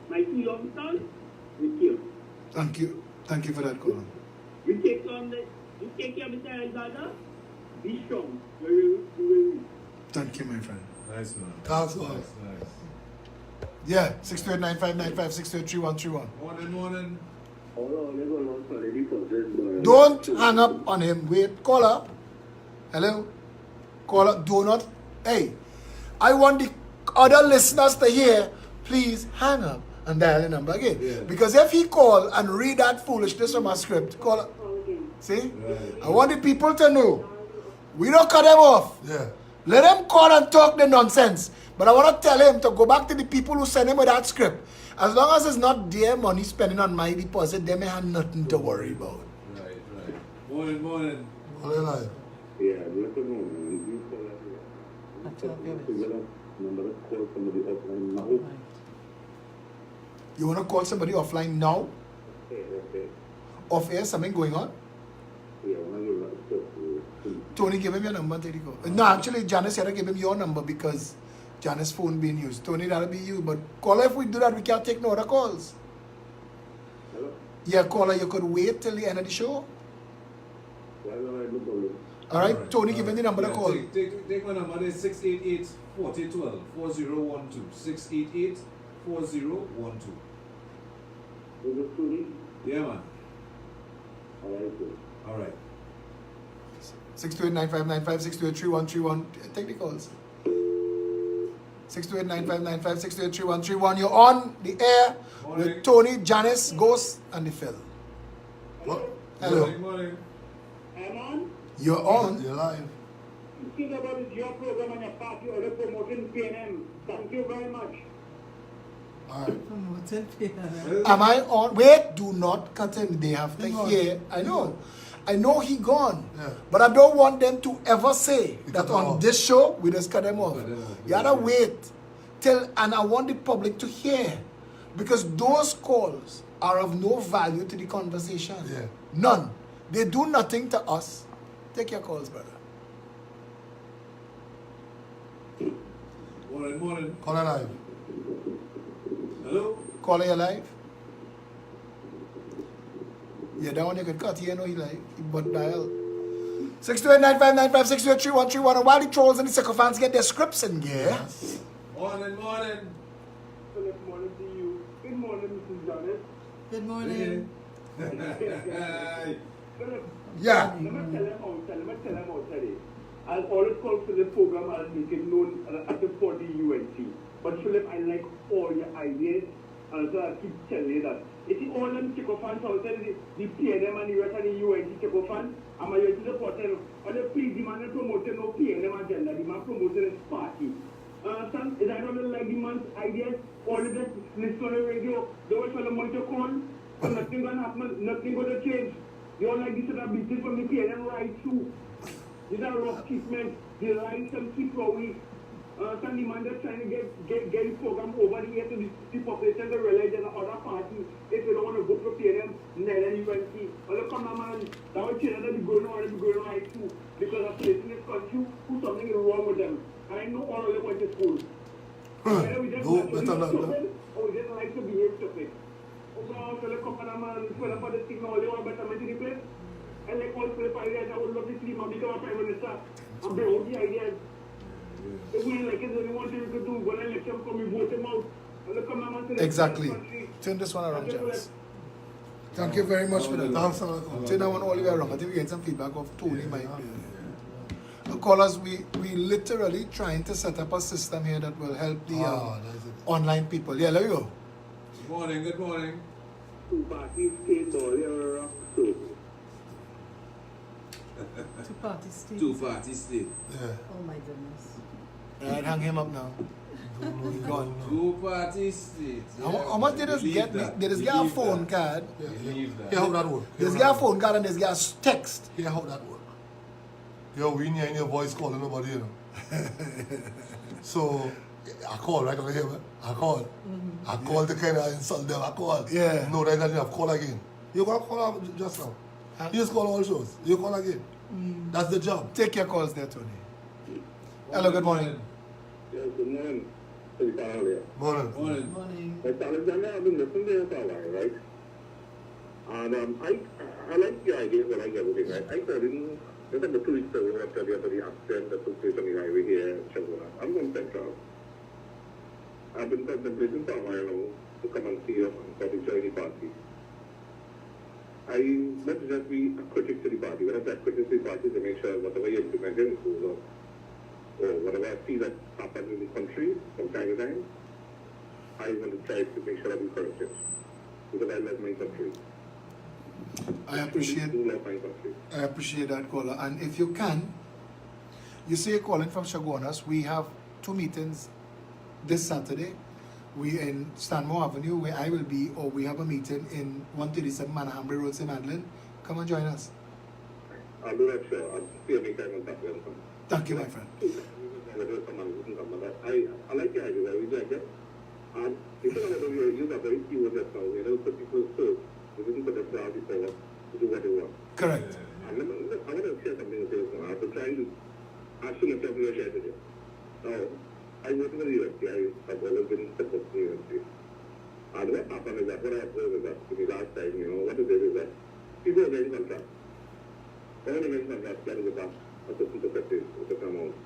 my 2 young sons, with you. Thank you. Thank you for that call. You take care of Mr. Alexander, be strong. You will. Thank you, my friend. Nice, man. That's all. Nice. Yeah, 628-9595, 628-3131. Morning. Don't hang up on him. Wait, call up. Hello? Call up. Do not. Hey, I want the other listeners to hear, please hang up and dial the number again. Yeah. Because if he call and read that foolishness from a script, call up. See? I want the people to know. We don't cut them off. Yeah. Let him call and talk the nonsense. But I want to tell him to go back to the people who send him with that script. As long as it's not their money spending on my deposit, they may have nothing to worry about. Right. Morning. Call it live. Yeah, let them know. You call somebody offline now. You want to call somebody offline now? Okay. Off air, something going on? Yeah, when you talk to Tony, give him your number, take the call. No, actually, Janice had to give him your number because Janice's phone being used. Tony, that'll be you. But caller, if we do that, we can't take no other calls. Hello? Yeah, caller, you could wait till the end of the show. Yeah, no problem. All right, Tony, give him the number to call. Take my number. It's 688-4012 4012. 688-4012. Is it Tony? Yeah, man. All right. 628-9595, 628-3131. Take the calls. 628-9595, 628-3131. You're on the air with Tony, Janice, Ghost, and the Phil. What? Hello. Morning. I'm on. You're on. You're live. You think about it, your program and your party or the promoting PNM. Thank you very much. All right. Promoted PNM. Am I on? Wait, do not cut him. They have to hear. I know he gone. Yeah. But I don't want them to ever say You that cut them on off. this show, we just cut them off. Cut them off. You gotta wait till, and I want the public to hear. Because those calls are of no value to the conversation. Yeah. None. They do nothing to us. Take your calls, brother. Morning. Call it live. Hello? Caller, you live? Yeah, that one you could cut. You know he live. But dial. 628-9595, 628-3131. And while the trolls and the sycophants get their scripts in gear. Morning. Good morning to you. Good morning, Mrs. Janet. Good morning. Philip, Yeah. let me tell him how today. I'll always call for the program, I'll make it known as the 40 UNT. But Philip, I like all your ideas, and so I keep telling you that. If you all them sycophants outside the PNM and the rest of the UNT sycophants, I'm going to support them. And the please, the man is promoting no PNM agenda, the man promoting his party. Son, is I don't like the man's ideas, all of this, listen on the radio, they always tell them to call, so nothing gonna happen, nothing gonna change. They all like this sort of business from the PNM right through. These are rough treatment, the lines and keep away. Some demand is trying to get the program over here to the population to realize that the other party, if they don't want to vote for PNM, neither UNC. Well, come on, man, that would change that be going on right too. Because of placing this country, who something is wrong with them. And I know all of them went to school. Whether we just or we just like to behave stupid. Oh, so come on, man, for the thing, all they want better in the place. And like all the ideas, I would love to see him become a prime minister. And bring out the ideas. If we like it, we want to do one election, come and vote him out. And come on, Exactly. Turn this one around, Janice. Thank you very much for that. Turn that one all the way around. I think we get some feedback of Tony, my callers. We literally trying to set up a system here that will help the online people. Yeah, there you go. Good morning, good morning. Two parties state all Two-party state. Two-party state. Yeah. Oh my goodness. Alright, hang him up now. Gone. Two-party state. How much did this get? Did this get a phone card? Yeah, how that work? This get a phone card and this get a text. Yeah, how that work? Yo, we ain't your voice calling nobody, you know. So, I call right over here, man. I call. I call to kind of insult them. I call. Yeah. No, right now, you have call again. You got to call out just now. You just call all shows. You call again. That's the job. Take your calls there, Tony. Hello, good morning. Yes, good morning. Morning. Morning. Like Alexander, I've been listening to you for a while, right? And I like the ideas, I like everything, right? I thought in just about 2 weeks ago, after the accident that took place on the highway here in Shaguna, I'm from Central. I've been contemplating for a while now to come and see you and probably join the party. I want to just be a critic to the party. When I say critic to the party, to make sure whatever you implement goes on. Or whatever I see that happens in the country from time to time, I want to try to make sure that we correct it. Because I love my country. I appreciate that, caller. And if you can, you say you're calling from Chaguanas. We have 2 meetings this Saturday. We in Stanmore Avenue, where I will be, or we have a meeting in 137 Manahambri Road, St. Madeleine. Come and join us. I'll do that, sure. I'll see you next time on Saturday. Thank you, my friend. I like the idea. I really like it. And if you're going to use a very few words now, you know, put people first. You didn't put themselves before to do what they want. Correct. And I want to share something with you. I've been trying to ask you myself to share with you. Now, I work with the USC. I've always been supporting the USC. And what happened is that what I observed is that in the last time, you know, what it is that people are getting contracts. All the getting contracts get with us a certain perspective, a certain amount.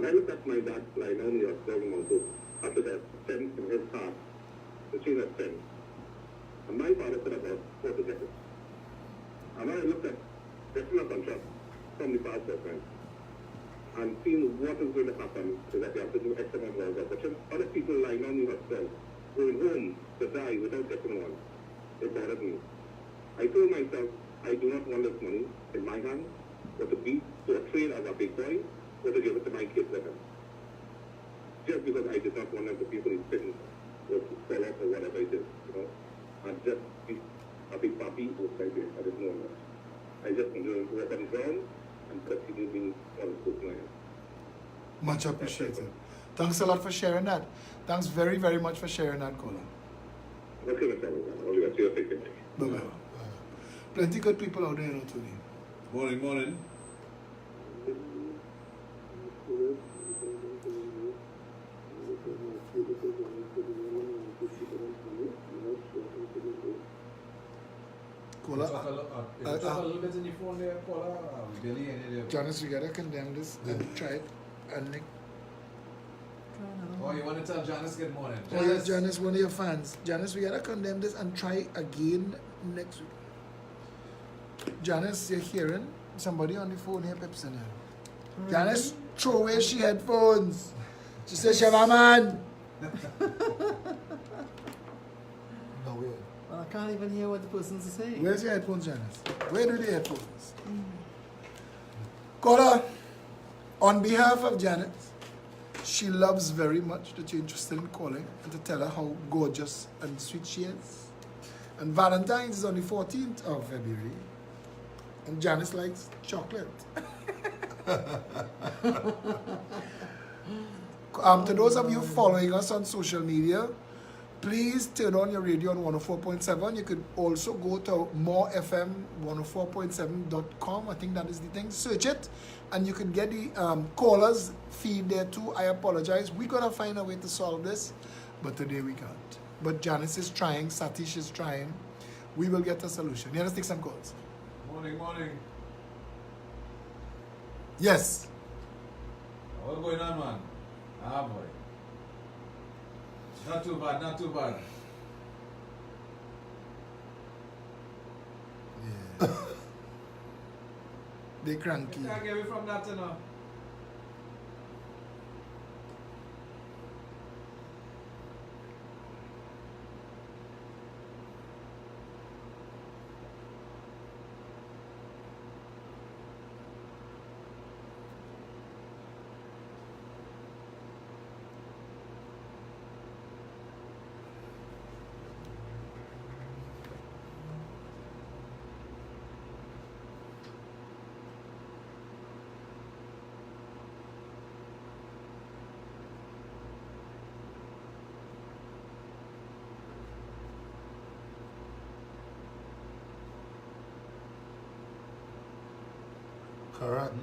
And I looked at my dad's line on the observing amount of after that sense in his heart, the chain of sense. And my father said about 4 to get it. And I looked at getting a contract from the past government and seeing what is going to happen is that you have to do X amount of work. But other people lying on the hospital, going home to die without getting one, it bothered me. I told myself, I do not want this money in my hands, but to be to a trade as a big boy, or to give it to my kids with them. Just because I did not want them to be sitting or to sell off or whatever it is, you know. And just be a big papi was like this. I didn't know that. I just want to work on the ground and continue being on the good man. Much appreciated. Thanks a lot for sharing that. Thanks very, very much for sharing that, caller. Okay, Mr. Alexander. I'll see you later. Bye-bye. Plenty good people out there, you know, Tony. Morning, morning. Caller, Talk a little bit in your phone there, caller. Billy, any of Janice, we gotta condemn this and try it. And Nick. Oh, you want to tell Janice good morning? Oh, yes, Janice, one of your fans. Janice, we gotta condemn this and try again next week. Janice, you're hearing somebody on the phone here, Pepsi now. Janice, throw away she headphones. She said, Sheva man. No, we Well, I can't even hear what the person's saying. Where's your headphones, Janice? Where do the headphones? Caller, on behalf of Janet, she loves very much that you're interested in calling and to tell her how gorgeous and sweet she is. And Valentine's is on the 14th of February. And Janice likes chocolate. To those of you following us on social media, please turn on your radio on 104.7. You could also go to morefm104.7.com. I think that is the thing. Search it, and you can get the callers feed there too. I apologize. We're going to find a way to solve this, but today we can't. But Janice is trying. Satish is trying. We will get a solution. Let us take some calls. Morning. Yes. What's going on, man? Ah, boy. Not too bad. Yeah. They cranky. You can't get away from that, you know. Correct.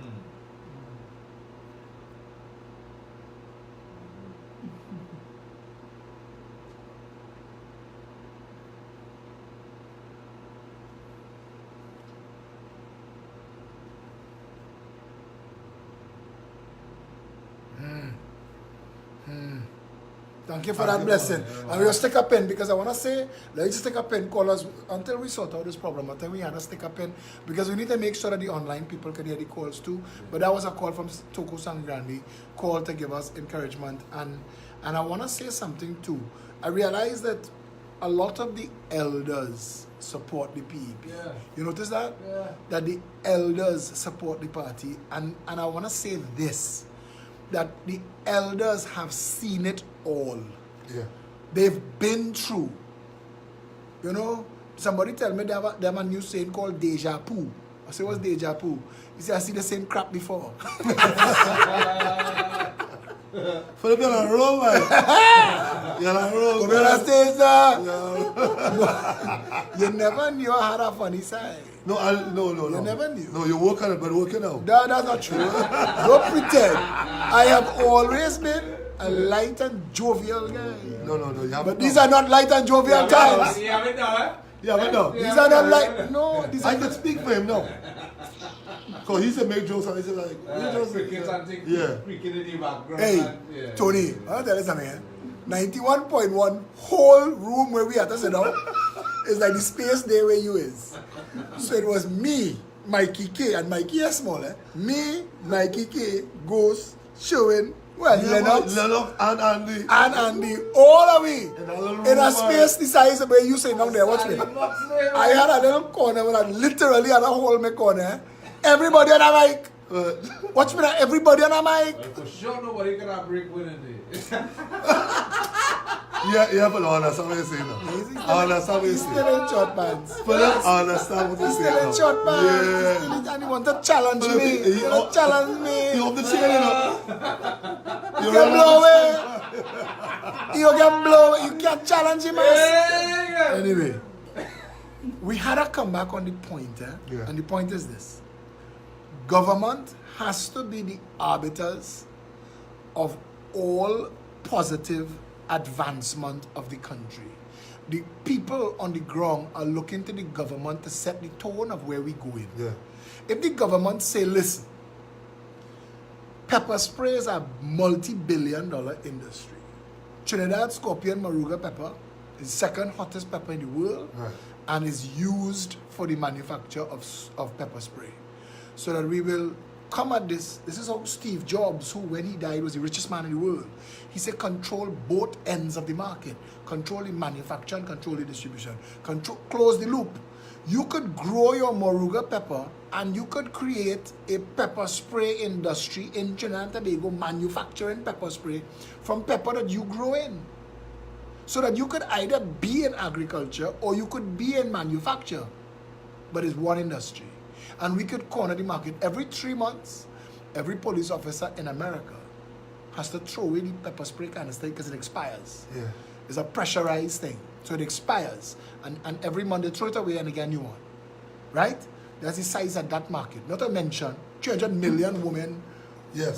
Thank you for that blessing. And we'll stick a pin because I want to say, let's just stick a pin, call us until we sort out this problem. I think we had to stick a pin because we need to make sure that the online people can hear the calls too. But that was a call from Toko Sangrandi, call to give us encouragement. And I want to say something too. I realize that a lot of the elders support the PEP. Yeah. You notice that? Yeah. That the elders support the party. And I want to say this, that the elders have seen it all. Yeah. They've been through. You know, somebody tell me they have a new saying called deja vu. I say, what's deja vu? He said, I see the same crap before. Philip, you're on a roll, man. You're on a roll. You never knew I had a funny side. No. You never knew. No, you work on it, but working out. No, that's not true. Don't pretend. I have always been a light and jovial guy. No, you haven't. But these are not light and jovial times. You have it now, eh? Yeah, but no. These are not light. No, these I are can not. speak for him now. Because he said make jokes and he said like, Cricket and things, yeah. cricket in the background. Hey, and, yeah. Tony, I'll tell you something. 91.1 whole room where we had to sit down is like the space there where you is. So it was me, Mikey K, and Mikey is small, eh? Me, Mikey K, Ghost, Sherwin, Lennox, and Andy. And Andy, all of we in a room, space the size of where you sit down there. Watch me. I had a little corner where I literally had a hole in my corner. Everybody on a mic. Watch me now, everybody on a mic. For sure, nobody can have break winning day. Yeah, but I understand what you're saying now. I understand what you're He's saying. still in short pants. I understand what you're He's saying still in now. short pants. Yeah. And he want to challenge me. He want to challenge me. You have the chair, you know. You get blow away. You get blow away. You can't challenge him. Anyway, we had to come back on the point. Yeah. And the point is this. Government has to be the arbiters of all positive advancement of the country. The people on the ground are looking to the government to set the tone of where we're going. Yeah. If the government say, listen, pepper spray is a multi-billion-dollar industry. Trinidad Scorpion Maruga pepper is the second hottest pepper in the world, Right. and is used for the manufacture of pepper spray. So that we will come at this. This is how Steve Jobs, who when he died was the richest man in the world, he said control both ends of the market. Control the manufacture and control the distribution. Close the loop. You could grow your Moruga pepper and you could create a pepper spray industry in Trinidad and Tobago, manufacturing pepper spray from pepper that you grow in. So that you could either be in agriculture or you could be in manufacture. But it's one industry. And we could corner the market. Every 3 months, every police officer in America has to throw away the pepper spray canister because it expires. Yeah. It's a pressurized thing. So it expires. And every month they throw it away and they get a new one. Right? That's the size of that market. Not to mention 300 million women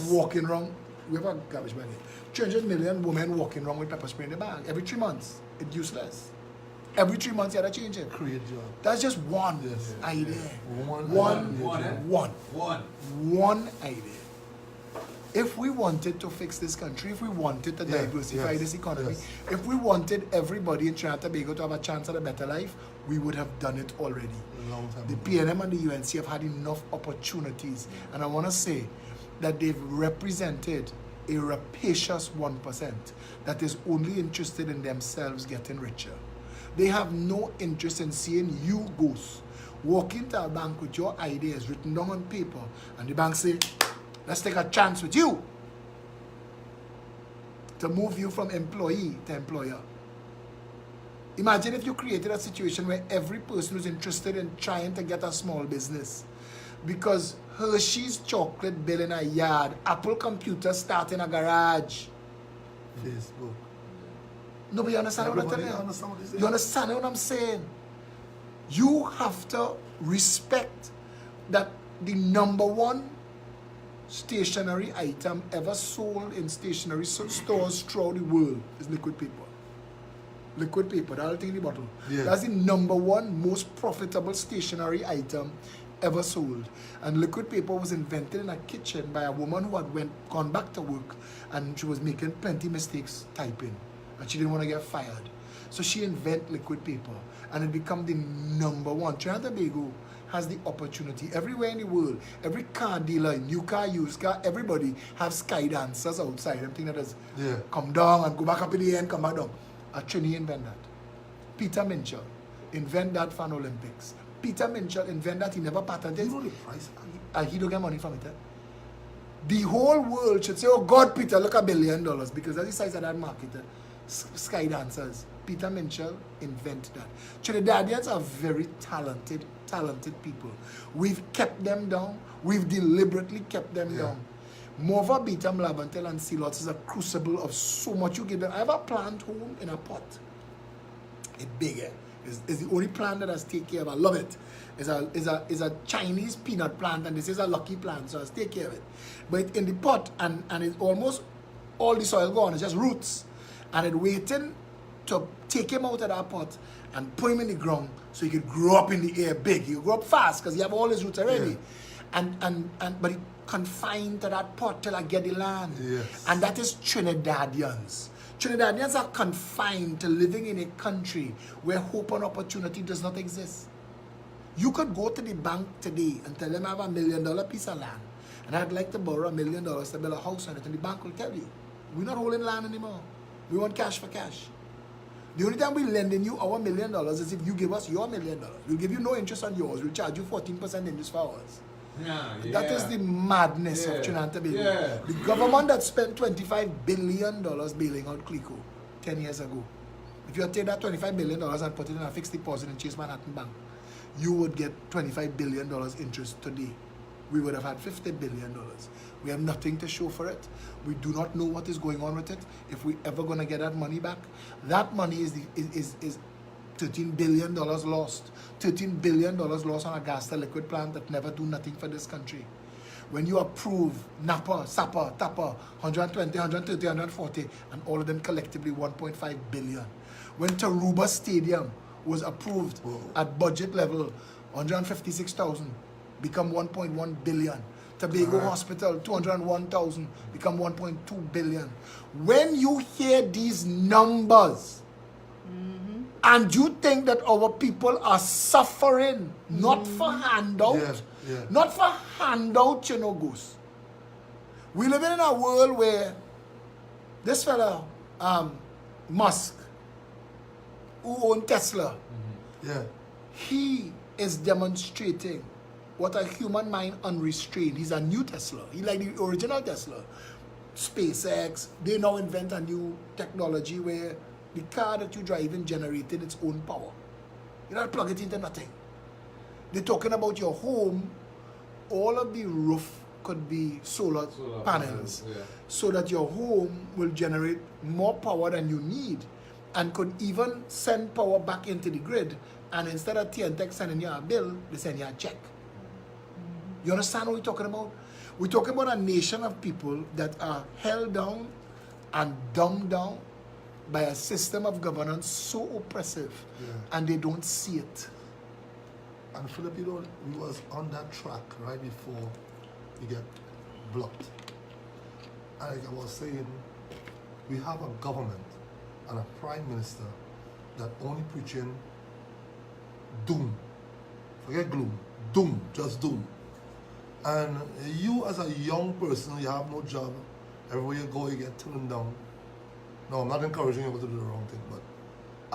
walking around. We have a garbage bag here. 300 million women walking around with pepper spray in the bag. Every 3 months. It's useless. Every 3 months you have to change it. Create job. That's just one idea. One idea. If we wanted to fix this country, if we wanted to diversify this economy, if we wanted everybody in Trinidad and Tobago to have a chance at a better life, we would have done it already. The PNM and the UNC have had enough opportunities. And I want to say that they've represented a rapacious 1% that is only interested in themselves getting richer. They have no interest in seeing you ghosts walk into a bank with your ideas written down on paper and the bank say, let's take a chance with you to move you from employee to employer. Imagine if you created a situation where every person who's interested in trying to get a small business because Hershey's chocolate bill in a yard, Apple computer start in a garage. Facebook. No, but you understand what I'm telling you? You understand what I'm saying? You have to respect that the #1 stationery item ever sold in stationery stores throughout the world is liquid paper. Liquid paper, that'll take in the bottle. Yeah. That's the #1 most profitable stationery item ever sold. And liquid paper was invented in a kitchen by a woman who had gone back to work and she was making plenty mistakes typing. And she didn't want to get fired. So she invented liquid paper and it became the #1. Trinidad and Tobago has the opportunity everywhere in the world. Every car dealer, new car, used car, everybody have sky dancers outside. I'm thinking that is come down and go back up in the air and come back down. A Trini invent that. Peter Minchell invent that for an Olympics. Peter Minchell invent that, he never patented. You know the price? He don't get money from it. The whole world should say, oh God, Peter, look $1 billion because that's the size of that market. Sky dancers. Peter Minchell invent that. Trinidadians are very talented people. We've kept them down. We've deliberately kept them down. Mova, Betam, Labantel, and Sealots is a crucible of so much you give them. I have a plant home in a pot. It's bigger. It's the only plant that I take care of. I love it. It's a Chinese peanut plant, and this is a lucky plant, so I take care of it. But it's in the pot, and it's almost all the soil gone. It's just roots. And it's waiting to take him out of that pot and put him in the ground so he could grow up in the air big. He could grow up fast because he have all his roots already. But he confined to that pot till I get the land. Yes. And that is Trinidadians. Trinidadians are confined to living in a country where hope and opportunity does not exist. You could go to the bank today and tell them I have $1 million piece of land and I'd like to borrow $1 million to build a house on it, and the bank will tell you, we're not holding land anymore. We want cash for cash. The only time we're lending you our $1 million is if you give us your $1 million. We'll give you no interest on yours. We'll charge you 14% interest for ours. That is the madness of Trinidad and Tobago. The government that spent $25 billion bailing out Clico 10 years ago. If you had taken that $25 billion and put it in a fixed deposit in Chase Manhattan Bank, you would get $25 billion interest today. We would have had $50 billion. We have nothing to show for it. We do not know what is going on with it. If we ever going to get that money back, that money is $13 billion lost. $13 billion lost on a gas to liquid plant that never do nothing for this country. When you approve Napa, Sapa, Tapa, 120, 130, 140, and all of them collectively 1.5 billion. When Taruba Stadium was approved at budget level, 156,000, become 1.1 billion. Tobago Hospital, 201,000, become 1.2 billion. When you hear these numbers, and you think that our people are suffering, not for handout, not for handout, you know, goose. We live in a world where this fella, Musk, who owns Tesla, he is demonstrating what a human mind unrestrained. He's a new Tesla. He's like the original Tesla. SpaceX, they now invent a new technology where the car that you drive in generated its own power. You don't plug it into nothing. They're talking about your home. All of the roof could be solar panels, yeah. so that your home will generate more power than you need and could even send power back into the grid, and instead of TNTech sending you a bill, they send you a check. You understand what we're talking about? We're talking about a nation of people that are held down and dumbed down by a system of governance so oppressive, and they don't see it. And Philip, you know, we was on that track right before we get blocked. And like I was saying, we have a government and a prime minister that only preaching doom. Forget gloom. Doom. Just doom. And you as a young person, you have no job. Everywhere you go, you get turned down. No, I'm not encouraging you to do the wrong thing, but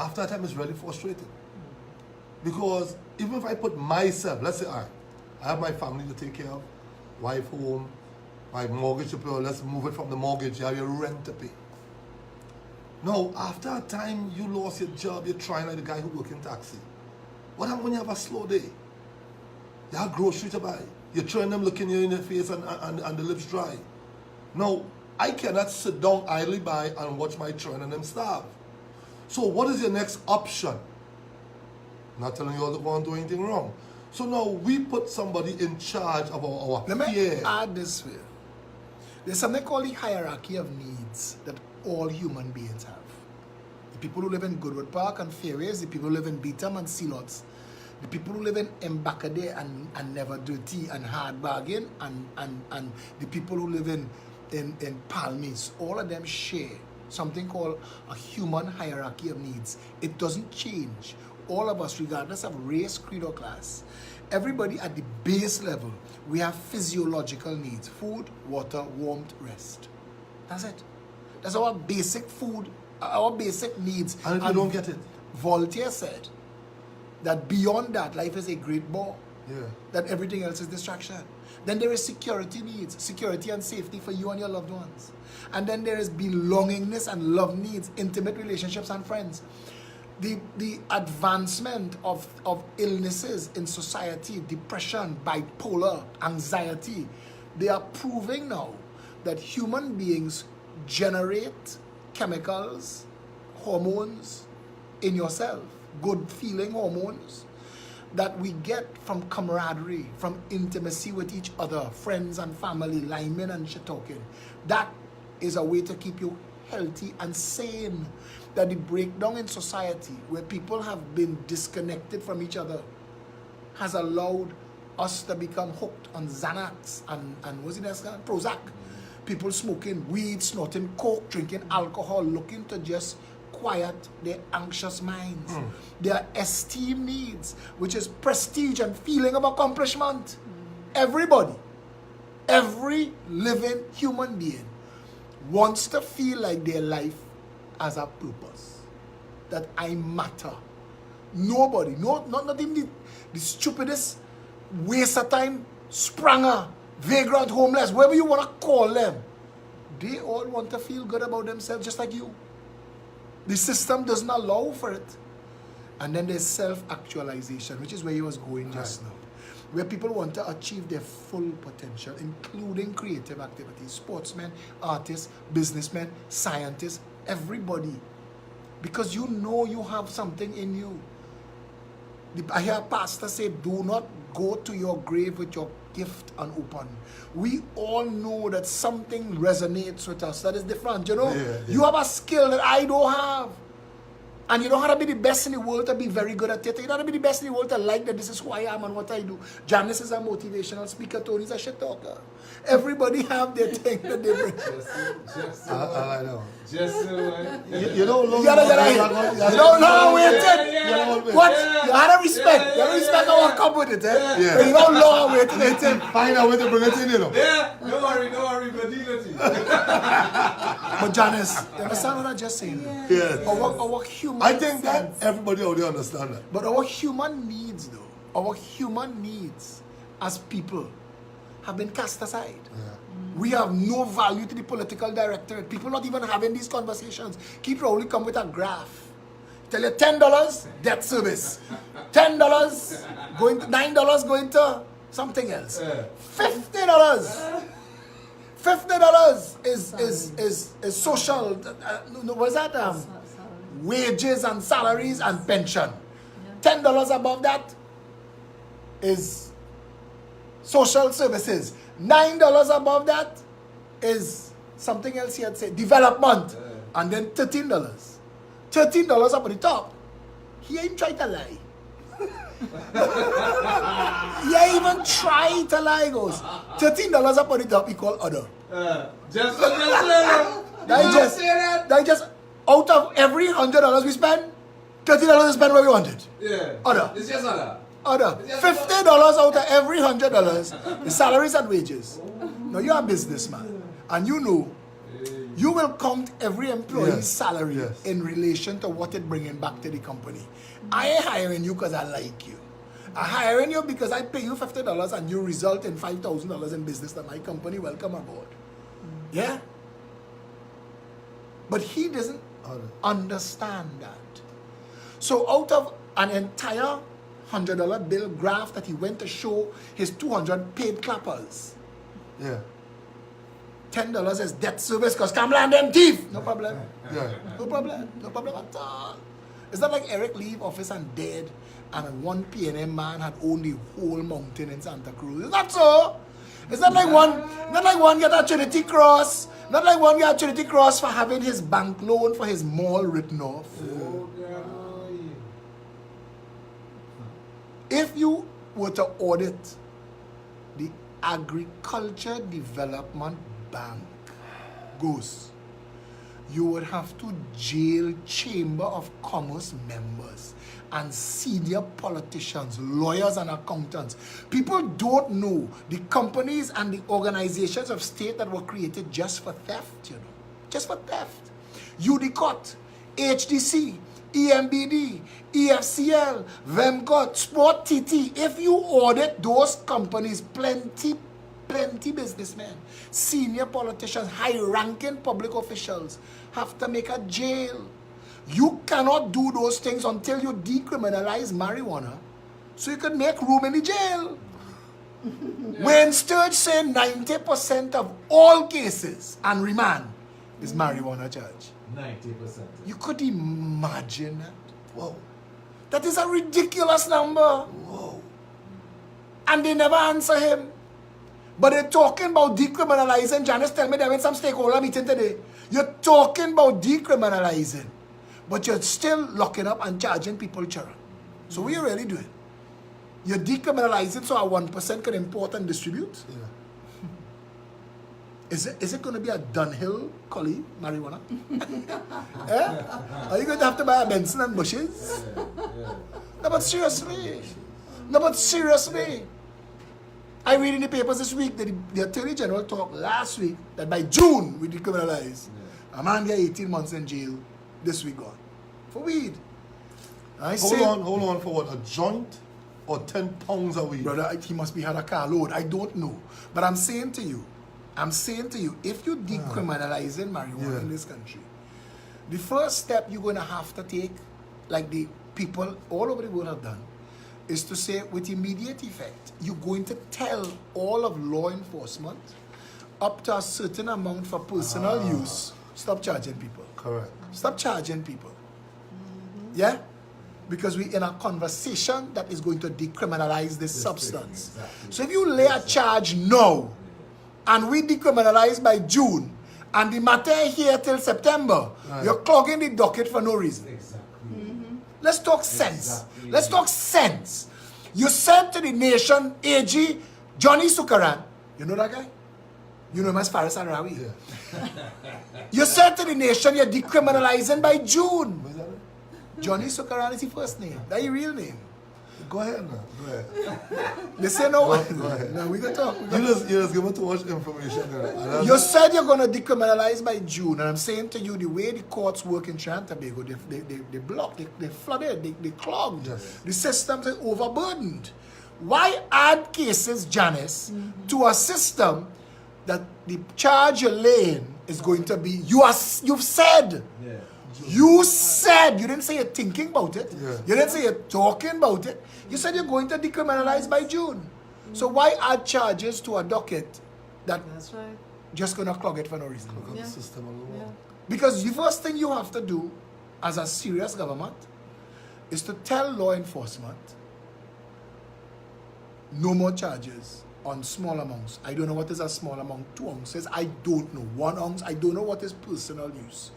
after a time, it's really frustrating. Because even if I put myself, let's say I have my family to take care of, wife home, my mortgage to pay, let's move it from the mortgage, you have your rent to pay. Now, after a time, you lost your job, you're trying like the guy who works in taxi. What happens when you have a slow day? You have groceries to buy. You're trying them looking you in the face and the lips dry. Now, I cannot sit down idly by and watch my children and them starve. So what is your next option? Not telling you all to go and do anything wrong. So now we put somebody in charge of our Let fear. me add this way. There's something called the hierarchy of needs that all human beings have. The people who live in Goodwood Park and Fairways, the people who live in Beetham and Sealots, the people who live in Mbakade and Never Dirty and Hard Bargain, and the people who live in Palmies, all of them share something called a human hierarchy of needs. It doesn't change. All of us, regardless of race, creed, or class, everybody at the base level, we have physiological needs: food, water, warmth, rest. That's it. That's our basic food, our basic needs. And if you don't get it? Voltaire said that beyond that, life is a great bore. Yeah. That everything else is distraction. Then there is security needs, security and safety for you and your loved ones. And then there is belongingness and love needs, intimate relationships and friends. The advancement of illnesses in society, depression, bipolar, anxiety, they are proving now that human beings generate chemicals, hormones in yourself, good feeling hormones, that we get from camaraderie, from intimacy with each other, friends and family, linemen and shit talking. That is a way to keep you healthy and sane. That the breakdown in society, where people have been disconnected from each other, has allowed us to become hooked on Xanax and what's it called? Prozac. People smoking weed, snorting coke, drinking alcohol, looking to just quiet their anxious minds. Their esteem needs, which is prestige and feeling of accomplishment. Everybody, every living human being wants to feel like their life has a purpose, that I matter. Nobody, not even the stupidest waste of time, spranger, vagrant, homeless, whatever you want to call them, they all want to feel good about themselves just like you. The system doesn't allow for it. And then there's self-actualization, which is where you was going just now, where people want to achieve their full potential, including creative activities, sportsmen, artists, businessmen, scientists, everybody. Because you know you have something in you. I hear a pastor say, do not go to your grave with your gift unopened. We all know that something resonates with us that is different, you know? You have a skill that I don't have. And you don't have to be the best in the world to be very good at it. You don't have to be the best in the world to like that this is who I am and what I do. Janice is a motivational speaker. Tony's a shit talker. Everybody have their thing that they bring. I know. Just you don't know. You don't know how we it. What? You had to respect. You have to respect how I come with it, eh? Yeah. But you don't know how we it. Find a way to bring it in, you know. Yeah, don't worry, but deal with it. But Janice, you understand what I just saying? Yes. Our human I think that everybody out there understand that. But our human needs, though, our human needs as people have been cast aside. We have no value to the political directorate. People not even having these conversations. Keep Rowley come with a graph. Tell you $10 debt service, $10 going to $9 going to something else, $50 $50 is social. What's that? Wages and salaries and pension. $10 above that is social services. $9 above that is something else he had said, development. And then $13. $13 up at the top. He ain't tried to lie. He ain't even tried to lie, goes. $13 up at the top, he called other. Just out of every $100 we spend, $30 is spent where we want it. Yeah. Other. It's just other. Other. $50 out of every $100 is salaries and wages. Now you're a businessman, and you know you will count every employee's salary in relation to what it bringing back to the company. I ain't hiring you because I like you. I'm hiring you because I pay you $50 and you result in $5,000 in business that my company welcome aboard. Yeah? But he doesn't understand that. So out of an entire $100 bill graph that he went to show his 200 paid clappers, $10 is debt service because Kamla them thief. No problem. No problem. No problem at all. It's not like Eric leave office and dead and one PNM man had owned the whole mountain in Santa Cruz. It's not so. It's not like one get a Trinity Cross. Not like one get a Trinity Cross for having his bank loan for his mall written off. If you were to audit the Agriculture Development Bank, GOAS, you would have to jail Chamber of Commerce members and senior politicians, lawyers and accountants. People don't know the companies and the organizations of state that were created just for theft, you know. Just for theft. UDCOT, HDC, EMBD, EFCL, VEMCOT, Sport TT. If you audit those companies, plenty businessmen, senior politicians, high-ranking public officials have to make a jail. You cannot do those things until you decriminalize marijuana so you can make room in the jail. When Sturge said 90% of all cases and remand is marijuana charge. 90%. You could imagine that. Whoa. That is a ridiculous number. Whoa. And they never answer him. But they're talking about decriminalizing. Janice tell me they went some stakeholder meeting today. You're talking about decriminalizing, but you're still locking up and charging people children. So what are you really doing? You're decriminalizing so a 1% can import and distribute? Yeah. Is it going to be a Dunhill Collie marijuana? Are you going to have to buy a Benson and Bushes? No, but seriously. I read in the papers this week that the Attorney General talked last week that by June we decriminalize. A man get 18 months in jail this week gone for weed. Hold on for what? A joint or 10 pounds of weed? Brother, he must be had a carload. I don't know. But I'm saying to you, if you decriminalizing marijuana in this country, the first step you're going to have to take, like the people all over the world have done, is to say with immediate effect, you're going to tell all of law enforcement up to a certain amount for personal use, stop charging people. Correct. Stop charging people. Yeah? Because we're in a conversation that is going to decriminalize this substance. Exactly. So if you lay a charge now, and we decriminalize by June, and the matter here till September, you're clogging the docket for no reason. Exactly. Let's talk sense. Let's talk sense. You said to the nation, AG, Johnny Sukaran, you know that guy? You know him as Faris Al-Rawi? Yeah. You said to the nation, you're decriminalizing by June. Johnny Sukaran is his first name. That's your real name. Go ahead now. Go ahead. Listen, no. Go ahead. Now we can talk. You just give me too much information. You said you're going to decriminalize by June, and I'm saying to you, the way the courts work in Trinidad and Tobago, they block, they flooded, they clogged. Yes. The systems are overburdened. Why add cases, Janice, to a system that the charge you're laying is going to be, you've said. Yeah. You said, you didn't say you're thinking about it. Yeah. You didn't say you're talking about it. You said you're going to decriminalize by June. So why add charges to a docket that just going to clog it for no reason. Look at the system alone. Yeah. Because the first thing you have to do as a serious government is to tell law enforcement no more charges on small amounts. I don't know what is a small amount, 2 ounces. I don't know. 1 ounce. I don't know what is personal use.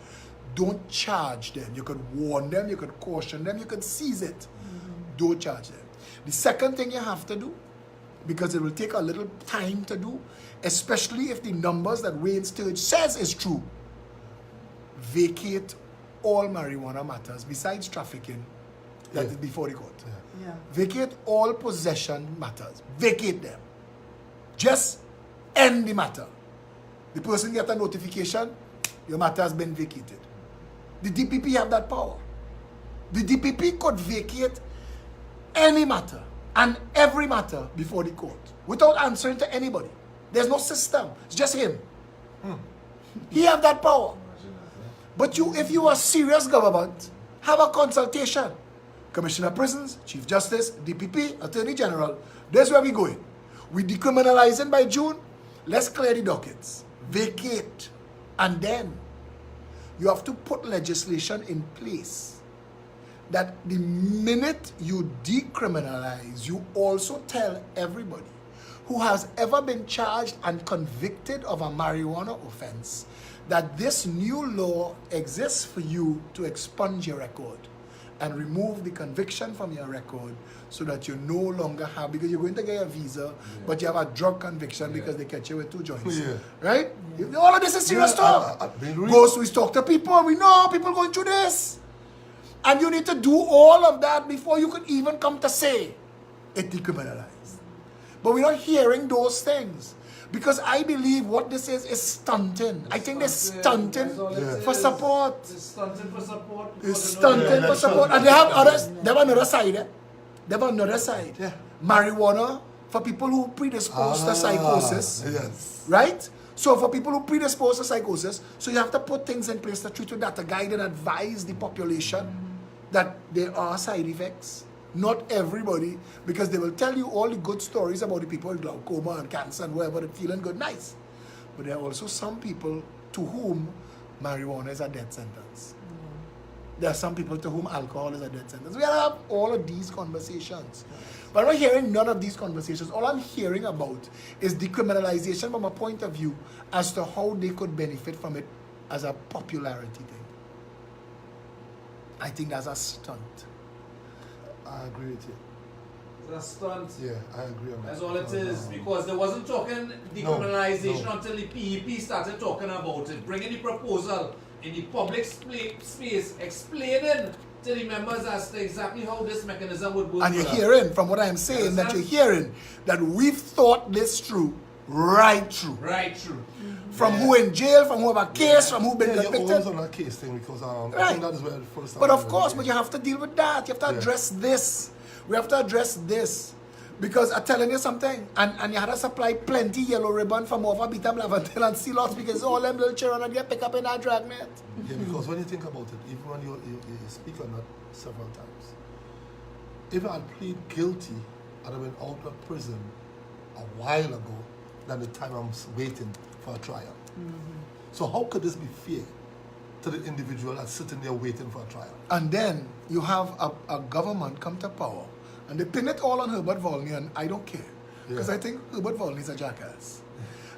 Don't charge them. You could warn them, you could caution them, you could seize it. Don't charge them. The second thing you have to do, because it will take a little time to do, especially if the numbers that Wayne Sturge says is true, vacate all marijuana matters besides trafficking that is before the court. Yeah. Vacate all possession matters. Vacate them. Just end the matter. The person get a notification, your matter has been vacated. The DPP have that power. The DPP could vacate any matter and every matter before the court without answering to anybody. There's no system. It's just him. He have that power. But you, if you are serious government, have a consultation. Commissioner of Prisons, Chief Justice, DPP, Attorney General. That's where we going. We decriminalizing by June. Let's clear the dockets. Vacate. And then you have to put legislation in place that the minute you decriminalize, you also tell everybody who has ever been charged and convicted of a marijuana offense that this new law exists for you to expunge your record and remove the conviction from your record so that you no longer have, because you're going to get a visa, but you have a drug conviction because they catch you with 2 joints. Right? All of this is serious stuff. Goes, we talk to people, we know people going through this. And you need to do all of that before you could even come to say it decriminalized. But we're not hearing those things. Because I believe what this is stunting. I think they're stunting for support. It's stunting for support. It's stunting for support. And they have others. They have another side. They have another side. Marijuana for people who predisposed to psychosis. Right? So for people who predispose to psychosis, so you have to put things in place to treat with that, to guide and advise the population that there are side effects. Not everybody, because they will tell you all the good stories about the people with glaucoma and cancer and whatever, they're feeling good, nice. But there are also some people to whom marijuana is a death sentence. There are some people to whom alcohol is a death sentence. We have all of these conversations. But I'm not hearing none of these conversations. All I'm hearing about is decriminalization from a point of view as to how they could benefit from it as a popularity thing. I think that's a stunt. I agree with you. It's a stunt. Yeah, I agree on that. That's all it is. Because they wasn't talking decriminalization until the PEP started talking about it. Bringing the proposal in the public space, explaining to the members as to exactly how this mechanism would work. And you're hearing, from what I'm saying, that you're hearing that we've thought this through, right through. Right through. From who in jail, from who have a case, from who been convicted. You're always on that case thing because I think that is where the first time. But of course, but you have to deal with that. You have to address this. We have to address this. Because I'm telling you something, and you had to supply plenty yellow ribbon from over Beta Blaventel and Sealots because all them little children and get picked up in that dragnet. Yeah, because when you think about it, even when you speak on that several times, if I had plead guilty, I'd have been out of prison a while ago than the time I'm waiting for a trial. So how could this be fair to the individual that's sitting there waiting for a trial? And then you have a government come to power and they pin it all on Herbert Volney, and I don't care. Because I think Herbert Volney is a jackass.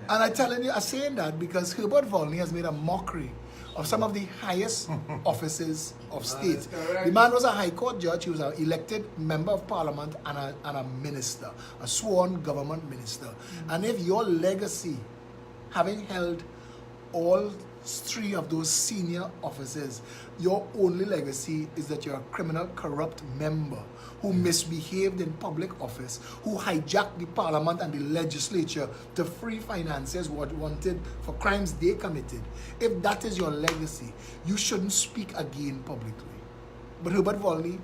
And I'm saying that because Herbert Volney has made a mockery of some of the highest offices of state. The man was a high court judge, he was an elected member of parliament and a minister, a sworn government minister. And if your legacy, having held all 3 of those senior offices, your only legacy is that you're a criminal, corrupt member who misbehaved in public office, who hijacked the parliament and the legislature to free financiers what wanted for crimes they committed. If that is your legacy, you shouldn't speak again publicly. But Herbert Volney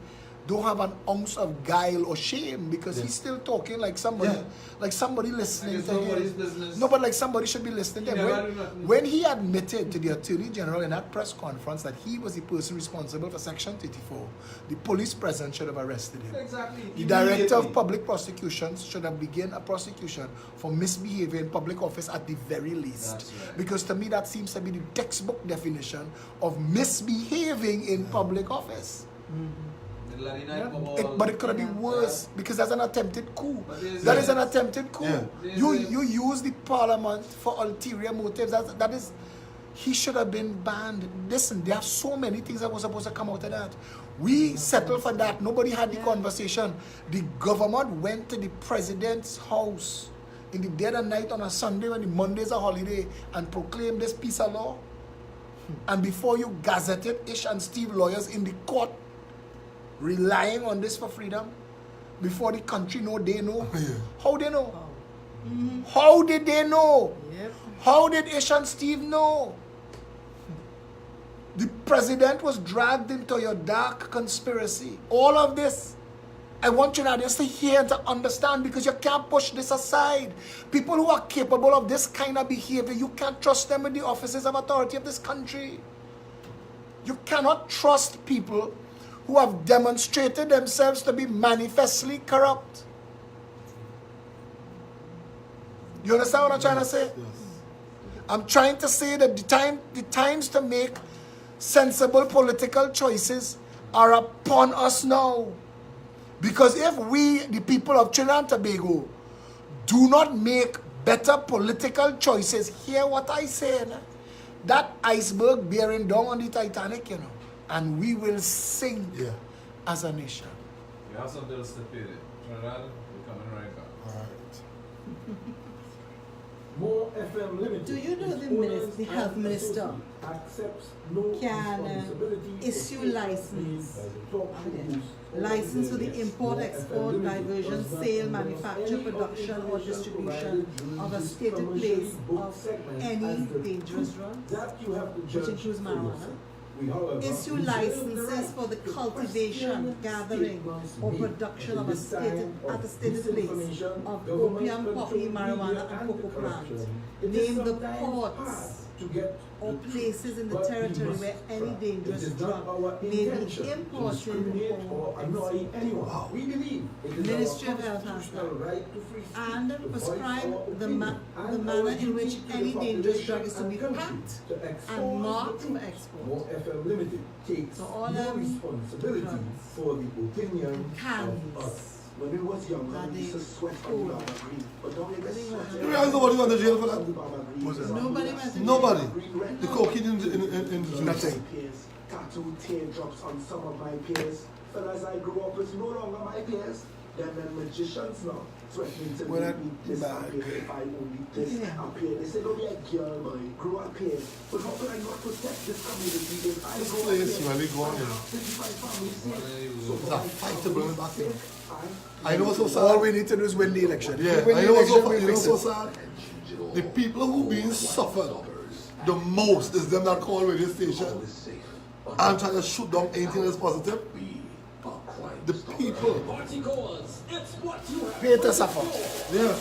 don't have an ounce of guile or shame because he's still talking like somebody listening to nobody's him. business. No, but like somebody should be listening to him. When he admitted to the Attorney General in that press conference that he was the person responsible for Section 34, the police presence should have arrested him. Exactly. The Director of Public Prosecutions should have begun a prosecution for misbehavior in public office at the very least. That's right. Because to me that seems to be the textbook definition of misbehaving in public office. But it could have been worse because that's an attempted coup. That is an attempted coup. Yeah. You use the parliament for ulterior motives. He should have been banned. Listen, there are so many things that were supposed to come out of that. We settled for that. Nobody had the conversation. The government went to the president's house in the dead of night on a Sunday when the Monday is a holiday and proclaimed this piece of law. And before you gazetted Ish and Steve lawyers in the court relying on this for freedom, before the country know they know. How they know? How did they know? Yep. How did Ish and Steve know? The president was dragged into your dark conspiracy. All of this. I want you now just to hear and to understand because you can't push this aside. People who are capable of this kind of behavior, you can't trust them in the offices of authority of this country. You cannot trust people who have demonstrated themselves to be manifestly corrupt. You understand what I'm trying to say? Yes. I'm trying to say that the times to make sensible political choices are upon us now. Because if we, the people of Trinidad and Tobago, do not make better political choices, hear what I say, that iceberg bearing down on the Titanic, and we will sink as a nation. You have some bills to pay. Trinidad, we're coming right back. All right. More FM Limited. Do you know the health minister can issue license for the import, export, diversion, sale, manufacture, production or distribution of a stated place of any dangerous drug, which includes marijuana? Issue licenses for the cultivation, gathering, or production of a stated place of opium, poppy, marijuana, and cocoa plants. Name the ports or places in the territory where any dangerous drug may be imported or exported. Ministry of Health has that. And prescribe the manner in which any dangerous drug is to be packed and marked for export. FM Limited takes So all no responsibility for the opinion of us. When we was younger, we used to sweat on the Baba Green. But don't let us sweat. You realize nobody went to jail for that? Nobody went to Nobody. The cocaine in the juice. Nothing. Tattoo teardrops on some of my peers. Fellas I grew up with no longer my peers. They're magicians now. Threatening to make me disappear if I only disappear. They say, don't be a girl, boy. Grow up here. But how can I not protect this community if I This grow up place here? really going, It's a fight to bring it back here. I know so sad. All we need to do is win the election. Yeah, If we win I the know election, so, we you know fix so it. sad. The people who being suffered the most is them that call radio station and trying to shoot down anything that's positive. The people. Pay to suffer. Yeah.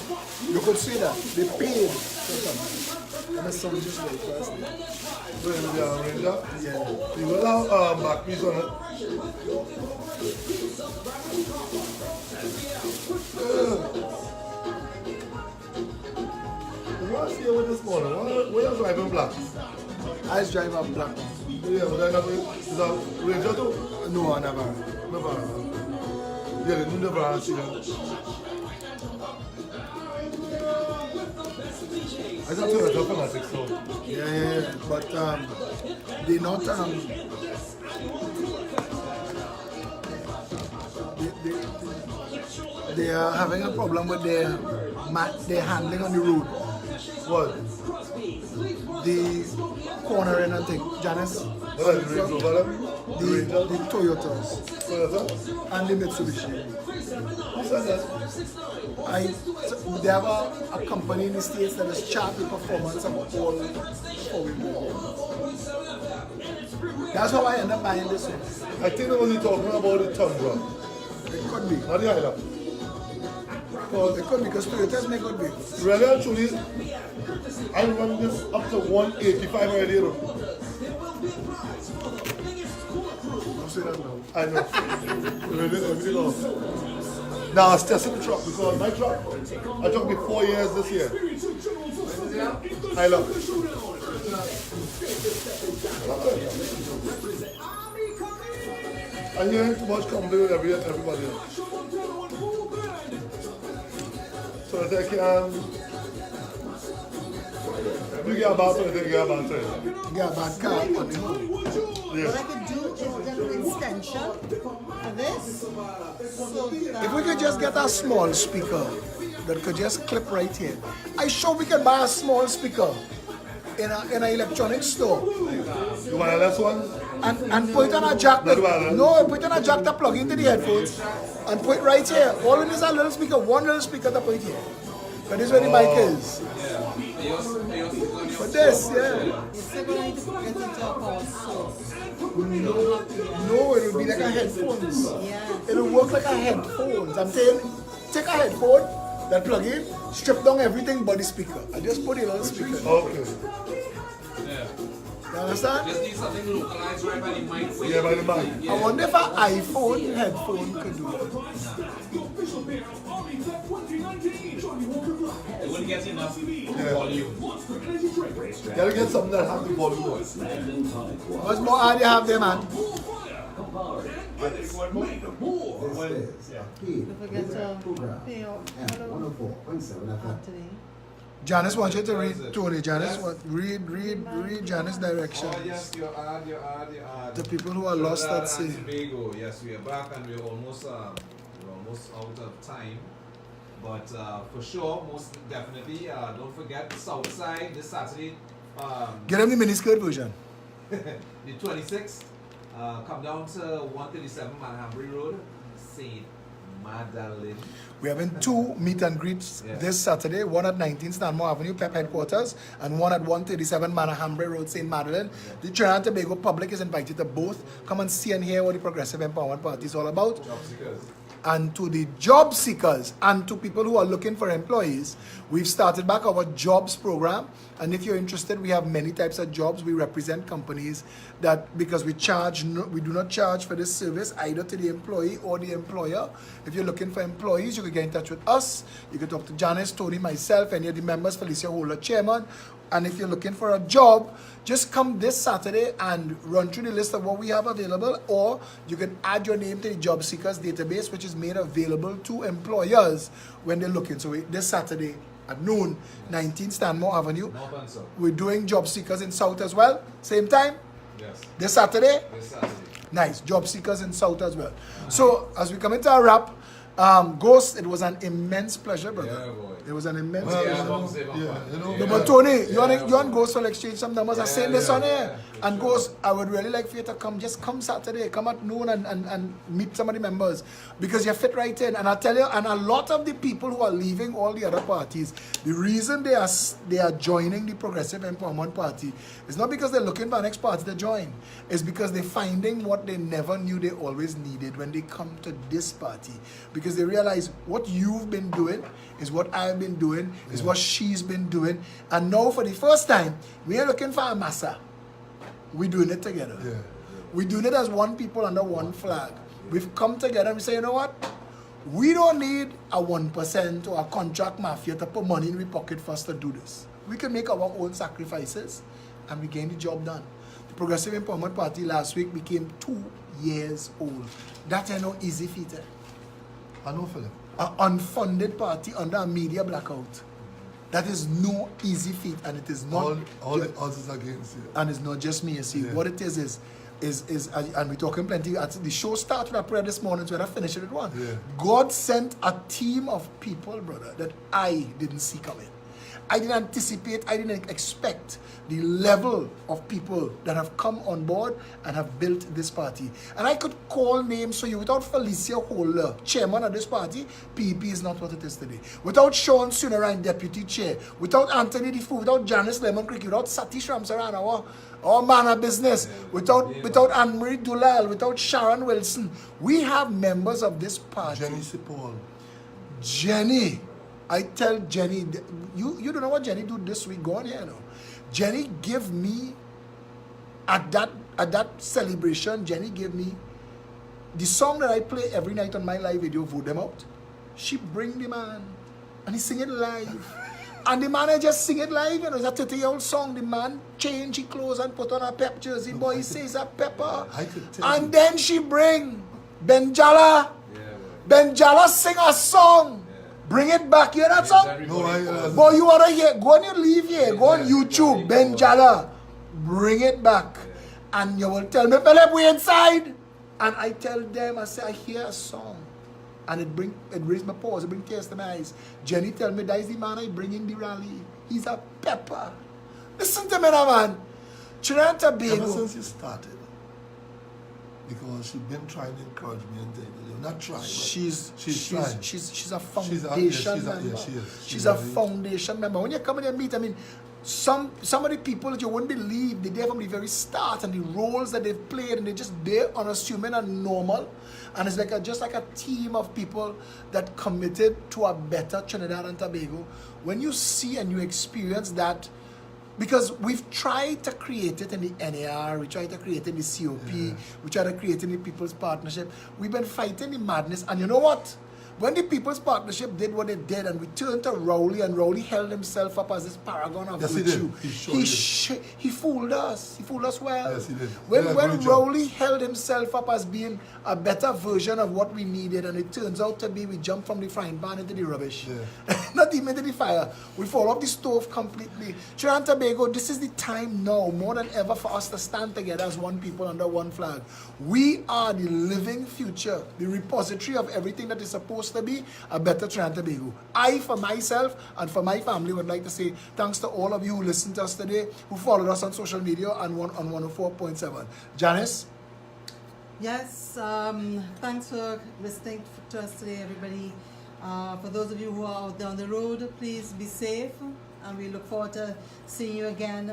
You could see that. They paid to suffer. And the song just like first. So you be a ranger? Yeah. You will have back piece on it. You want to see with this morning? Where you driving black? I was driving a black. Yeah, but I never. Is that ranger too? No, I never. Never. Yeah, they never see that. I thought you were a fanatic, so. Yeah. But they not they are having a problem with their handling on the road. What? The cornering and thing. Janice? What are the Range Rover? The Toyotas. Toyota? And the Mitsubishi. Who said that? They have a company in the States that has chart the performance of all four-wheel. That's how I end up buying this one. I think they was talking about the Tundra. It could be. Not the Hilux. It could be because Toyotas make good vehicles. Really and truly, I run this up to 185 already. You know. Don't say that now. I know. Really, everything else. Now I was testing the truck because my truck, I took me 4 years this year. I love it. I'm hearing too much complaint with everybody else. So if I can, you get a bad time, you get a bad time. You get a bad car on the road. Yeah. What I could do is get an extension for this. So that If we could just get a small speaker that could just clip right here. I sure we can buy a small speaker in an electronics store The wireless one? and put it on a jack. Not wireless. No, put it on a jack to plug into the headphones and put it right here. All it is a little speaker, one little speaker to put here. But this is where the mic is. But this, yeah. you're still going to get into a power source. No, it will be like a headphones. Yeah. It will work like a headphones. I'm saying, take a headphone, that plug in, strip down everything but the speaker. I just put it on the speaker. Okay. You understand? Just need something localized right by the mic. Yeah, by the mic. I wonder if an iPhone headphone could do it. It wouldn't get enough volume. Gotta get something that has the volume on. Much more ad you have there, man? This is a paid Don't forget to program. pay out. And 104.7 FM. Today. Janice wants you to read, Tony. Janice, read Janice's directions. Oh yes, your ad. The people who are lost at sea. Tobago. Yes, we are back and we're almost out of time. But for sure, most definitely, don't forget Southside this Saturday. Get him the miniskirt version. The 26th. Come down to 137 Manhambury Road, St. Magdalene. We're having 2 meet and greets this Saturday, one at 19 Stanmore Avenue, PEP headquarters, and one at 137 Manhambury Road, St. Magdalene. The Trinidad and Tobago public is invited to both. Come and see and hear what the Progressive Empowerment Party is all about. Job seekers. And to the job seekers and to people who are looking for employees, we've started back our jobs program. And if you're interested, we have many types of jobs. We represent companies that, because we do not charge for this service either to the employee or the employer. If you're looking for employees, you can get in touch with us. You can talk to Janice, Tony, myself, any of the members, Felicia Holder, chairman. And if you're looking for a job, just come this Saturday and run through the list of what we have available, or you can add your name to the job seekers database, which is made available to employers when they're looking. So this Saturday at noon, 19 Stanmore Avenue, North and South. we're doing job seekers in South as well. Same time, Yes. this Saturday. This Saturday. Nice, job seekers in South as well. So as we come into a wrap, Ghost, it was an immense pleasure, brother. Yeah, boy. It was an immense Well, pleasure. you know, No, but Tony, you and Ghost will exchange some numbers. I saying this on here. for And sure. Ghost, I would really like for you to come. Just come Saturday, come at noon and meet some of the members, because you fit right in. And I tell you, and a lot of the people who are leaving all the other parties, the reason they are joining the Progressive Empowerment Party is not because they're looking for the next party to join. It's because they're finding what they never knew they always needed when they come to this party. Because they realize what you've been doing is what I've been doing, is what she's been doing. And now for the first time, we are looking for a massa. We're doing it together. Yeah. We're doing it as one people under one flag. We've come together and we say, you know what? We don't need a 1% or a contract mafia to put money in our pocket for us to do this. We can make our own sacrifices and we get the job done. The Progressive Empowerment Party last week became 2 years old. That is no easy feat. I know, Philip. An unfunded party under a media blackout. That is no easy feat, and it is not. All the odds is against you. And it's not just me. You see, Yeah. what it is, and we're talking plenty. The show started with a prayer this morning, so when I finished it at 1. Yeah. God sent a team of people, brother, that I didn't see coming. I didn't anticipate, I didn't expect the level of people that have come on board and have built this party. And I could call names for you. Without Felicia Holder, chairman of this party, PEP is not what it is today. Without Sean Sunarayan, deputy chair, without Anthony Defoe, without Janice Lemon Creek, without Satish Ramsaran, our man of business, without Anne-Marie Dulal, without Sharon Wilson, we have members of this party. Jenny Sipol. Jenny, I tell Jenny, you don't know what Jenny do this week. Go on here now. Jenny give me at that celebration. Jenny gave me the song that I play every night on my live video. Vote Them Out. She bring the man and he sing it live. And the man I just sing it live. You know, it's a 30-year-old song. The man change his clothes and put on a pep jersey. Boy, he says a pepper. And then she bring Benjala. Benjala sing a song. Bring it back. You hear that song? Boy, you want to hear? Go on your leave here. Go on YouTube. Benjala. Bring it back. And you will tell me, Philip, we inside. And I tell them, I say, I hear a song. And it brings my pause. It brings tears to my eyes. Jenny tell me, that is the man I bring in the rally. He's a pepper. Listen to me now, man. Trinidad and Tobago. Ever since you started. Because she's been trying to encourage me and David. Not trying. She's trying. She's a foundation member. She's a foundation member. When you come in and meet, I mean, some of the people that you wouldn't believe, they're there from the very start, and the roles that they've played, and they're just there unassuming and normal. And it's like just like a team of people that committed to a better Trinidad and Tobago. When you see and you experience that, because we've tried to create it in the NAR, we tried to create it in the COP, we tried to create it in the People's Partnership. We've been fighting the madness, and you know what? When the People's Partnership did what it did, and we turned to Rowley, and Rowley held himself up as this paragon of virtue, he fooled us. He fooled us well. Yes, he did. When Rowley held himself up as being a better version of what we needed, and it turns out to be we jumped from the frying pan into the rubbish. Not even into the fire. We fall off the stove completely. Trinidad and Tobago, this is the time now, more than ever, for us to stand together as one people under one flag. We are the living future, the repository of everything that is supposed to be a better Trinidad and Tobago. I, for myself and for my family, would like to say thanks to all of you who listened to us today, who followed us on social media and on 104.7. Janice? Yes, thanks for listening to us today, everybody. For those of you who are out there on the road, please be safe, and we look forward to seeing you again,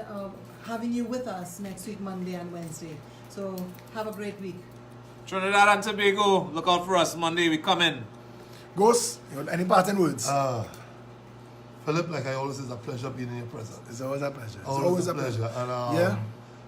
having you with us next week, Monday and Wednesday. So have a great week. Trinidad and Tobago, look out for us Monday. We come in. Ghost, any parting words? Philip, like I always say, it's a pleasure being in your presence. It's always a pleasure. It's always a pleasure. And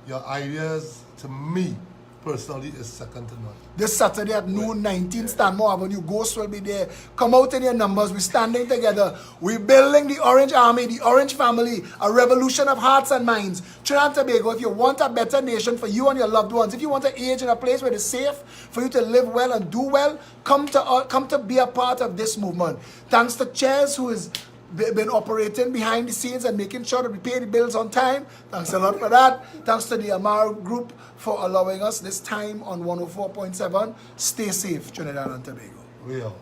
your ideas, to me, personally, is second to none. This Saturday at noon, 19 Stanmore Avenue, Ghost will be there. Come out in your numbers. We're standing together. We're building the Orange Army, the Orange family, a revolution of hearts and minds. Trinidad and Tobago, if you want a better nation for you and your loved ones, if you want to age in a place where it's safe for you to live well and do well, come to be a part of this movement. Thanks to Chairs, who is been operating behind the scenes and making sure that we pay the bills on time. Thanks a lot for that. Thanks to the Amar Group for allowing us this time on 104.7. Stay safe, Trinidad and Tobago. We are.